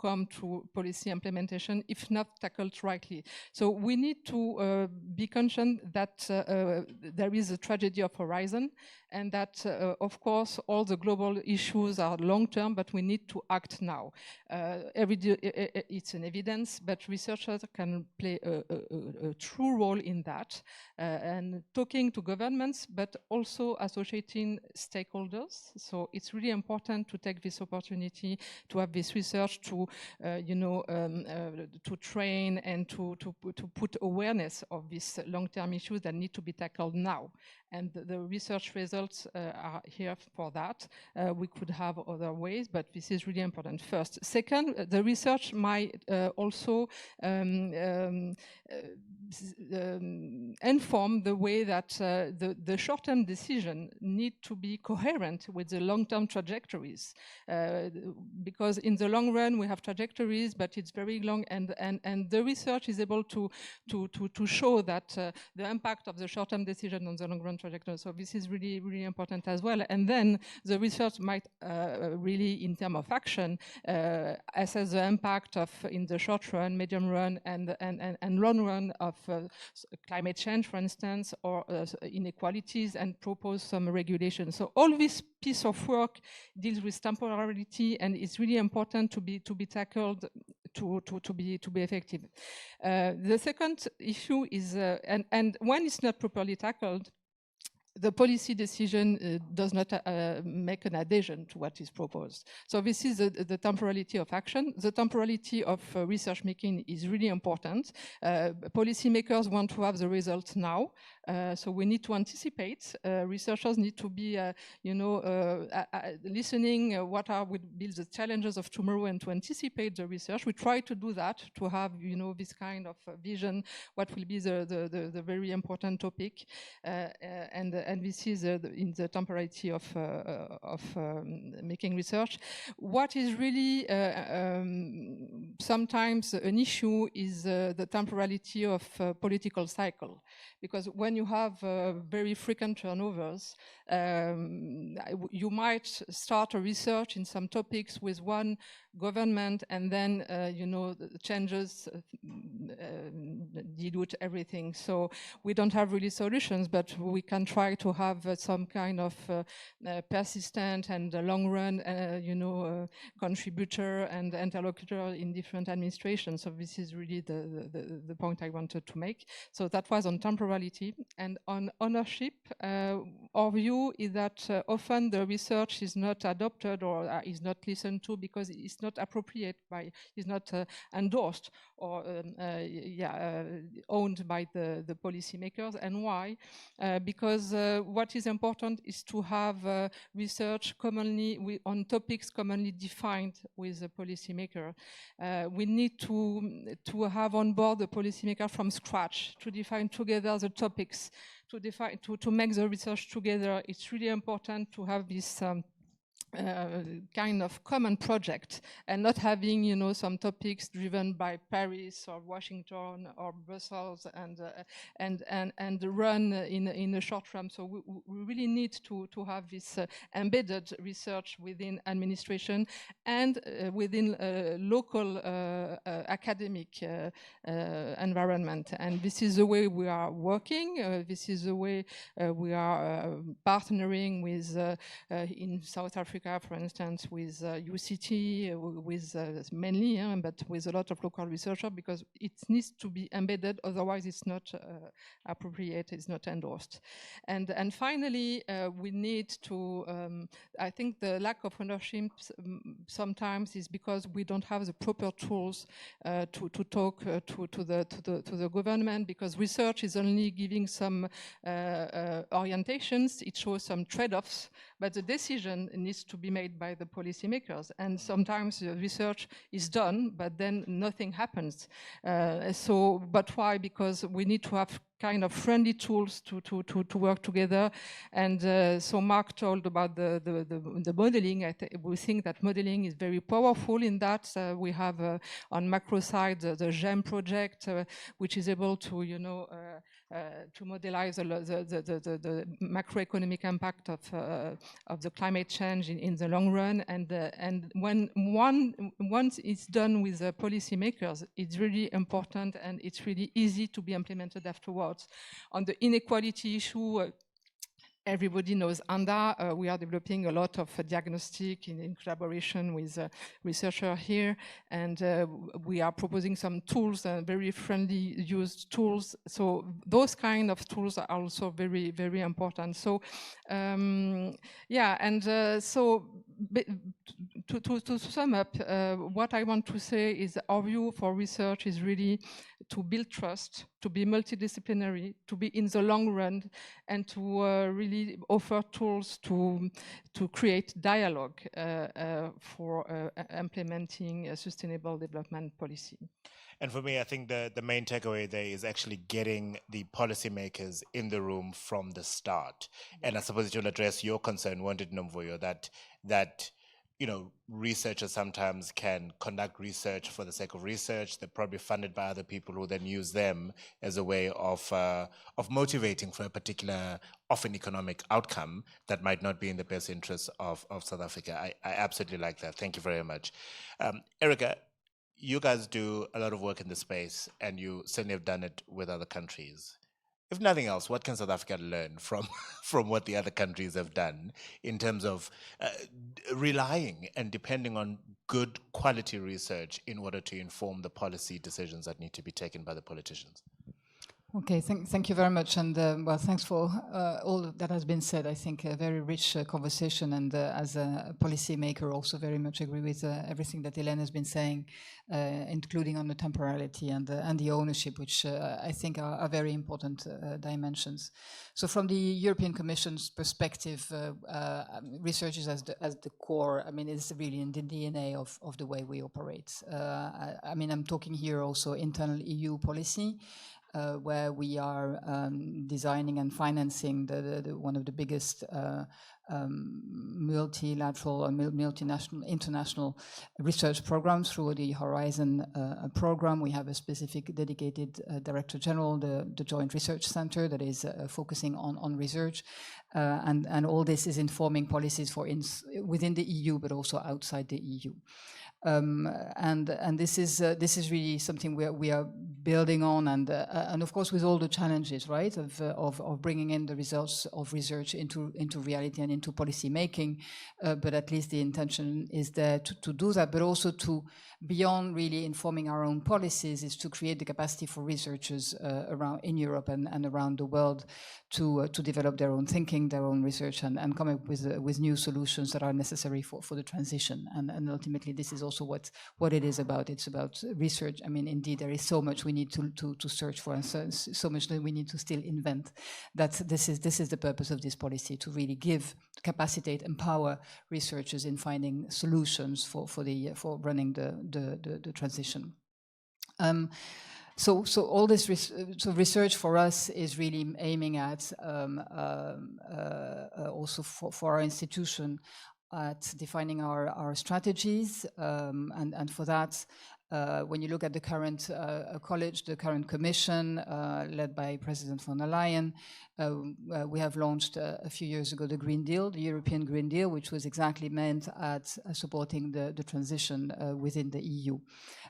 come to policy implementation, if not tackled rightly. So we need to be conscious that there is a tragedy of horizon, and that, of course, all the global issues are long-term, but we need to act now. It's an evidence, but researchers can play a true role in that, and talking to governments, but also associating stakeholders. So it's really important to take this opportunity to have this research to, to train and to put awareness of these long-term issues that need to be tackled now. And the research results are here for that. We could have other ways, but this is really important first. Second, the research might also inform the way that the short-term decision need to be coherent with the long-term trajectories. Because in the long run, we have trajectories, but it's very long, and the research is able to show that the impact of the short-term decision on the long-run trajectory. So this is really, really important as well. And then the research might really, in terms of action, assess the impact of, in the short run, medium run, and long run of climate change, for instance, or inequalities, and propose some regulation. So all this piece of work deals with temporality, and it's really important to be tackled to be effective. The second issue is, and when it's not properly tackled, the policy decision does not make an adhesion to what is proposed. So this is the temporality of action. The temporality of research making is really important. Policymakers want to have the results now, so we need to anticipate. Researchers need to be, listening what will be the challenges of tomorrow and to anticipate the research. We try to do that, to have, this kind of vision, what will be the very important topic, and this is in the temporality of making research. What is really sometimes an issue is the temporality of political cycle, because when you have very frequent turnovers, you might start a research in some topics with one government, and then the changes dilute everything. So we don't have really solutions, but we can try to have some kind of persistent and long-run, contributor and interlocutor in different administrations. So this is really the point I wanted to make. So that was on temporality. And on ownership, our view is that often the research is not adopted or is not listened to because it's not appropriate is not endorsed or owned by the policymakers. And why? Because what is important is to have research commonly on topics commonly defined with the policymaker. We need to have on board the policymaker from scratch to define together the topics, to make the research together. It's really important to have this kind of common project, and not having, you know, some topics driven by Paris or Washington or Brussels and run in a short term. So we really need to have this embedded research within administration and within local academic environment. And this is the way we are working. This is the way we are partnering with in South Africa, for instance, with UCT, with mainly, but with a lot of local researchers, because it needs to be embedded, otherwise it's not appropriate, it's not endorsed. And finally, we need to, I think the lack of ownership sometimes is because we don't have the proper tools to talk to the government, because research is only giving some orientations, it shows some trade-offs, but the decision needs to be made by the policymakers. And sometimes the research is done, but then nothing happens. But why? Because we need to have kind of friendly tools to work together. And so Mark told about the modeling. We think that modeling is very powerful in that. We have on macro side the GEM project, which is able to, you know, to modelize the macroeconomic impact of the climate change in the long run. And when once it's done with the policymakers, it's really important and it's really easy to be implemented afterwards. On the inequality issue, everybody knows ANDA. We are developing a lot of diagnostic in collaboration with researchers here, and we are proposing some tools, very friendly used tools. So those kind of tools are also very, very important. So yeah, and so to sum up, what I want to say is our view for research is really to build trust, to be multidisciplinary, to be in the long run, and to really offer tools to create dialogue for implementing a sustainable development policy. And for me, I think the main takeaway there is actually getting the policymakers in the room from the start. And I suppose it will address your concern, won't it, Nomvuyo, that you know, researchers sometimes can conduct research for the sake of research. They're probably funded by other people who then use them as a way of motivating for a particular, often economic outcome that might not be in the best interest of South Africa. I absolutely like that. Thank you very much. Erica, you guys do a lot of work in this space, and you certainly have done it with other countries. If nothing else, what can South Africa learn from what the other countries have done in terms of relying and depending on good quality research in order to inform the policy decisions that need to be taken by the politicians? Okay, thank you very much, and well, thanks for all that has been said. I think a very rich conversation, and as a policy maker, also very much agree with everything that Hélène has been saying, including on the temporality and the ownership, which I think are very important dimensions. So, from the European Commission's perspective, research is as the core. I mean, it's really in the DNA of the way we operate. I mean, I'm talking here also internal EU policy. Where we are designing and financing one of the biggest multilateral or multinational international research programs through the Horizon program. We have a specific dedicated Director General, the Joint Research Center, that is focusing on research. And all this is informing policies within the EU, but also outside the EU. And this is really something we are building on, and of course with all the challenges, right, of bringing in the results of research into reality and into policy making. But at least the intention is there to do that, but also to, beyond really informing our own policies, is to create the capacity for researchers around in Europe and around the world to develop their own thinking, their own research, and come up with new solutions that are necessary for the transition. And ultimately, this is also what it is about. It's about research. I mean, indeed, there is so much we need to search for, and so much that we need to still invent. That this is the purpose of this policy, to really give, capacitate, empower researchers in finding solutions for running the transition. So all this research for us is really aiming at also for our institution at defining our strategies, and for that, when you look at the current college, the current commission led by President von der Leyen, we have launched a few years ago the Green Deal, the European Green Deal, which was exactly meant at supporting the transition within the EU.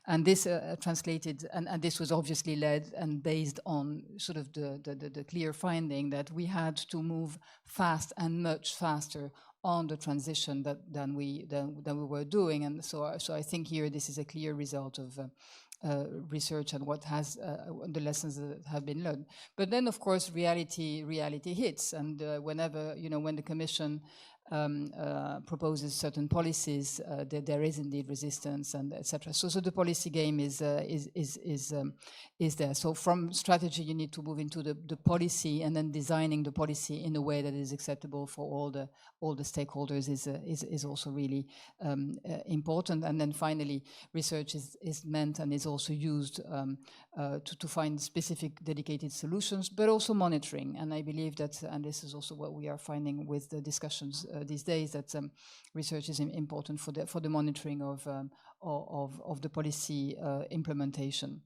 And this translated, and this was obviously led and based on sort of the clear finding that we had to move fast and much faster on the transition than we were doing. And so I think here this is a clear result of research and what has the lessons that have been learned. But then, of course, reality hits, and whenever, when the Commission proposes certain policies, there is indeed resistance and etc. So the policy game is there. So from strategy, you need to move into the policy, and then designing the policy in a way that is acceptable for all the stakeholders is also really important. And then finally, research is meant and is also used to find specific dedicated solutions, but also monitoring. And I believe that, and this is also what we are finding with the discussions these days, that research is important for the monitoring of the policy implementation.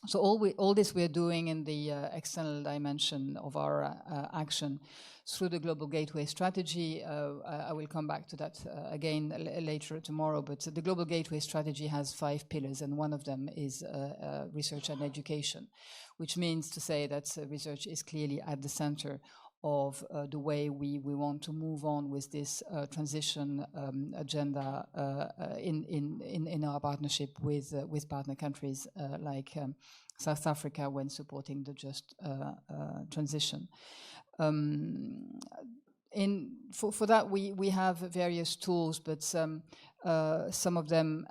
So all this we're doing in the external dimension of our action through the Global Gateway Strategy. I will come back to that again later tomorrow, but the Global Gateway Strategy has 5 pillars, and one of them is research and education, which means to say that research is clearly at the center of the way we want to move on with this transition agenda in our partnership with partner countries like South Africa when supporting the just transition. For that we have various tools, but some of them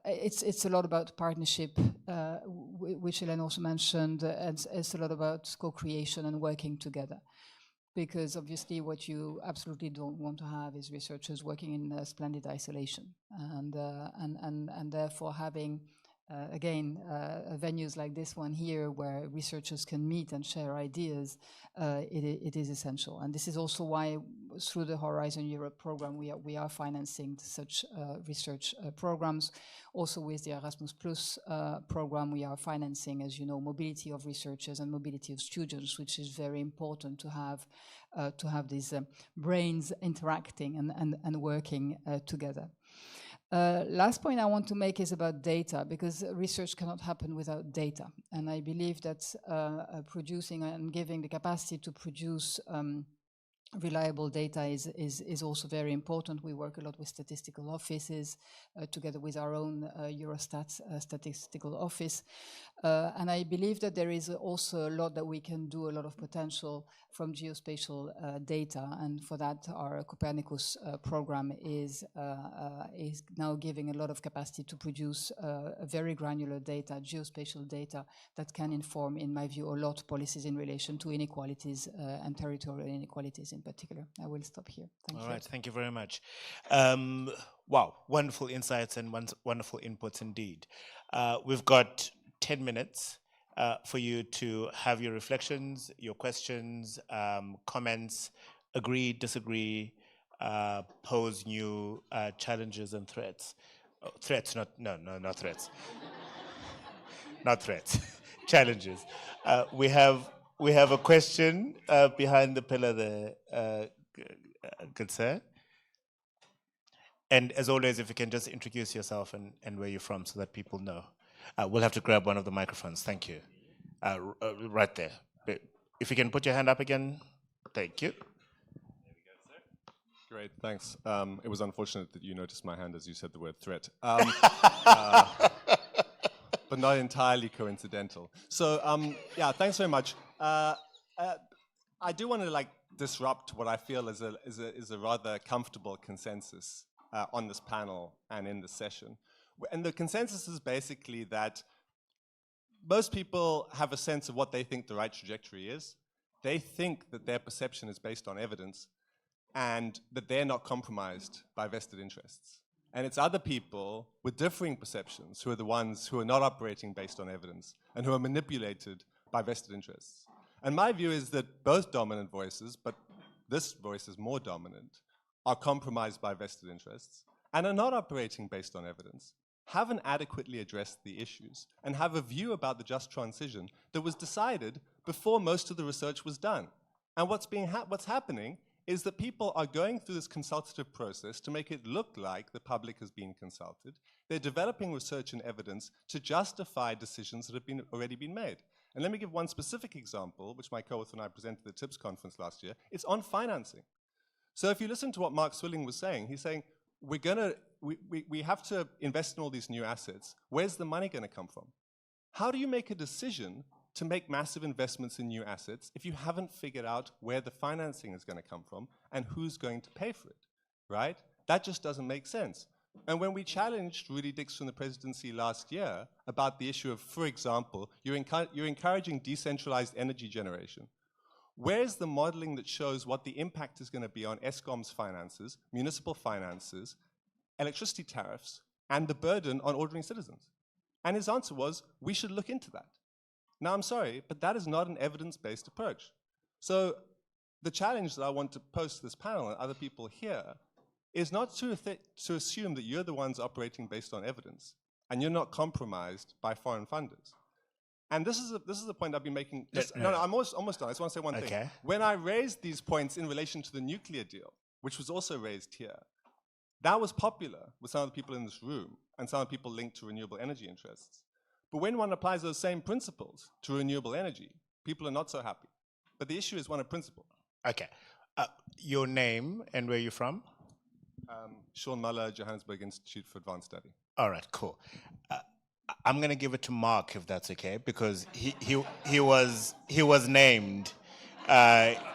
it's a lot about partnership, which Hélène also mentioned, and it's a lot about co-creation and working together. Because obviously what you absolutely don't want to have is researchers working in splendid isolation, and therefore having again venues like this one here where researchers can meet and share ideas, it is essential. And this is also why through the Horizon Europe program we are financing such research programs. Also with the Erasmus Plus program we are financing, as you know, mobility of researchers and mobility of students, which is very important to have these brains interacting and working together. Last point I want to make is about data, because research cannot happen without data. And I believe that producing and giving the capacity to produce reliable data is also very important. We work a lot with statistical offices, together with our own Eurostat statistical office. And I believe that there is also a lot that we can do, a lot of potential from geospatial data. And for that, our Copernicus program is now giving a lot of capacity to produce very granular data, geospatial data, that can inform, in my view, a lot of policies in relation to inequalities and territorial inequalities in particular. I will stop here. Thank you. All right, thank you very much. Wow, wonderful insights and wonderful inputs indeed. We've got 10 minutes for you to have your reflections, your questions, comments, agree, disagree, pose new challenges and threats. Oh, threats, not threats. Not threats, challenges. We have a question behind the pillar there, good sir. And as always, if you can just introduce yourself and where you're from so that people know. We'll have to grab one of the microphones. Thank you. Right there. If you can put your hand up again. Thank you. There we go, sir. Great, thanks. It was unfortunate that you noticed my hand as you said the word threat. But not entirely coincidental. So, yeah, thanks very much. I do want to disrupt what I feel is a rather comfortable consensus on this panel and in this session. And the consensus is basically that most people have a sense of what they think the right trajectory is. They think that their perception is based on evidence and that they're not compromised by vested interests. And it's other people with differing perceptions who are the ones who are not operating based on evidence and who are manipulated by vested interests. And my view is that both dominant voices, but this voice is more dominant, are compromised by vested interests, and are not operating based on evidence, haven't adequately addressed the issues, and have a view about the just transition that was decided before most of the research was done. And what's happening is that people are going through this consultative process to make it look like the public has been consulted. They're developing research and evidence to justify decisions that have already been made. And let me give one specific example, which my co-author and I presented at the TIPS conference last year. It's on financing. So if you listen to what Mark Swilling was saying, he's saying, we have to invest in all these new assets. Where's the money going to come from? How do you make a decision to make massive investments in new assets if you haven't figured out where the financing is going to come from and who's going to pay for it, right? That just doesn't make sense. And when we challenged Rudi from the presidency last year about the issue of, for example, you're encouraging decentralized energy generation. Where's the modeling that shows what the impact is going to be on Eskom's finances, municipal finances, electricity tariffs, and the burden on ordinary citizens? And his answer was, we should look into that. Now, I'm sorry, but that is not an evidence-based approach. So the challenge that I want to pose to this panel and other people here is not to assume that you're the ones operating based on evidence and you're not compromised by foreign funders. And this is a point I've been making. No, I'm almost done. I just want to say one thing. When I raised these points in relation to the nuclear deal, which was also raised here, that was popular with some of the people in this room and some of the people linked to renewable energy interests. But when one applies those same principles to renewable energy, people are not so happy. But the issue is one of principle. Okay. Your name and where you're from? Sean Muller, Johannesburg Institute for Advanced Study. All right, cool. I'm going to give it to Mark, if that's okay, because he was named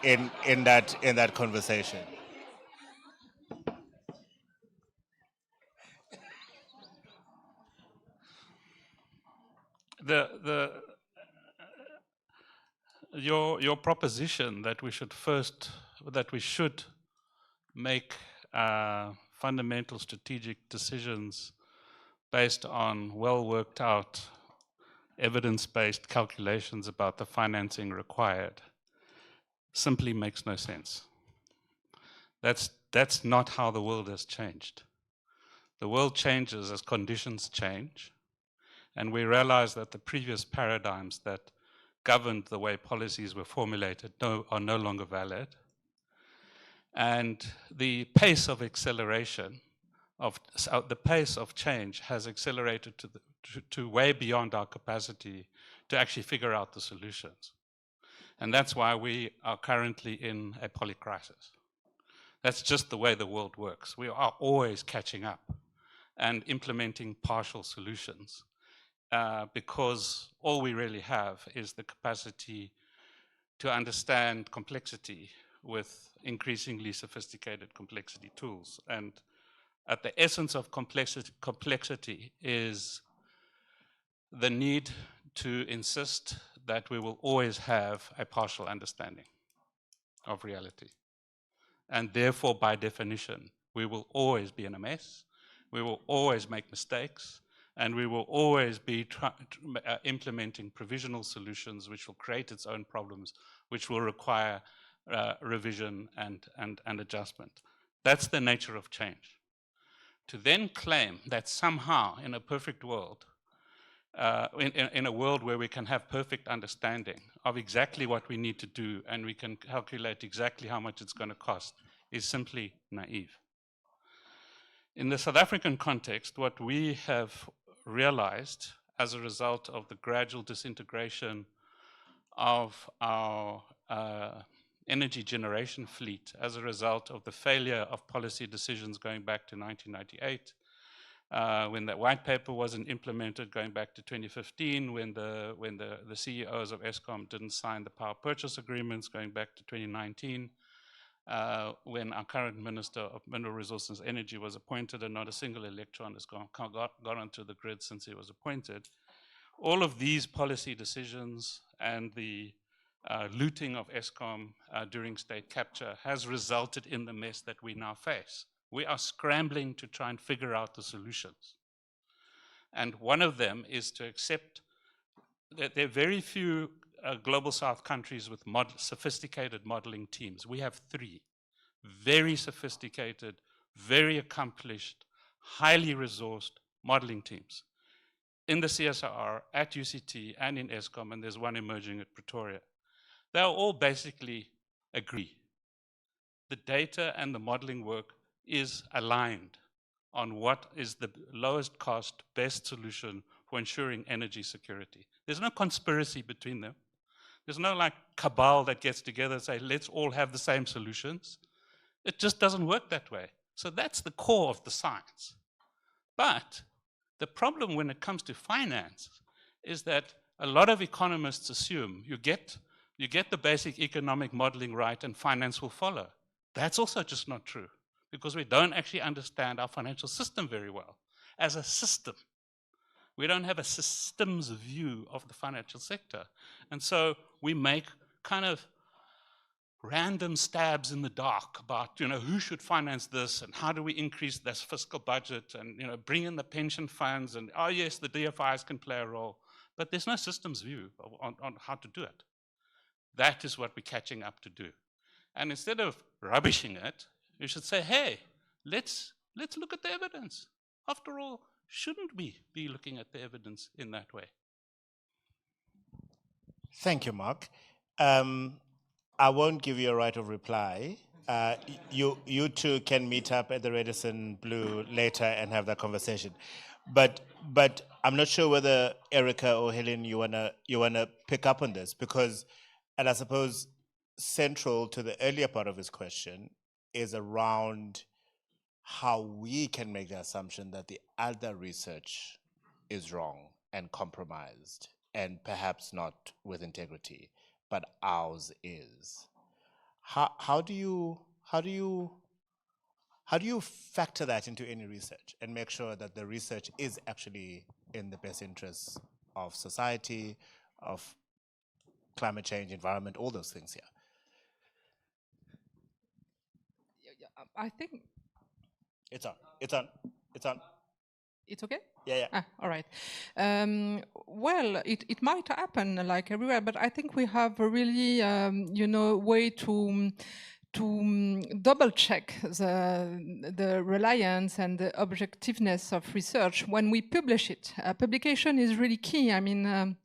in that conversation. Your proposition that we should make fundamental strategic decisions based on well worked out evidence-based calculations about the financing required simply makes no sense. That's not how the world has changed. The world changes as conditions change. And we realize that the previous paradigms that governed the way policies were formulated are no longer valid. And the pace of acceleration, the pace of change has accelerated to way beyond our capacity to actually figure out the solutions. And that's why we are currently in a polycrisis. That's just the way the world works. We are always catching up and implementing partial solutions. Because all we really have is the capacity to understand complexity with increasingly sophisticated complexity tools. And at the essence of complexity is the need to insist that we will always have a partial understanding of reality. And therefore, by definition, we will always be in a mess, we will always make mistakes, and we will always be implementing provisional solutions which will create its own problems, which will require revision and adjustment. That's the nature of change. To then claim that somehow in a perfect world, in a world where we can have perfect understanding of exactly what we need to do and we can calculate exactly how much it's going to cost, is simply naive. In the South African context, what we have realized as a result of the gradual disintegration of our energy generation fleet, as a result of the failure of policy decisions going back to 1998, when that white paper wasn't implemented going back to 2015, when the CEOs of Eskom didn't sign the power purchase agreements going back to 2019, when our current Minister of Mineral Resources and Energy was appointed and not a single electron has got onto the grid since he was appointed. All of these policy decisions and the looting of Eskom during state capture has resulted in the mess that we now face. We are scrambling to try and figure out the solutions. And one of them is to accept that there are very few Global South countries with sophisticated modeling teams. We have 3 very sophisticated, very accomplished, highly resourced modeling teams in the CSIR, at UCT, and in ESCOM, and there's one emerging at Pretoria. They all basically agree. The data and the modeling work is aligned on what is the lowest cost, best solution for ensuring energy security. There's no conspiracy between them. There's no like cabal that gets together and say, let's all have the same solutions. It just doesn't work that way. So that's the core of the science. But the problem when it comes to finance is that a lot of economists assume you get the basic economic modeling right and finance will follow. That's also just not true, because we don't actually understand our financial system very well. As a system, we don't have a systems view of the financial sector. And so we make kind of random stabs in the dark about, who should finance this and how do we increase this fiscal budget and, bring in the pension funds and, oh yes, the DFIs can play a role. But there's no systems view on how to do it. That is what we're catching up to do. And instead of rubbishing it, you should say, hey, let's look at the evidence. After all, shouldn't we be looking at the evidence in that way? Thank you, Mark. I won't give you a right of reply. You two can meet up at the Radisson Blue later and have that conversation. But I'm not sure whether Erica or Helen you wanna pick up on this, because, and I suppose central to the earlier part of his question is around how we can make the assumption that the other research is wrong and compromised and perhaps not with integrity, but ours is. How do you factor that into any research and make sure that the research is actually in the best interests of society, of climate change, environment, all those things here? I think it's on. It's okay? Yeah. All right. Well, it might happen like everywhere, but I think we have a really, way to double check the reliance and the objectiveness of research when we publish it. Publication is really key. I mean,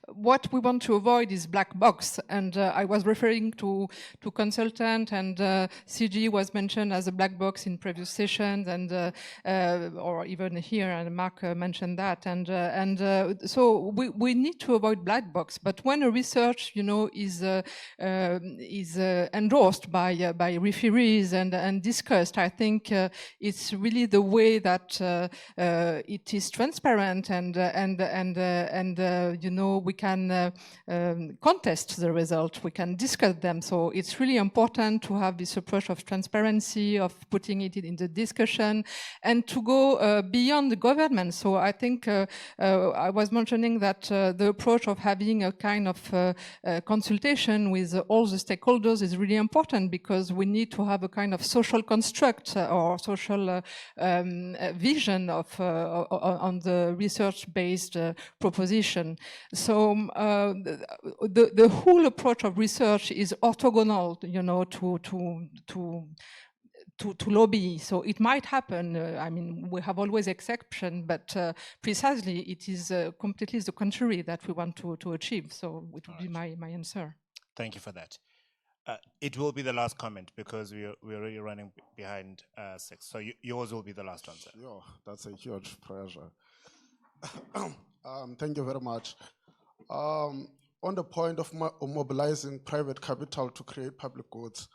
what we want to avoid is black box, and I was referring to consultant, and CG was mentioned as a black box in previous sessions, and or even here, and Mark mentioned that, and so we need to avoid black box. But when a research, is endorsed by referees and discussed, I think it's really the way that it is transparent and we can contest the result, we can discuss them. So it's really important to have this approach of transparency, of putting it in the discussion, and to go beyond the government. So I think I was mentioning that the approach of having a kind of consultation with all the stakeholders is really important, because we need to have a kind of social construct or social vision of on the research-based proposition. So the whole approach of research is orthogonal, to lobby. So it might happen. I mean, we have always exception, but precisely it is completely the contrary that we want to achieve. So it would be my answer. Thank you for that. It will be the last comment because we're already running behind 6. So yours will be the last answer. Yeah, that's a huge pressure. Thank you very much. On the point of mobilizing private capital to create public goods,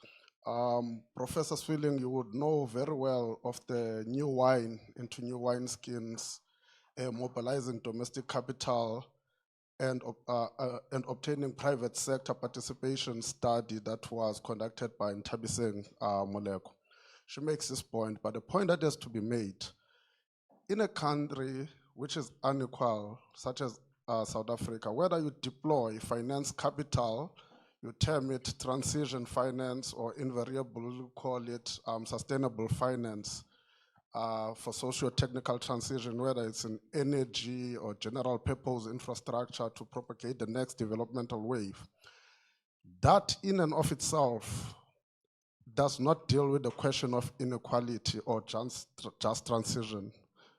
Professor Swilling, you would know very well of the new wine into new wine skins, mobilizing domestic capital and obtaining private sector participation study that was conducted by Ntabiseng Moleko. She makes this point, but the point that has to be made, in a country which is unequal, such as South Africa, whether you deploy finance capital, you term it transition finance, or invariably call it sustainable finance for socio-technical transition, whether it's in energy or general purpose infrastructure to propagate the next developmental wave. That in and of itself does not deal with the question of inequality or just transition.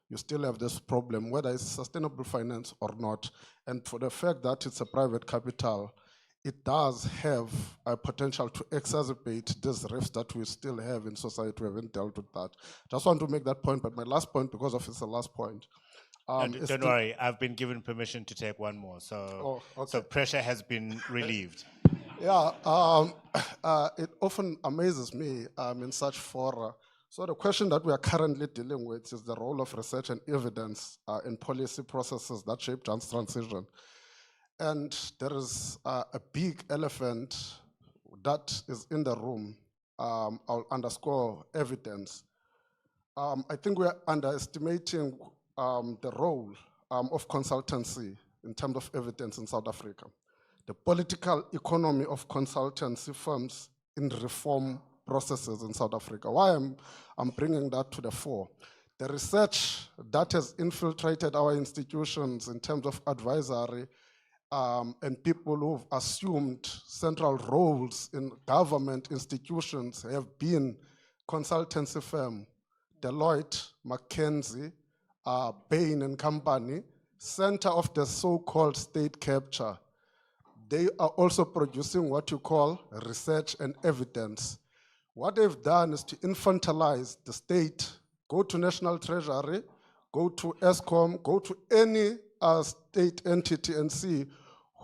You still have this problem, whether it's sustainable finance or not. And for the fact that it's a private capital, it does have a potential to exacerbate these rifts that we still have in society. We haven't dealt with that. Just want to make that point, but my last point, because of it's the last point. Don't worry, I've been given permission to take one more, so, so pressure has been relieved. Yeah, it often amazes me in such fora. So the question that we are currently dealing with is the role of research and evidence in policy processes that shape just transition. And there is a big elephant that is in the room. I'll underscore evidence. I think we're underestimating the role of consultancy in terms of evidence in South Africa. The political economy of consultancy firms in reform processes in South Africa. Why I'm bringing that to the fore? The research that has infiltrated our institutions in terms of advisory and people who've assumed central roles in government institutions have been consultancy firms. Deloitte, McKinsey, Bain and Company, center of the so-called state capture. They are also producing what you call research and evidence. What they've done is to infantilize the state, go to National Treasury, go to ESCOM, go to any state entity and see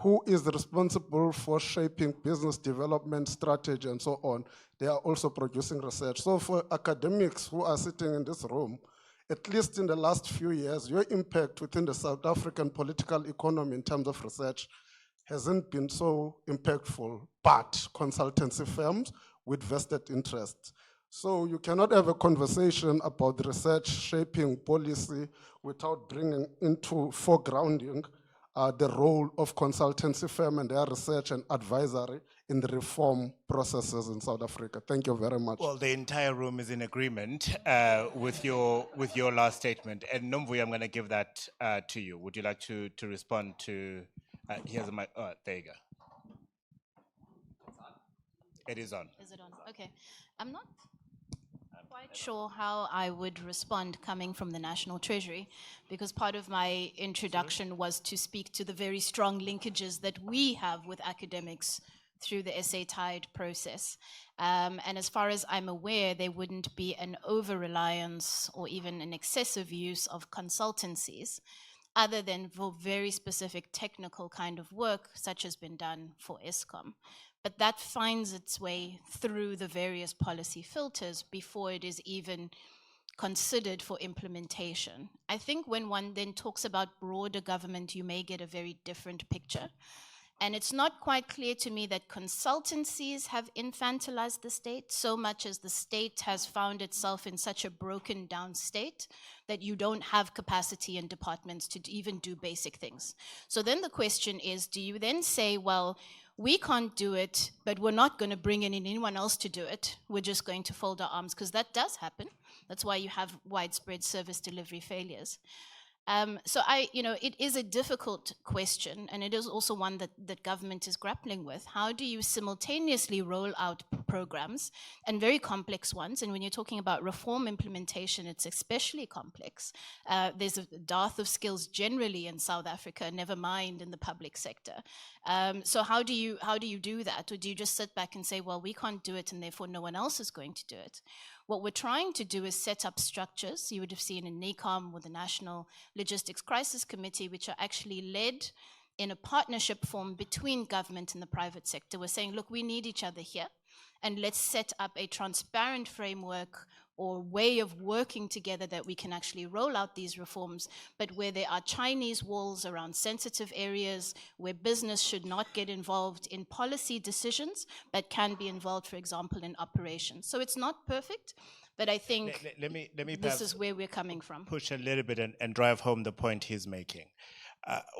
who is responsible for shaping business development strategy and so on. They are also producing research. So for academics who are sitting in this room, at least in the last few years, your impact within the South African political economy in terms of research hasn't been so impactful, but consultancy firms with vested interests. So you cannot have a conversation about research shaping policy without bringing into foregrounding the role of consultancy firm and their research and advisory in the reform processes in South Africa. Thank you very much. Well, the entire room is in agreement with your last statement. And Nomvuyo, I'm going to give that to you. Would you like to respond to? Here's a mic. Oh, there you go. It is on. Is it on? Okay. I'm not quite sure how I would respond coming from the National Treasury, because part of my introduction was to speak to the very strong linkages that we have with academics through the SA Tide process. And as far as I'm aware, there wouldn't be an over-reliance or even an excessive use of consultancies, other than for very specific technical kind of work, such as been done for ESCOM. But that finds its way through the various policy filters before it is even considered for implementation. I think when one then talks about broader government, you may get a very different picture. And it's not quite clear to me that consultancies have infantilized the state so much as the state has found itself in such a broken down state that you don't have capacity in departments to even do basic things. So then the question is, do you then say, well, we can't do it, but we're not going to bring in anyone else to do it. We're just going to fold our arms, because that does happen. That's why you have widespread service delivery failures. So it is a difficult question, and it is also one that government is grappling with. How do you simultaneously roll out programs, and very complex ones? And when you're talking about reform implementation, it's especially complex. There's a dearth of skills generally in South Africa, never mind in the public sector. So how do you do that? Or do you just sit back and say, well, we can't do it, and therefore no one else is going to do it? What we're trying to do is set up structures. You would have seen in NECOM with the National Logistics Crisis Committee, which are actually led in a partnership form between government and the private sector. We're saying, look, we need each other here, and let's set up a transparent framework or way of working together that we can actually roll out these reforms, but where there are Chinese walls around sensitive areas, where business should not get involved in policy decisions, but can be involved, for example, in operations. So it's not perfect, but I think let me this is where we're coming from. Push a little bit and drive home the point he's making.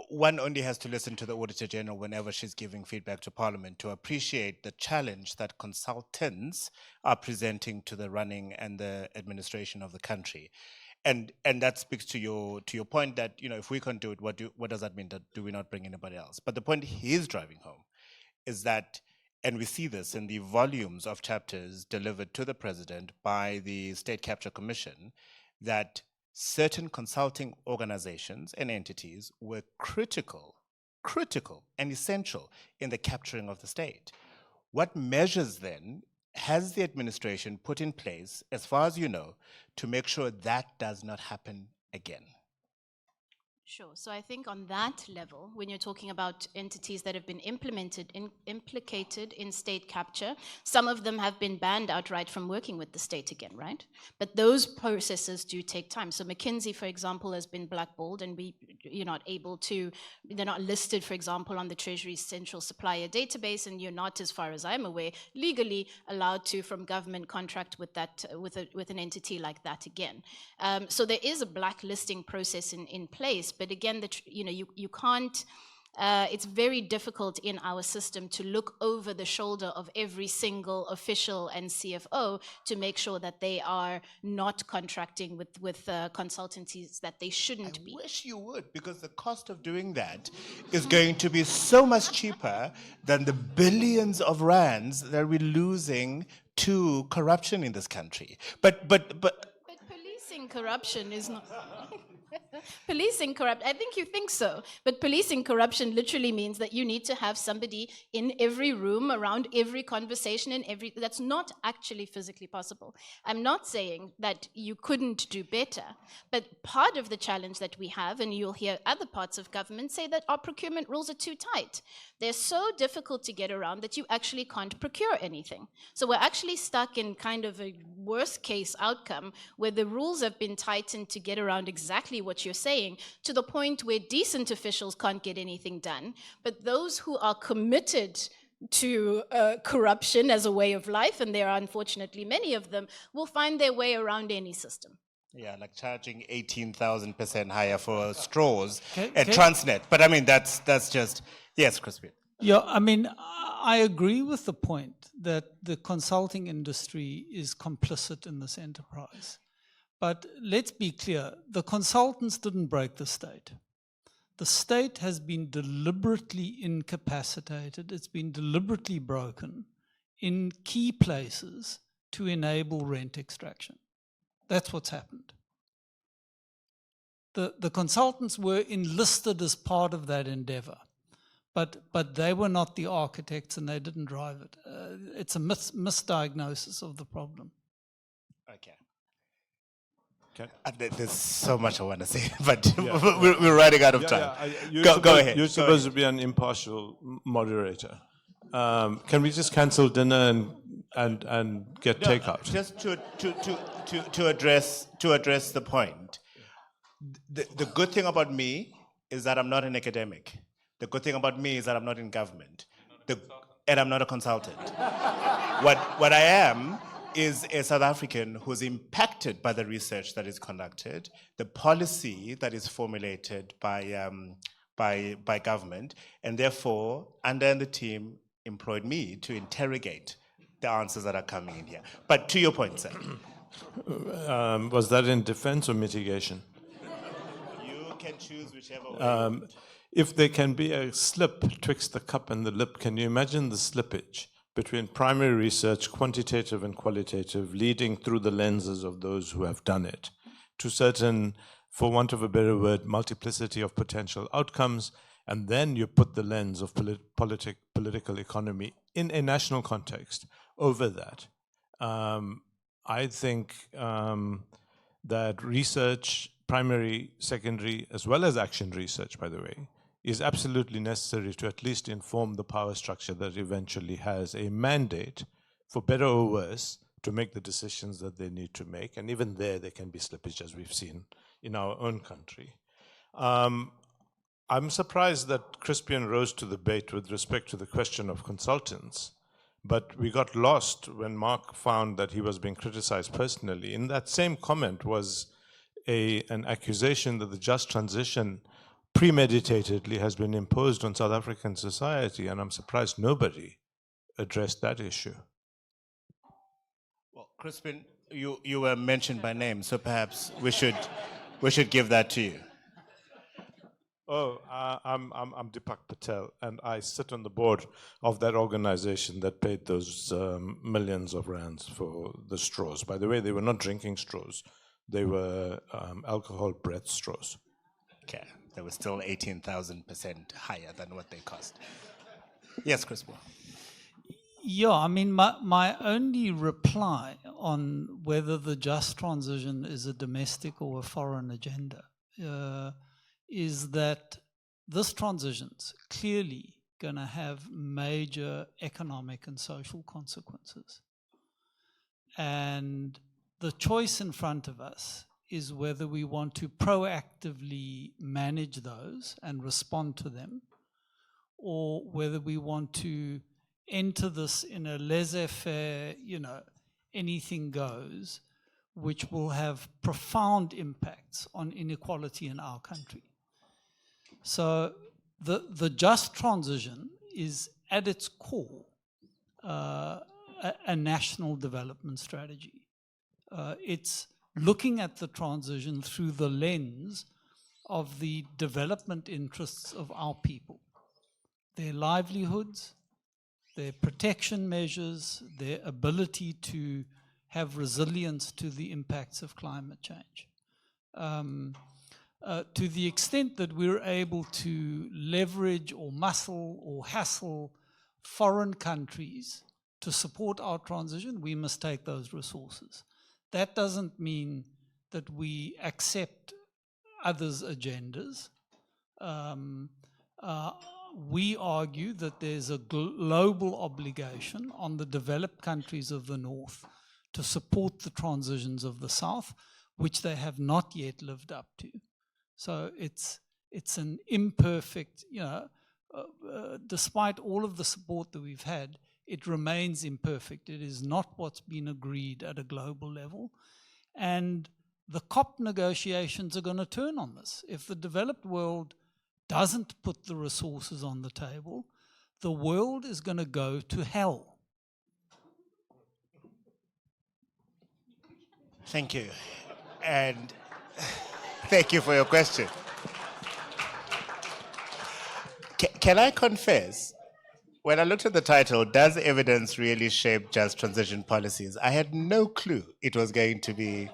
One only has to listen to the Auditor General whenever she's giving feedback to Parliament to appreciate the challenge that consultants are presenting to the running and the administration of the country. And that speaks to your point that, if we can't do it, what does that mean? That do we not bring anybody else? But the point he's driving home is that and we see this in the volumes of chapters delivered to the president by the State Capture Commission, that certain consulting organizations and entities were critical and essential in the capturing of the state. What measures then has the administration put in place, as far as you know, to make sure that does not happen again? Sure. So I think on that level, when you're talking about entities that have been implicated in state capture, some of them have been banned outright from working with the state again, right? But those processes do take time. So McKinsey, for example, has been blackballed, and you're not able to, they're not listed, for example, on the Treasury's central supplier database, and you're not, as far as I'm aware, legally allowed to, from government, contract with that with an entity like that again. So there is a blacklisting process in place. But again, you can't, it's very difficult in our system to look over the shoulder of every single official and CFO to make sure that they are not contracting with consultancies that they shouldn't be. I wish you would, because the cost of doing that is going to be so much cheaper than the billions of rands that we're losing to corruption in this country. But policing corruption is not... Policing corrupt, I think you think so, but policing corruption literally means that you need to have somebody in every room, around every conversation, that's not actually physically possible. I'm not saying that you couldn't do better, but part of the challenge that we have, and you'll hear other parts of government say that our procurement rules are too tight. They're so difficult to get around that you actually can't procure anything. So we're actually stuck in kind of a worst case outcome where the rules have been tightened to get around exactly what you're saying, to the point where decent officials can't get anything done, but those who are committed to corruption as a way of life, and there are unfortunately many of them, will find their way around any system. Yeah, like charging 18,000% higher for straws at Transnet. But I mean, that's just, yes, Crispian. Yeah, I mean, I agree with the point that the consulting industry is complicit in this enterprise. But let's be clear, the consultants didn't break the state. The state has been deliberately incapacitated, it's been deliberately broken in key places to enable rent extraction. That's what's happened. The consultants were enlisted as part of that endeavor, but they were not the architects and they didn't drive it. It's a misdiagnosis of the problem. Okay. There's so much I want to say, but we're running out of time. Go ahead. You're supposed to be an impartial moderator. Can we just cancel dinner and get takeout? Just to address the point. The good thing about me is that I'm not an academic. The good thing about me is that I'm not in government, and I'm not a consultant. What I am is a South African who's impacted by the research that is conducted, the policy that is formulated by government, and therefore, Anda and the team employed me to interrogate the answers that are coming in here. But to your point, sir. Was that in defense or mitigation? You can choose whichever way. If there can be a slip twixt the cup and the lip, can you imagine the slippage between primary research, quantitative and qualitative, leading through the lenses of those who have done it, to certain, for want of a better word, multiplicity of potential outcomes, and then you put the lens of political economy in a national context over that. I think that research, primary, secondary, as well as action research, by the way, is absolutely necessary to at least inform the power structure that eventually has a mandate, for better or worse, to make the decisions that they need to make. And even there can be slippage, as we've seen in our own country. I'm surprised that Crispian rose to the bait with respect to the question of consultants, but we got lost when Mark found that he was being criticized personally. In that same comment was an accusation that the just transition premeditatedly has been imposed on South African society, and I'm surprised nobody addressed that issue. Well, Crispian, you were mentioned by name, so perhaps we should give that to you. I'm Deepak Patel, and I sit on the board of that organization that paid those millions of rands for the straws. By the way, they were not drinking straws. They were alcohol breath straws. Okay, they were still 18,000% higher than what they cost. Yes, Crispian. Yeah, I mean, my only reply on whether the just transition is a domestic or a foreign agenda is that this transition's clearly going to have major economic and social consequences. And the choice in front of us is whether we want to proactively manage those and respond to them, or whether we want to enter this in a laissez-faire, anything goes, which will have profound impacts on inequality in our country. So the just transition is at its core a national development strategy. It's looking at the transition through the lens of the development interests of our people, their livelihoods, their protection measures, their ability to have resilience to the impacts of climate change. To the extent that we're able to leverage or muscle or hassle foreign countries to support our transition, we must take those resources. That doesn't mean that we accept others' agendas. We argue that there's a global obligation on the developed countries of the North to support the transitions of the South, which they have not yet lived up to. So it's an imperfect, despite all of the support that we've had, it remains imperfect. It is not what's been agreed at a global level. And the COP negotiations are going to turn on this. If the developed world doesn't put the resources on the table, the world is going to go to hell. Thank you. And thank you for your question. Can I confess, when I looked at the title, Does Evidence Really Shape Just Transition Policies? I had no clue it was going to be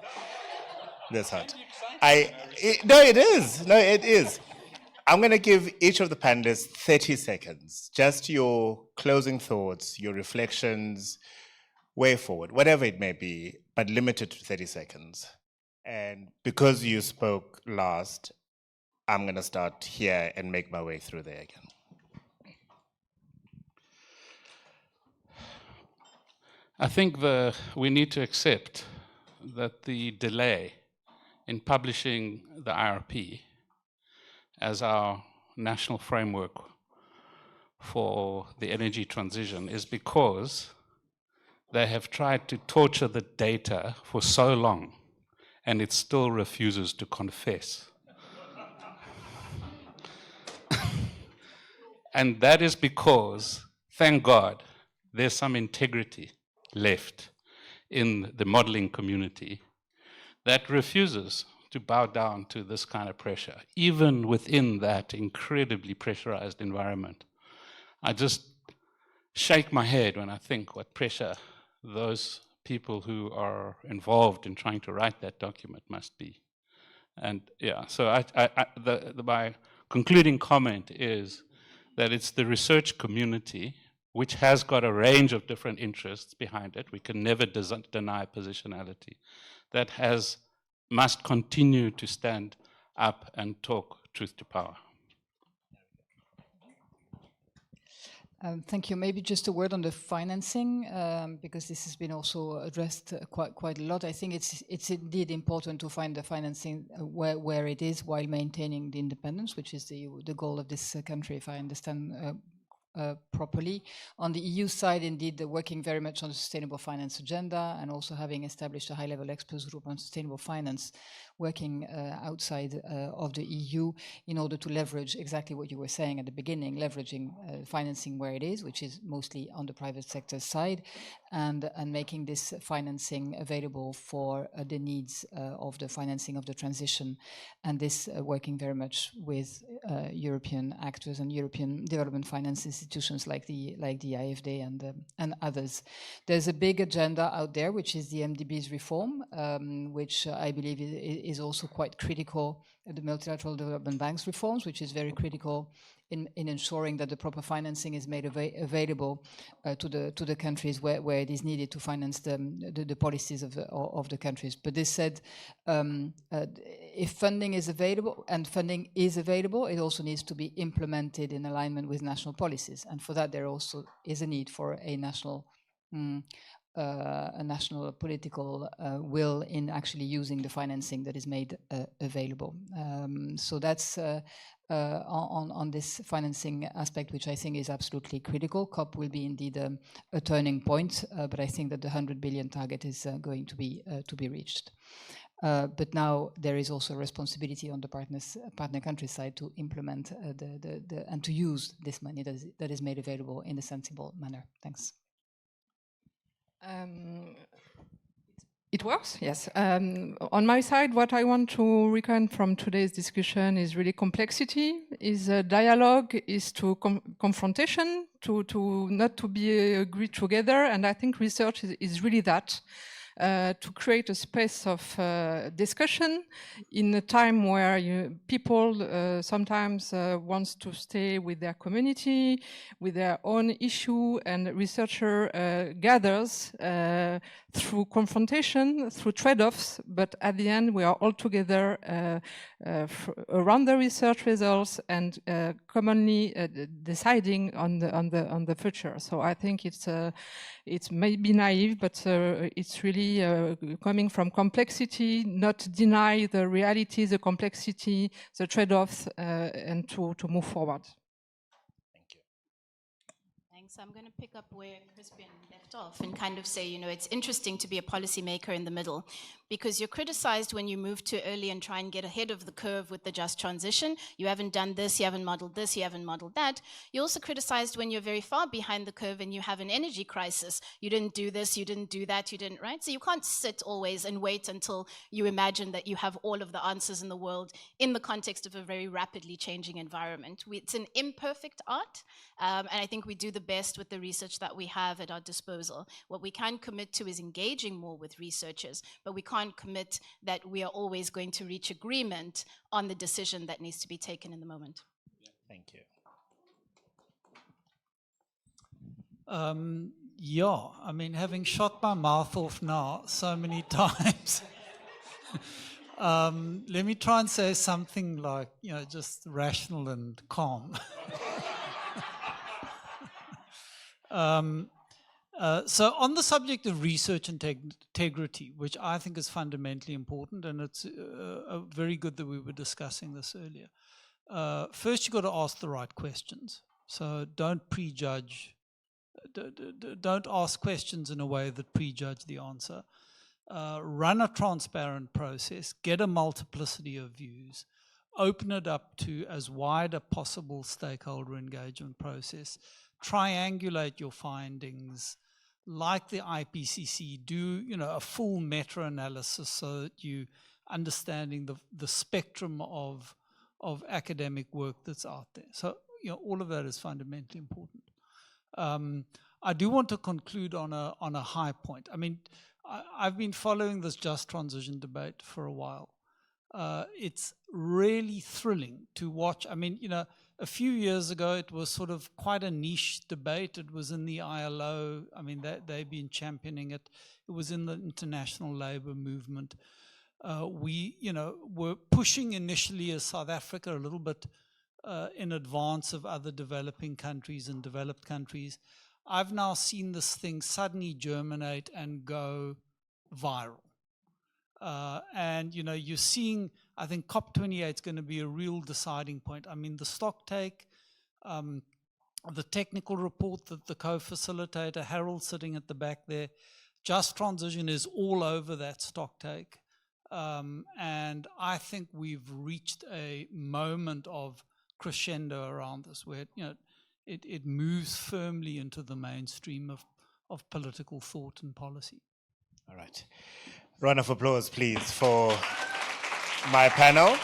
this hot. No, it is. No, it is. I'm going to give each of the panelists 30 seconds, just your closing thoughts, your reflections, way forward, whatever it may be, but limited to 30 seconds. And because you spoke last, I'm going to start here and make my way through there again. I think we need to accept that the delay in publishing the IRP as our national framework for the energy transition is because they have tried to torture the data for so long, and it still refuses to confess. And that is because, thank God, there's some integrity left in the modeling community that refuses to bow down to this kind of pressure, even within that incredibly pressurized environment. I just shake my head when I think what pressure those people who are involved in trying to write that document must be. And yeah, so my concluding comment is that it's the research community, which has got a range of different interests behind it, we can never deny positionality, that must continue to stand up and talk truth to power. Thank you. Maybe just a word on the financing, because this has been also addressed quite a lot. I think it's indeed important to find the financing where it is while maintaining the independence, which is the goal of this country, if I understand properly. On the EU side, indeed, they're working very much on the sustainable finance agenda, and also having established a high-level experts group on sustainable finance, working outside of the EU in order to leverage exactly what you were saying at the beginning, leveraging financing where it is, which is mostly on the private sector side, and making this financing available for the needs of the financing of the transition, and this working very much with European actors and European development finance institutions like the IFD and others. There's a big agenda out there, which is the MDB's reform, which I believe is also quite critical, the multilateral development banks reforms, which is very critical in ensuring that the proper financing is made available to the countries where it is needed to finance the policies of the countries. But this said, if funding is available, and funding is available, it also needs to be implemented in alignment with national policies. And for that, there also is a need for a national political will in actually using the financing that is made available. So that's on this financing aspect, which I think is absolutely critical. COP will be indeed a turning point, but I think that the 100 billion target is going to be reached. But now there is also a responsibility on the partner country side to implement and to use this money that is made available in a sensible manner. Thanks. It works, yes. On my side, what I want to reckon from today's discussion is really complexity, is dialogue, is to confrontation, to not to be agreed together, and I think research is really that. To create a space of discussion in a time where people sometimes wants to stay with their community, with their own issue, and researcher gathers through confrontation, through trade-offs, but at the end we are all together around the research results and commonly deciding on the future. So I think it's maybe naive, but it's really coming from complexity, not deny the reality, the complexity, the trade-offs, and to move forward. So I'm going to pick up where Crispian left off and kind of say, it's interesting to be a policymaker in the middle, because you're criticized when you move too early and try and get ahead of the curve with the just transition. You haven't done this, you haven't modeled this, you haven't modeled that. You're also criticized when you're very far behind the curve and you have an energy crisis. You didn't do this, you didn't do that, you didn't, right? So you can't sit always and wait until you imagine that you have all of the answers in the world in the context of a very rapidly changing environment. It's an imperfect art, and I think we do the best with the research that we have at our disposal. What we can commit to is engaging more with researchers, but we can't commit that we are always going to reach agreement on the decision that needs to be taken in the moment. Thank you. Yeah, I mean, having shot my mouth off now so many times, let me try and say something like, just rational and calm. So on the subject of research integrity, which I think is fundamentally important, and it's very good that we were discussing this earlier. First, you've got to ask the right questions. So don't prejudge, don't ask questions in a way that prejudge the answer. Run a transparent process, get a multiplicity of views, open it up to as wide a possible stakeholder engagement process. Triangulate your findings, like the IPCC, do a full meta-analysis so that you understanding the spectrum of academic work that's out there. So all of that is fundamentally important. I do want to conclude on a high point. I mean, I've been following this just transition debate for a while. It's really thrilling to watch. I mean, a few years ago, it was sort of quite a niche debate. It was in the ILO. I mean, they've been championing it. It was in the international labor movement. We, were pushing initially as South Africa a little bit in advance of other developing countries and developed countries. I've now seen this thing suddenly germinate and go viral. And, you're seeing, I think COP28 is going to be a real deciding point. I mean, the stock take, the technical report that the co-facilitator, Harold, sitting at the back there, just transition is all over that stock take. And I think we've reached a moment of crescendo around this, where it moves firmly into the mainstream of political thought and policy. All right. Round of applause, please, for my panel.